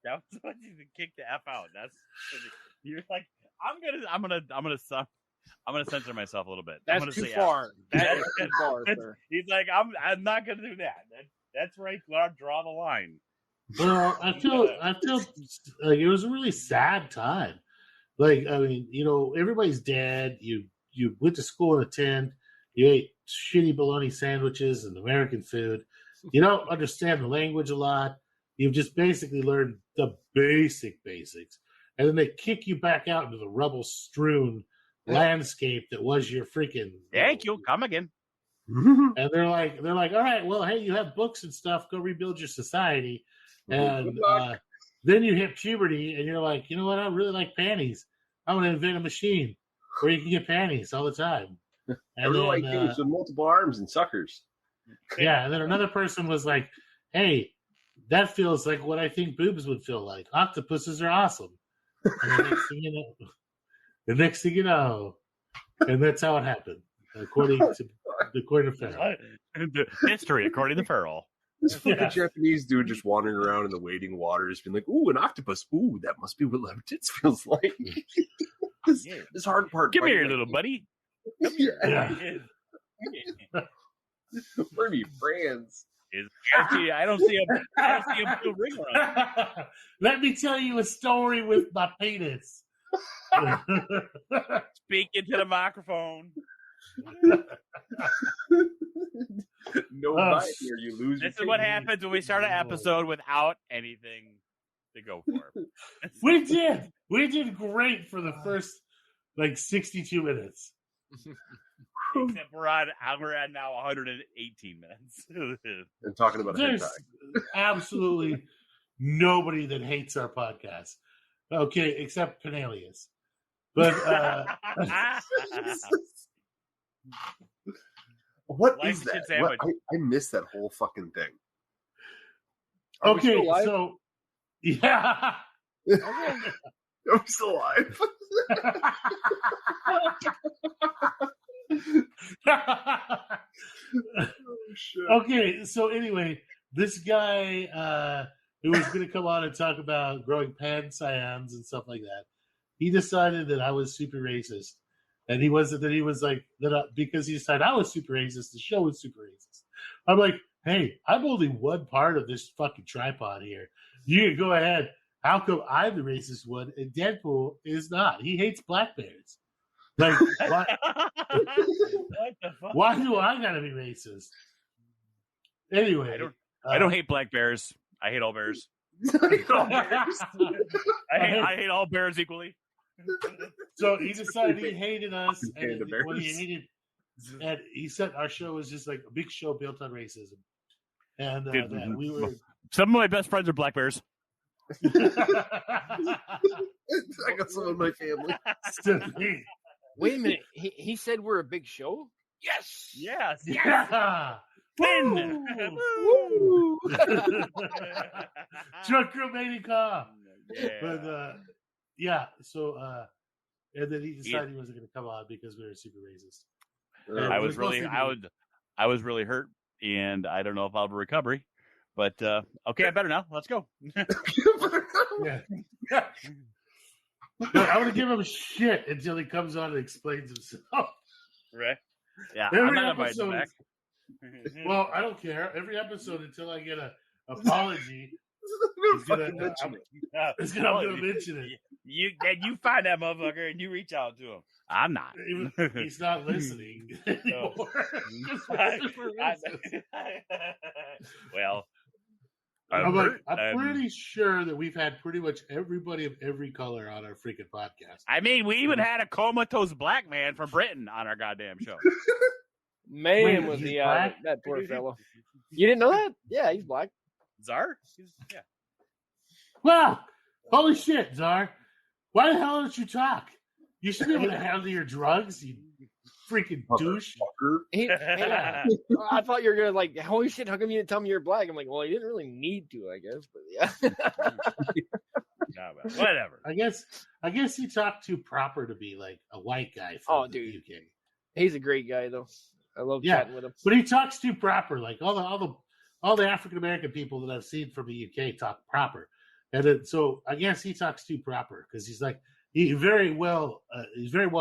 That was when you kick the F out. That's you're like, I'm gonna censor myself a little bit. I'm That's gonna too say far. F. That is too far, sir. He's like, I'm not gonna do that. That's right. I'll draw the line. Well, I feel like it was a really sad time. Like, I mean, everybody's dead. You went to school in a tent. You ate shitty bologna sandwiches and American food. You don't understand the language a lot. You've just basically learned the basics. And then they kick you back out into the rubble-strewn landscape that was your freaking... Thank you. Come again. And they're like, all right, well, hey, you have books and stuff. Go rebuild your society. And then you hit puberty, and you're like, you know what? I really like panties. I'm going to invent a machine where you can get panties all the time. And I really like things with multiple arms and suckers. Yeah, and then another person was like, hey, that feels like what I think boobs would feel like. Octopuses are awesome. And the next thing you know, and that's how it happened, according to Farrell. History, according to Farrell. This fucking Japanese dude just wandering around in the waiting waters, being like, "Ooh, an octopus! Ooh, that must be what leather tits feels like." this hard part. Come here, little buddy. Come here. Yeah. We're be friends. I don't see a blue ring around. Let me tell you a story with my penis. Speak into the microphone. No bite here, you lose. This is what happens when we start an episode without anything to go for. We did great for the first 62 minutes. Except we're at now 118 minutes. And talking about There's hentai. Absolutely nobody that hates our podcast. Okay, except Penalius. But what Life is that? sandwich. I missed that whole fucking thing. Are we okay, still live? so yeah. I'm still alive. Okay, so anyway, this guy who was going to come on and talk about growing pan-cyans and stuff like that, he decided that I was super racist, and he was like that because he decided I was super racist. The show was super racist. I'm like, hey, I'm only one part of this fucking tripod here. You go ahead. How come I'm the racist one and Deadpool is not? He hates black bears. Like, why, What the fuck? why do I gotta be racist? Anyway, I don't hate black bears. I hate all bears. I hate all bears equally. So he decided he hated us, and Panda what he bears. hated, and he said our show was just like a big show built on racism, and that we were. Some of my best friends are black bears. I got some in my family. Wait a minute. He said we're a big show? Yes. Yes. Yeah. Win. Woo! Chocromatica. Yeah. But yeah, so and then he decided he wasn't going to come on because we were super racist. I was really hurt, and I don't know if I'll have a recovery. But okay, I better now. Let's go. Yeah. But I'm going to give him shit until he comes on and explains himself. Right? Yeah. Every I'm not inviting episode- back. Well, I don't care. Every episode until I get an apology, I'm going to mention it. You find that motherfucker and you reach out to him. I'm not. He's not listening anymore. Well, I'm pretty sure that we've had pretty much everybody of every color on our freaking podcast. I mean, we even had a comatose black man from Britain on our goddamn show. Man, Wait, was he's he black? that poor fellow. You didn't know that? Yeah, he's black. Czar? Yeah. Well, holy shit, Czar. Why the hell don't you talk? You should be able to handle your drugs, you freaking douche. Yeah. I thought you were gonna like, holy shit, how come you didn't tell me you're black? I'm like, well, you didn't really need to, I guess, but yeah. No, but whatever. I guess he talked too proper to be like a white guy from Oh, dude. the UK. He's a great guy though. I love Yeah. chatting with him. But he talks too proper. Like all the African American people that I've seen from the UK talk proper, and so I guess he talks too proper because he's very well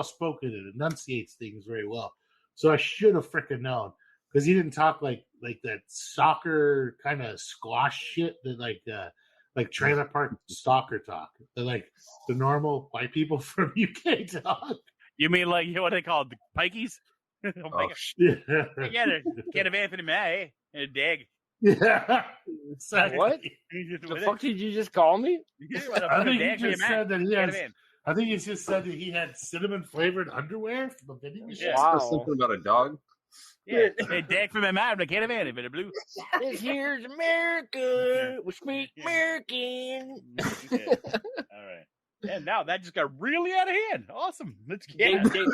spoken and enunciates things very well. So I should have freaking known because he didn't talk like that soccer kind of squash shit that like trailer park soccer talk, like the normal white people from UK talk. You mean like what they call the pikeys? Yeah. Can't have Anthony May and a dig. Yeah. Exactly. What? The fuck did you just call me? I think he just said that he has. I think he just said that he had cinnamon flavored underwear from a vending machine. Wow. Something about a dog. Yeah, a dag from my mind, but can't have any, but a blue. This here's America. We speak American. Yeah. All right. And now that just got really out of hand. Awesome. Let's get Dave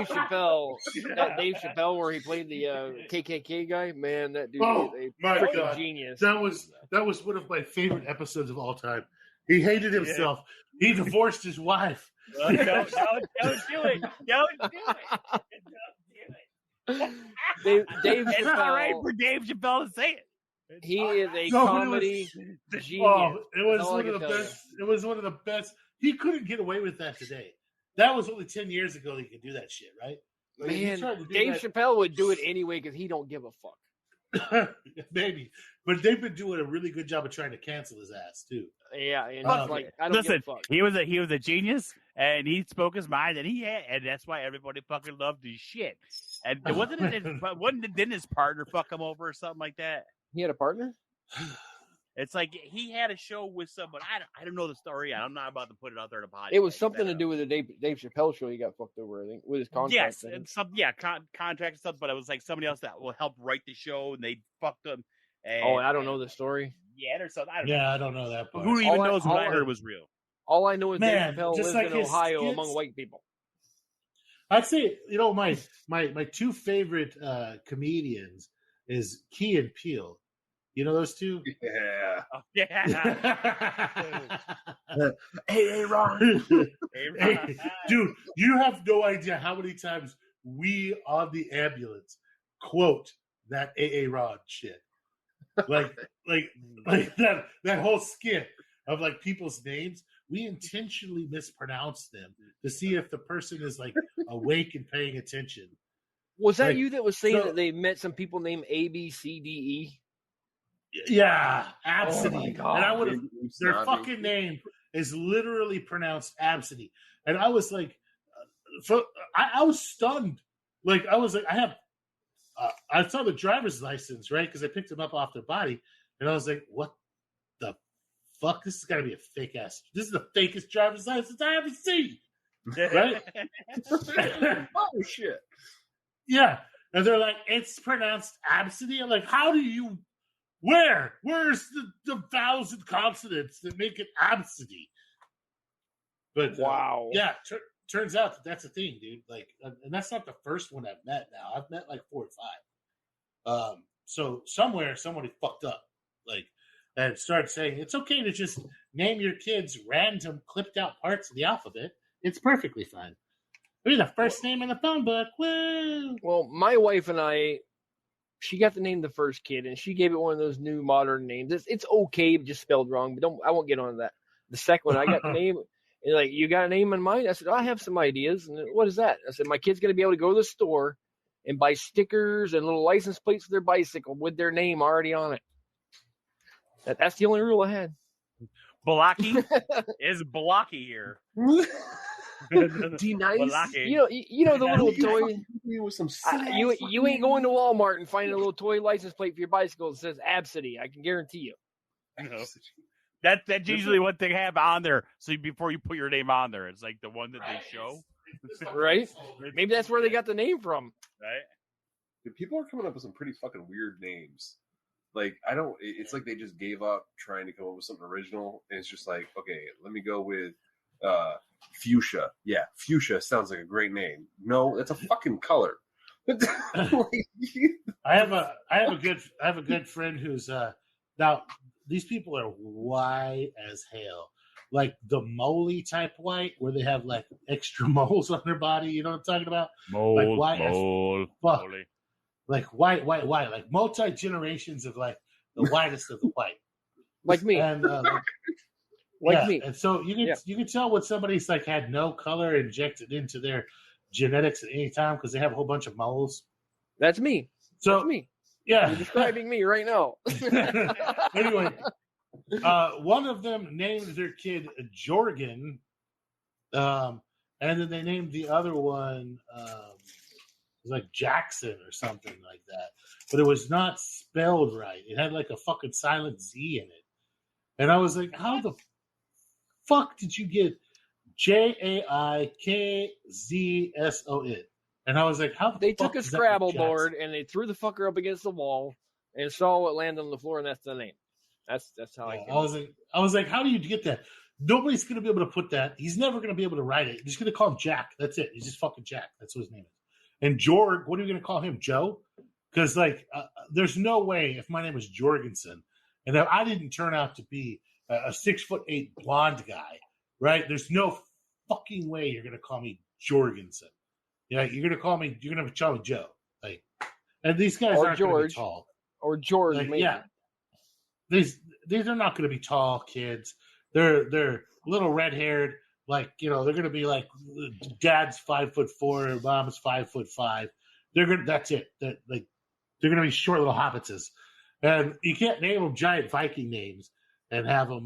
Chappelle. That Dave Chappelle where he played the KKK guy. Man, that dude is a freaking genius. That was one of my favorite episodes of all time. He hated himself. Yeah. He divorced his wife. Don't do it. Don't do it. Dave it's Chappelle, all right for Dave Chappelle to say it. He is a comedy genius. Oh, it was one of the best. It was one of the best. He couldn't get away with that today. That was only 10 years ago he could do that shit, right? Man, Dave Chappelle would do it anyway because he don't give a fuck. Maybe. But they've been doing a really good job of trying to cancel his ass, too. Yeah. And I don't listen, give a fuck. he was a genius, and he spoke his mind, and that's why everybody fucking loved his shit. And didn't his partner fuck him over or something like that? He had a partner? It's like he had a show with someone. I don't know the story. I'm not about to put it out there in a podcast. It was something to do with the Dave Chappelle show. He got fucked over, I think, with his contract. Yes, and contract stuff. But it was like somebody else that will help write the show, and they fucked him. And, I don't know the story. Yeah, there's something. I don't know that part. Who even knows what I heard was real? All I know is Dave Chappelle lives in Ohio skits, among white people. I'd say my two favorite comedians is Key and Peele. You know those two? Yeah. Oh, yeah. Hey, Ron. Hey, dude, you have no idea how many times we on the ambulance quote that AA Ron shit. Like that whole skit of like people's names. We intentionally mispronounce them to see if the person is like awake and paying attention. Was that you that was saying that they met some people named A, B, C, D, E? Yeah, Absidy. Oh my God. And I would have their fucking name is literally pronounced Absidy. And I was like, I was stunned. Like I was like, I saw the driver's license, right? Because I picked him up off their body, and I was like, what the fuck? This has got to be a fake ass. This is the fakest driver's license I ever seen, right? Oh shit! Yeah, and they're like, it's pronounced Absidy. I'm like, how do you? Where's the vowels and consonants that make it Absidy? But wow, yeah. Turns out that's a thing, dude. Like, and that's not the first one I've met. Now I've met like 4 or 5. So somewhere somebody fucked up, like, and started saying it's okay to just name your kids random clipped out parts of the alphabet. It's perfectly fine. We're the first name in the phone book. Woo! Well, my wife and I, she got to name the first kid, and she gave it one of those new modern names. It's okay, just spelled wrong, but I won't get on that. The second one, I got the name. And like, you got a name in mind? I said, I have some ideas. And what is that? I said, my kid's going to be able to go to the store and buy stickers and little license plates for their bicycle with their name already on it. That's the only rule I had. Balaki is Balaki here. D-nice. You know the little toy. With some you ain't going to Walmart and finding a little toy license plate for your bicycle that says Absidy. I can guarantee you. No. That's usually what they have on there. So before you put your name on there, it's like the one that they show. Right? Maybe that's where they got the name from. Right? Dude, people are coming up with some pretty fucking weird names. Like, it's like they just gave up trying to come up with something original. And it's just like, okay, let me go with fuchsia. Yeah, fuchsia sounds like a great name. No, it's a fucking color. I have a good friend who's now these people are white as hell. like the moley type white, where they have like extra moles on their body. You know what I'm talking about? Mole, white as mole, fuck. mole. Like white, like multi generations of like the whitest of the white. Like me. And like me. And so you can tell when somebody's like had no color injected into their genetics at any time because they have a whole bunch of moles. That's me. So That's me. yeah, You're describing me right now. Anyway, one of them named their kid Jorgen, and then they named the other one it was like Jackson or something like that. But it was not spelled right. It had like a fucking silent Z in it. And I was like, how the fuck did you get JAIKZSON? And I was like, how the They fuck took a does that Scrabble make Jackson? board and they threw the fucker up against the wall and saw what landed on the floor, and that's the name. That's how I came. I was like, how do you get that? Nobody's going to be able to put that. He's never going to be able to write it. You're just going to call him Jack. That's it. He's just fucking Jack. That's what his name is. And Jorg, what are you going to call him? Joe? Because like, there's no way if my name is Jorgensen and if I didn't turn out to be a 6'8" blonde guy, right? There's no fucking way you're going to call me Jorgensen. Yeah, you're going to call me Joe. Like, and these guys aren't going to be tall. Or George, like, maybe. Yeah. These are not going to be tall kids. They're little red haired. Like, you know, they're going to be like dad's 5'4", mom's 5'5". That's it. They're going to be short little hobbitses, and you can't name them giant Viking names and have them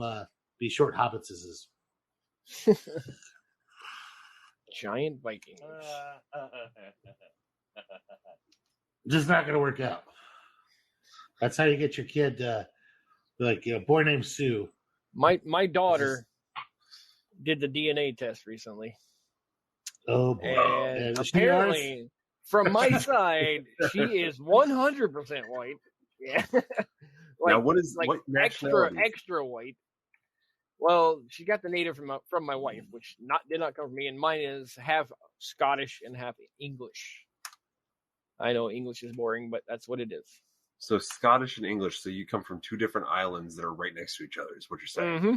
be short hobbitses. Giant Vikings. Just not going to work out. That's how you get your kid, like a boy named Sue. My daughter did the DNA test recently. Oh boy! And apparently, from my side, she is 100% white. Yeah. Now, what extra white? Well, she got the native from my wife, which did not come from me, and mine is half Scottish and half English. I know English is boring, but that's what it is. So Scottish and English. So you come from two different islands that are right next to each other. Is what you're saying? Mm-hmm.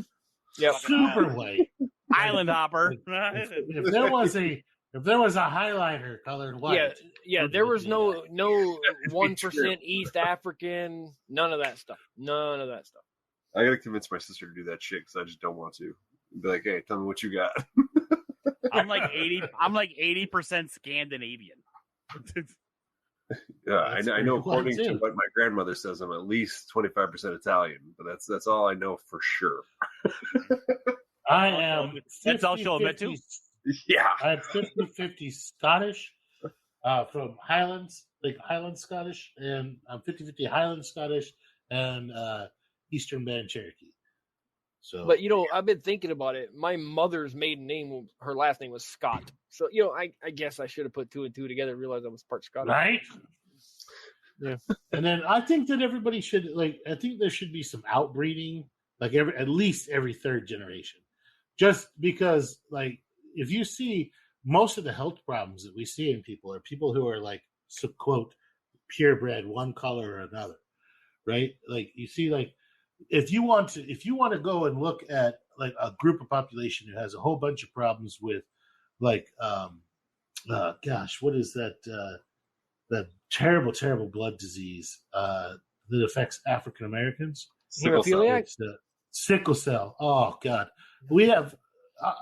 Yeah, super white. Island hopper. If there was a highlighter colored white, yeah, there was no 1% East African, none of that stuff. I gotta convince my sister to do that shit because I just don't want to. Be like, hey, tell me what you got. I'm like 80% Scandinavian. Yeah, I know. According to what my grandmother says, I'm at least 25% Italian, but that's all I know for sure. I am. That's all she'll admit to. Yeah, I'm 50-50 Scottish from Highlands, like Highland Scottish, and I'm 50-50 Highland Scottish and Eastern Band Cherokee. So, but I've been thinking about it. My mother's maiden name, her last name was Scott. So I guess I should have put two and two together and realized I was part Scottish. Right? Yeah. And then I think that everybody should I think there should be some outbreeding, like at least every third generation, just because if you see most of the health problems that we see in people are people who are like, so quote, purebred, one color or another, right? Like you see, like if you want to go and look at like a group of population who has a whole bunch of problems with like what is that that terrible blood disease that affects African Americans? Sickle cell. Oh God,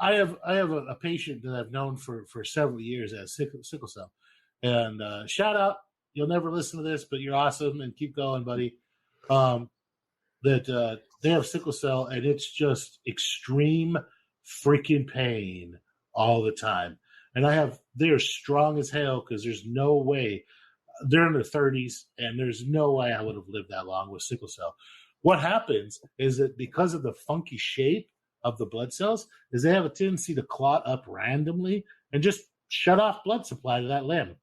I have a patient that I've known for several years that has sickle cell, and shout out, you'll never listen to this, but you're awesome and keep going, buddy. That they have sickle cell and it's just extreme freaking pain all the time, and they are strong as hell because there's no way they're in their 30s and there's no way I would have lived that long with sickle cell. What happens is that because of the funky shape of the blood cells is they have a tendency to clot up randomly and just shut off blood supply to that limb.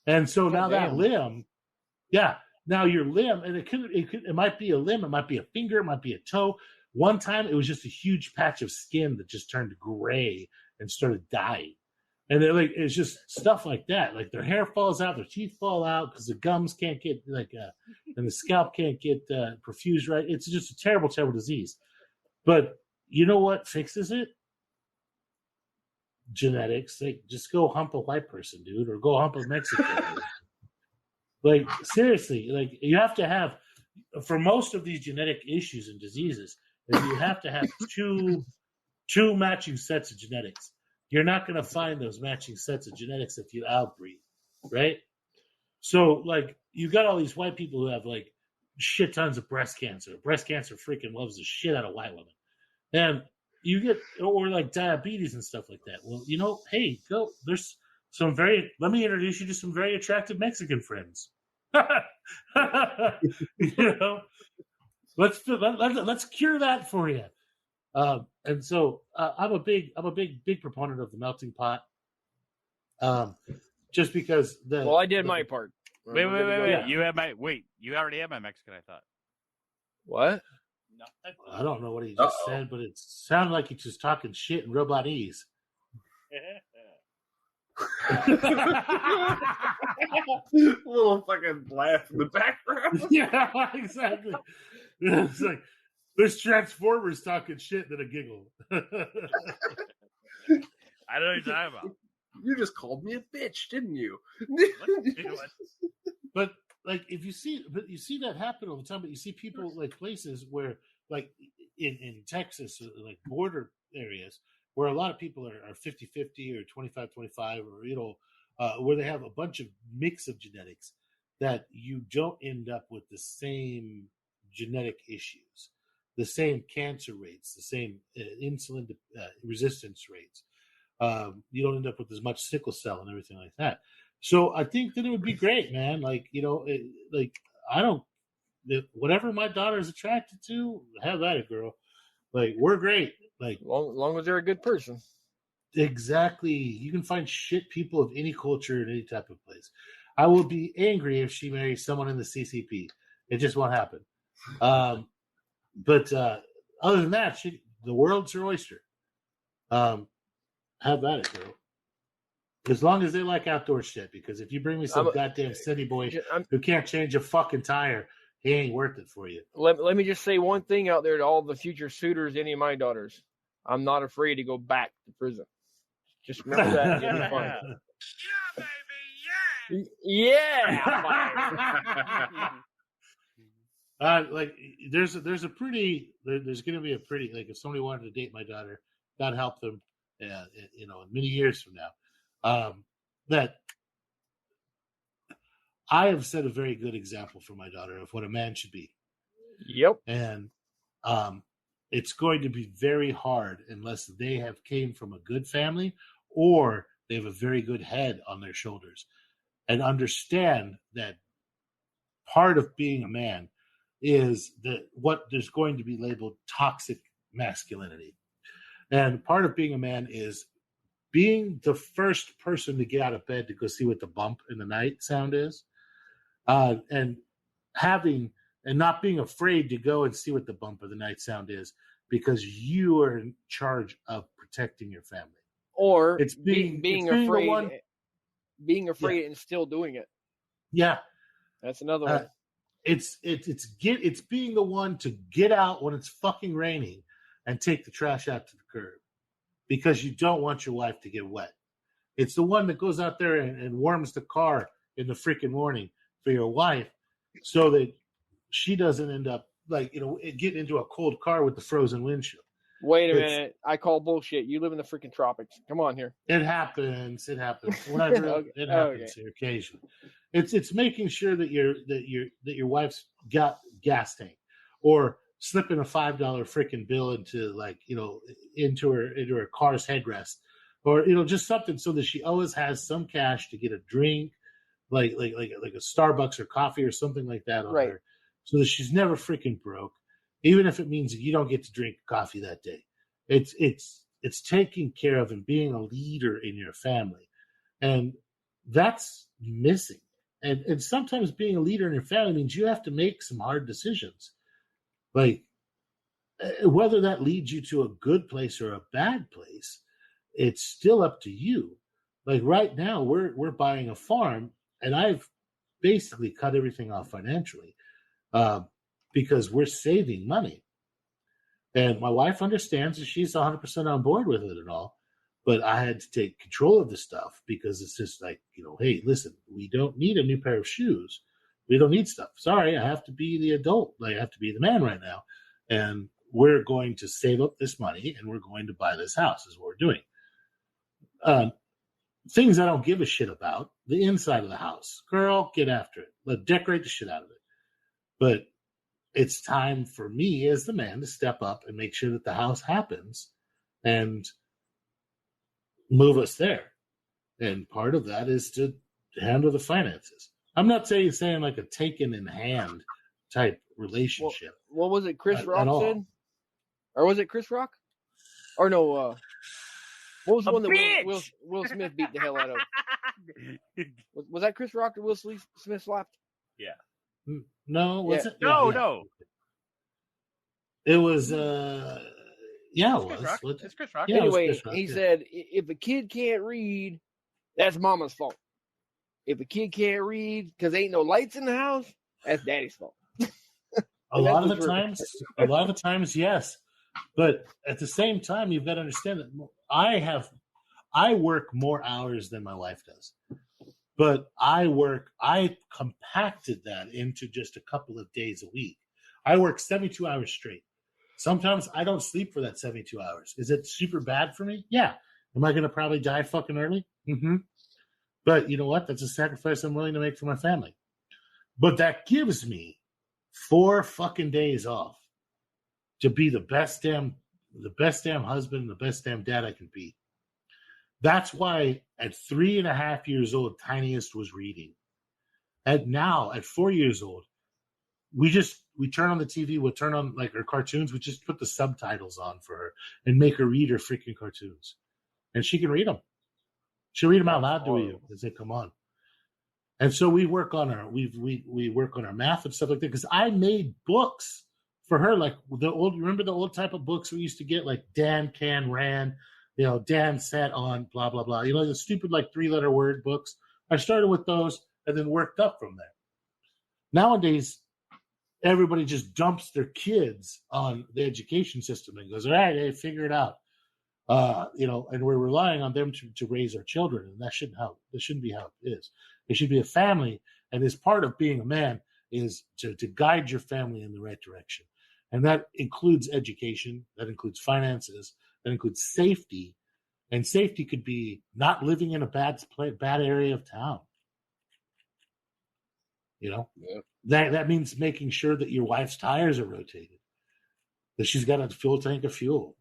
And so now that limb, now your limb, and it might be a limb, it might be a finger, it might be a toe. One time it was just a huge patch of skin that just turned gray and started dying. And it's just stuff like that. Like their hair falls out, their teeth fall out because the gums can't get and the scalp can't get perfused right. It's just a terrible, terrible disease. But you know what fixes it? Genetics. Like, just go hump a white person, dude, or go hump a Mexican. Like, seriously, like, you have to have, for most of these genetic issues and diseases, you have to have two matching sets of genetics. You're not going to find those matching sets of genetics if you outbreed, right? So, like, you got all these white people who have, like, shit tons of breast cancer. Breast cancer freaking loves the shit out of white women. And you get, or like diabetes and stuff like that. Well, you know, hey, go, there's some let me introduce you to some very attractive Mexican friends. You know, let's cure that for you. And so I'm a big proponent of the melting pot. Just because I did my part. Wait. Yeah. You already have my Mexican, I thought. What? No. I don't know what he just said, but it sounded like he's just talking shit in Robotese. Little fucking laugh in the background. Yeah, exactly. It's like there's Transformers talking shit than a giggle. I don't know what you're talking about. You just called me a bitch, didn't you? But like, you see that happen all the time. But you see people like places where, like in Texas, like border areas, where a lot of people are 50-50 or 25-25, or you know, where they have a bunch of mix of genetics, that you don't end up with the same genetic issues, the same cancer rates, the same insulin resistance rates. You don't end up with as much sickle cell and everything like that. So I think that it would be great, man. Like, you know, whatever my daughter is attracted to, have at it, girl. Like, we're great. Like, long as they're a good person. Exactly. You can find shit people of any culture in any type of place. I will be angry if she marries someone in the CCP. It just won't happen. But other than that, the world's her oyster. Have at it, girl. As long as they like outdoor shit. Because if you bring me some goddamn city boy who can't change a fucking tire, he ain't worth it for you. Let me just say one thing out there to all the future suitors, any of my daughters. I'm not afraid to go back to prison. Just remember that. You'll be fine. Yeah, baby, yeah. Like, there's going to be a pretty, like, if somebody wanted to date my daughter, God help them, you know, many years from now, that I have set a very good example for my daughter of what a man should be. Yep. And it's going to be very hard unless they have came from a good family or they have a very good head on their shoulders and understand that part of being a man is that what there's going to be labeled toxic masculinity. And part of being a man is being the first person to get out of bed to go see what the bump in the night sound is, and not being afraid to go and see what the bump of the night sound is, because you are in charge of protecting your family. Or it's being afraid and still doing it. Yeah, that's another one. It's being the one to get out when it's fucking raining and take the trash out to the curb, because you don't want your wife to get wet. It's the one that goes out there and warms the car in the freaking morning for your wife, so that she doesn't end up, like, you know, getting into a cold car with the frozen windshield. Wait a minute. I call bullshit. You live in the freaking tropics. Come on here. It happens. Whenever it happens here occasionally. It's making sure that your wife's got gas tank, or slipping a $5 freaking bill into, like, you know, into her car's headrest, or, you know, just something so that she always has some cash to get a drink, like a Starbucks or coffee or something like that on her, so that she's never freaking broke, even if it means you don't get to drink coffee that day. It's taking care of and being a leader in your family, and that's missing. And sometimes being a leader in your family means you have to make some hard decisions, like whether that leads you to a good place or a bad place. It's still up to you. Like, right now, we're buying a farm, and I've basically cut everything off financially, because we're saving money. And my wife understands that she's 100% on board with it and all. But I had to take control of the stuff because it's just like, hey, listen, we don't need a new pair of shoes. We don't need stuff. Sorry, I have to be the adult. I have to be the man right now. And we're going to save up this money and we're going to buy this house is what we're doing. Things I don't give a shit about, the inside of the house. Girl, get after it. Let's decorate the shit out of it. But it's time for me as the man to step up and make sure that the house happens and move us there. And part of that is to handle the finances. I'm not saying like a taken in hand type relationship. What was it Chris Rock said? Or was it Chris Rock? Or no, what was the one that Will Smith beat the hell out of? Was that Chris Rock that Will Smith slapped? Yeah. No, was it? No, yeah. no. It was, yeah, it was. It's Chris Rock. Yeah, anyway, Chris Rock, he said, if a kid can't read, that's mama's fault. If a kid can't read because ain't no lights in the house, that's daddy's fault. A lot of the times, yes. But at the same time, you've got to understand that I work more hours than my wife does. But I compacted that into just a couple of days a week. I work 72 hours straight. Sometimes I don't sleep for that 72 hours. Is it super bad for me? Yeah. Am I going to probably die fucking early? Mm-hmm. But you know what? That's a sacrifice I'm willing to make for my family. But that gives me 4 fucking days off to be the best damn husband, the best damn dad I can be. That's why at 3.5 years old, Tiniest was reading. And now at 4 years old, we turn on the TV, we'll turn on like her cartoons, we just put the subtitles on for her and make her read her freaking cartoons. And she can read them. She'll read them out loud to you as they come on. And so we work on we work on our math and stuff like that because I made books for her, like remember the old type of books we used to get, like Dan Can Ran, Dan sat on blah blah blah. The stupid like 3-letter word books. I started with those and then worked up from there. Nowadays, everybody just dumps their kids on the education system and goes, all right, hey, figure it out. And we're relying on them to raise our children, and that shouldn't be how it is. It should be a family, and as part of being a man is to guide your family in the right direction. And that includes education, that includes finances, that includes safety. And safety could be not living in a bad area of town. Yeah. That means making sure that your wife's tires are rotated, that she's got a full tank of fuel.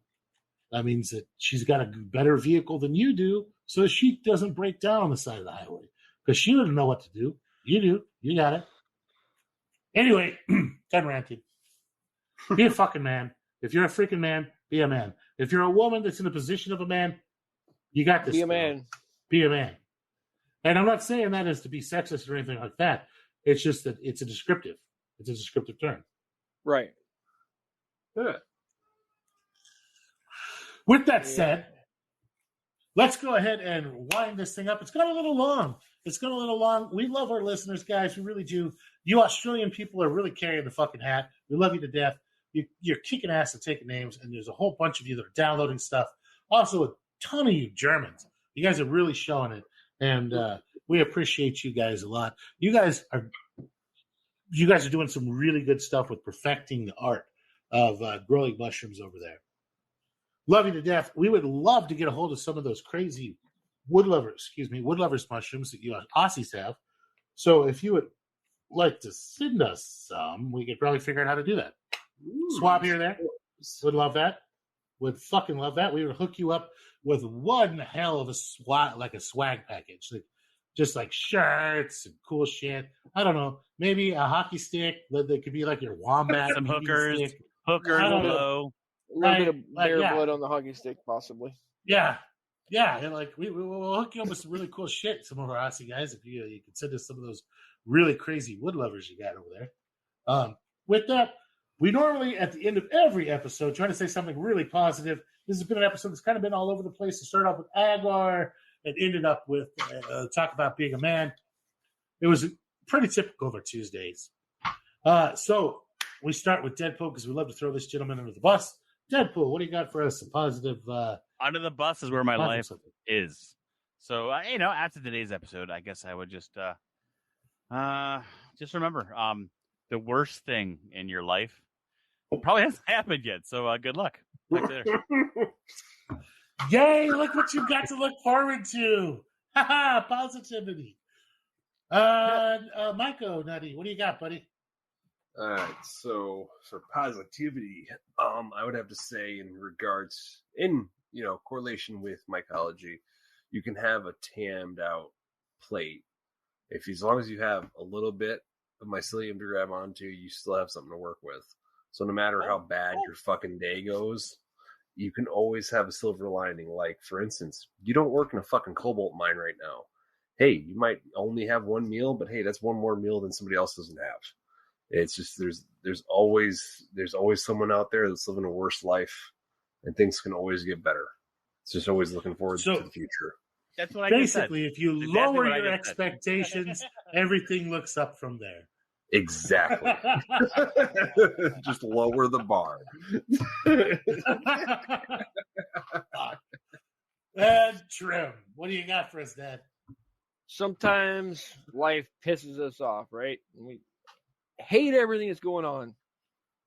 That means that she's got a better vehicle than you do, so that she doesn't break down on the side of the highway because she doesn't know what to do. You do. You got it. Anyway, done ranting. Be a fucking man. If you're a freaking man, be a man. If you're a woman that's in the position of a man, you got this. Be a man. Be a man. And I'm not saying that as to be sexist or anything like that. It's just that it's a descriptive. It's a descriptive term. Right. Yeah. With that said, let's go ahead and wind this thing up. It's gone a little long. We love our listeners, guys. We really do. You Australian people are really carrying the fucking hat. We love you to death. You're kicking ass and taking names, and there's a whole bunch of you that are downloading stuff. Also, a ton of you Germans. You guys are really showing it, and we appreciate you guys a lot. You guys are doing some really good stuff with perfecting the art of growing mushrooms over there. Love you to death. We would love to get a hold of some of those crazy wood lovers mushrooms that you Aussies have. So if you would like to send us some, we could probably figure out how to do that. Swap here or there. Would love that. Would fucking love that. We would hook you up with one hell of a swag package. Just like shirts and cool shit. I don't know. Maybe a hockey stick that could be like your wombat. Some hookers. Stick. Hookers will go. A little bit of bear blood on the hockey stick, possibly. Yeah. And we'll hook you up with some really cool shit. Some of our Aussie guys, if you can send us some of those really crazy wood lovers you got over there. With that, we normally at the end of every episode try to say something really positive. This has been an episode that's kind of been all over the place. To start off with Agar and ended up with talk about being a man. It was pretty typical of our Tuesdays. So we start with Deadpool because we love to throw this gentleman under the bus. Deadpool, what do you got for us? A positive. Under the bus is where my life something. is. So, after today's episode, I guess I would just remember, the worst thing in your life probably hasn't happened yet. So, good luck. Right there. Yay! Look what you've got to look forward to. Positivity. Miko, Nutty, what do you got, buddy? All right, so for positivity, I would have to say in correlation with mycology, you can have a tammed out plate. As long as you have a little bit of mycelium to grab onto, you still have something to work with. So no matter how bad your fucking day goes, you can always have a silver lining. Like, for instance, you don't work in a fucking cobalt mine right now. Hey, you might only have one meal, but hey, that's one more meal than somebody else doesn't have. It's just there's always someone out there that's living a worse life, and things can always get better. It's just always looking forward to the future. That's what I basically. If you lower your expectations, everything looks up from there. Exactly. Just lower the bar. And Trim, what do you got for us, Dad? Sometimes life pisses us off, right? And we hate everything that's going on.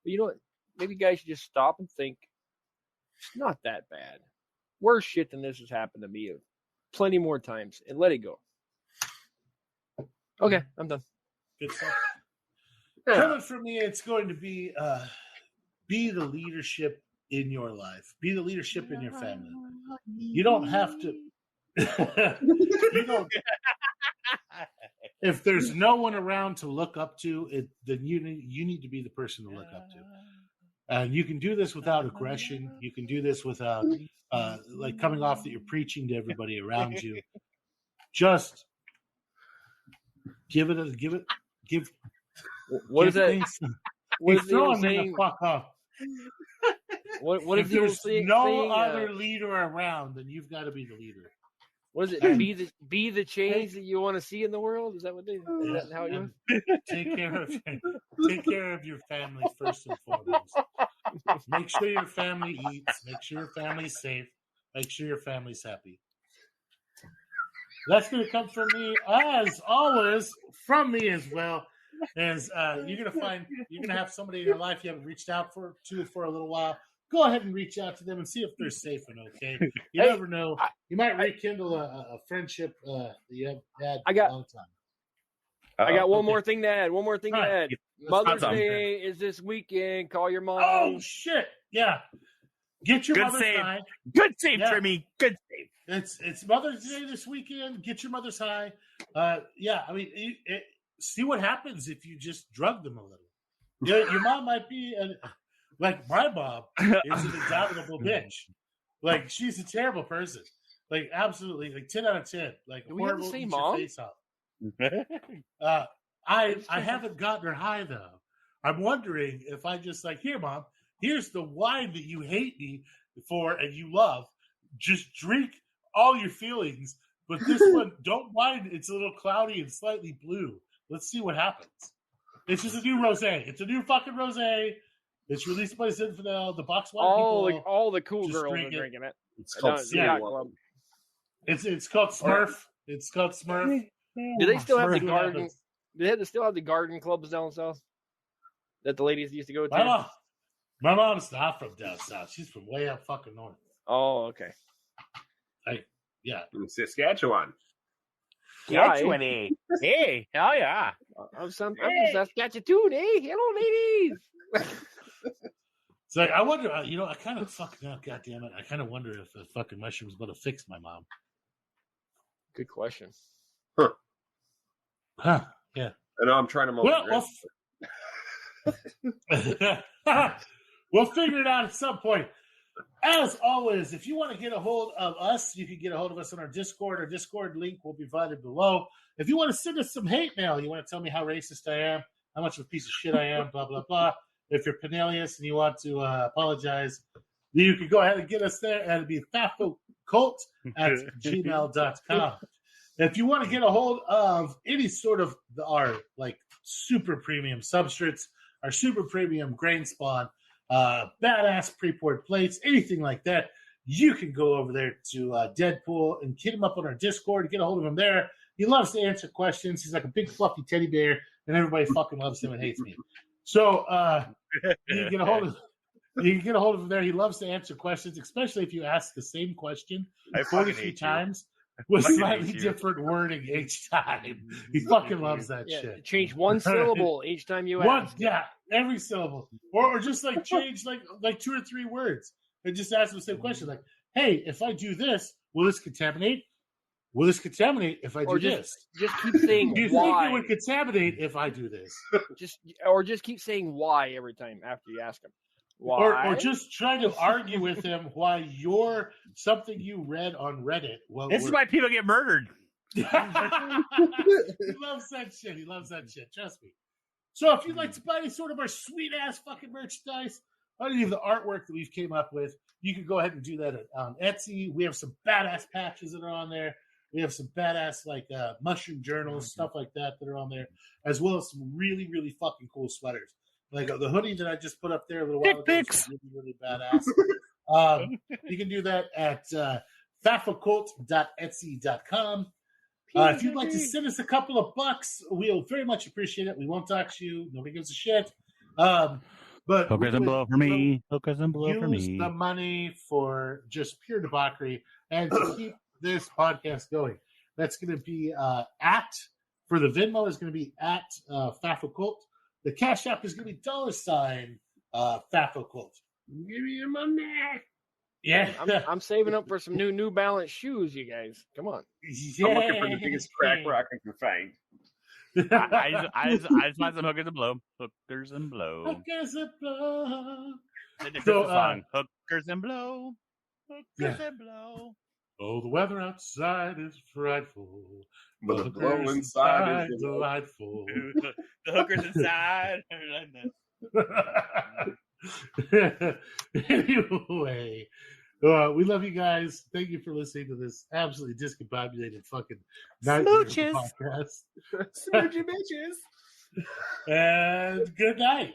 But you know what? Maybe you guys should just stop and think. It's not that bad. Worse shit than this has happened to me plenty more times, and let it go. Okay, I'm done. Good stuff. Coming from me, it's going to be the leadership in your life. Be the leadership in your family. You don't have to. If there's no one around to look up to, then you need to be the person to look up to. And you can do this without aggression. You can do this without coming off that you're preaching to everybody around you. Just give. What is that? What is the old saying? Fuck up. What is the old saying? No other leader around, then you've got to be the leader. What is it? Be the change that you want to see in the world. Is that what they? Is that how you? Take care of your family first and foremost. Make sure your family eats. Make sure your family's safe. Make sure your family's happy. That's going to come from me, as always, from me as well. As you're gonna have somebody in your life you haven't reached out to for a little while. Go ahead and reach out to them and see if they're safe and okay. You never know. You might rekindle a friendship that you have had for a long time. I got one more thing to add. Mother's Day is this weekend. Call your mom. Oh shit! Yeah, get your mother's high. Good save, Trimmy. Good save. It's Mother's Day this weekend. Get your mother's high. See what happens if you just drug them a little. Your mom might be like my mom is an abominable bitch. Like, she's a terrible person. Like, absolutely, like 10 out of 10. Like, do we have the same mom? Face off. I haven't gotten her high though. I'm wondering if I just here, Mom, here's the wine that you hate me for and you love. Just drink all your feelings, but this one, don't mind. It's a little cloudy and slightly blue. Let's see what happens. It's just a new rosé. It's a new fucking rosé. It's released by Zinfandel. The box wine people. All the cool girls are drinking it. It's called It's called Smurf. It's called Smurf. Do they still have the garden? Do they still have the garden clubs down south that the ladies used to go to? My mom's not from down south. She's from way up fucking north. Oh, okay. From Saskatchewan. Saskatchewan, eh? Hey, hell yeah. I'm from Saskatchewan, eh? Hello, ladies. It's I wonder, I kind of fucking up, goddammit. I kind of wonder if the fucking mushroom's going to fix my mom. Good question. Huh, yeah. I know I'm trying to we'll figure it out at some point. As always, if you want to get a hold of us, you can get a hold of us on our Discord. Our Discord link will be provided below. If you want to send us some hate mail, you want to tell me how racist I am, how much of a piece of shit I am, blah, blah, blah. If you're Penelius and you want to apologize, you can go ahead and get us there, and it'll be FAFOCult@gmail.com. If you want to get a hold of any sort of our super premium substrates, our super premium grain spawn, badass pre-poured plates, anything like that, you can go over there to Deadpool and hit him up on our Discord, get a hold of him there. He loves to answer questions. He's like a big fluffy teddy bear, and everybody fucking loves him and hates me. So you can get a hold of him there. He loves to answer questions, especially if you ask the same question 43 times with slightly different wording each time. He fucking loves that shit. Change one syllable each time you ask. Yeah, every syllable. Or just like change like 2 or 3 words and just ask him the same question. Like, hey, if I do this, will this contaminate? Will this contaminate if I do this? Just keep saying do you why. think it would contaminate if I do this? Just keep saying why every time after you ask him. Why? Or just try to argue with him why you're something you read on Reddit. Well, this is why people get murdered. He loves that shit. He loves that shit. Trust me. So if you'd like to buy any sort of our sweet ass fucking merchandise, any of the artwork that we've came up with, you can go ahead and do that on Etsy. We have some badass patches that are on there. We have some badass like mushroom journals, stuff like that are on there, as well as some really, really fucking cool sweaters. Like the hoodie that I just put up there a little while ago is really, really badass. You can do that at FAFOCult.etsy.com. If you'd like to send us a couple of bucks, we'll very much appreciate it. We won't dox you. Nobody gives a shit. But hookers and blow for me. Hookers and blow for me. Use the money for just pure debauchery and to keep this podcast going. That's going to be for the Venmo is going to be at FAFOCult. The Cash App is going to be $FAFOCult. Give me your money. Yeah. I'm saving up for some New Balance shoes, you guys. Come on. Yeah. I'm looking for the biggest crack rock I can find. I just want some hookers and blow. Hookers and blow. Hookers and blow. The song. Hookers and blow. Hookers and blow. Oh, the weather outside is frightful, but the blow inside is delightful. The hookers inside. Anyway, we love you guys. Thank you for listening to this absolutely discombobulated fucking nightmare podcast. Smoochie bitches. And good night.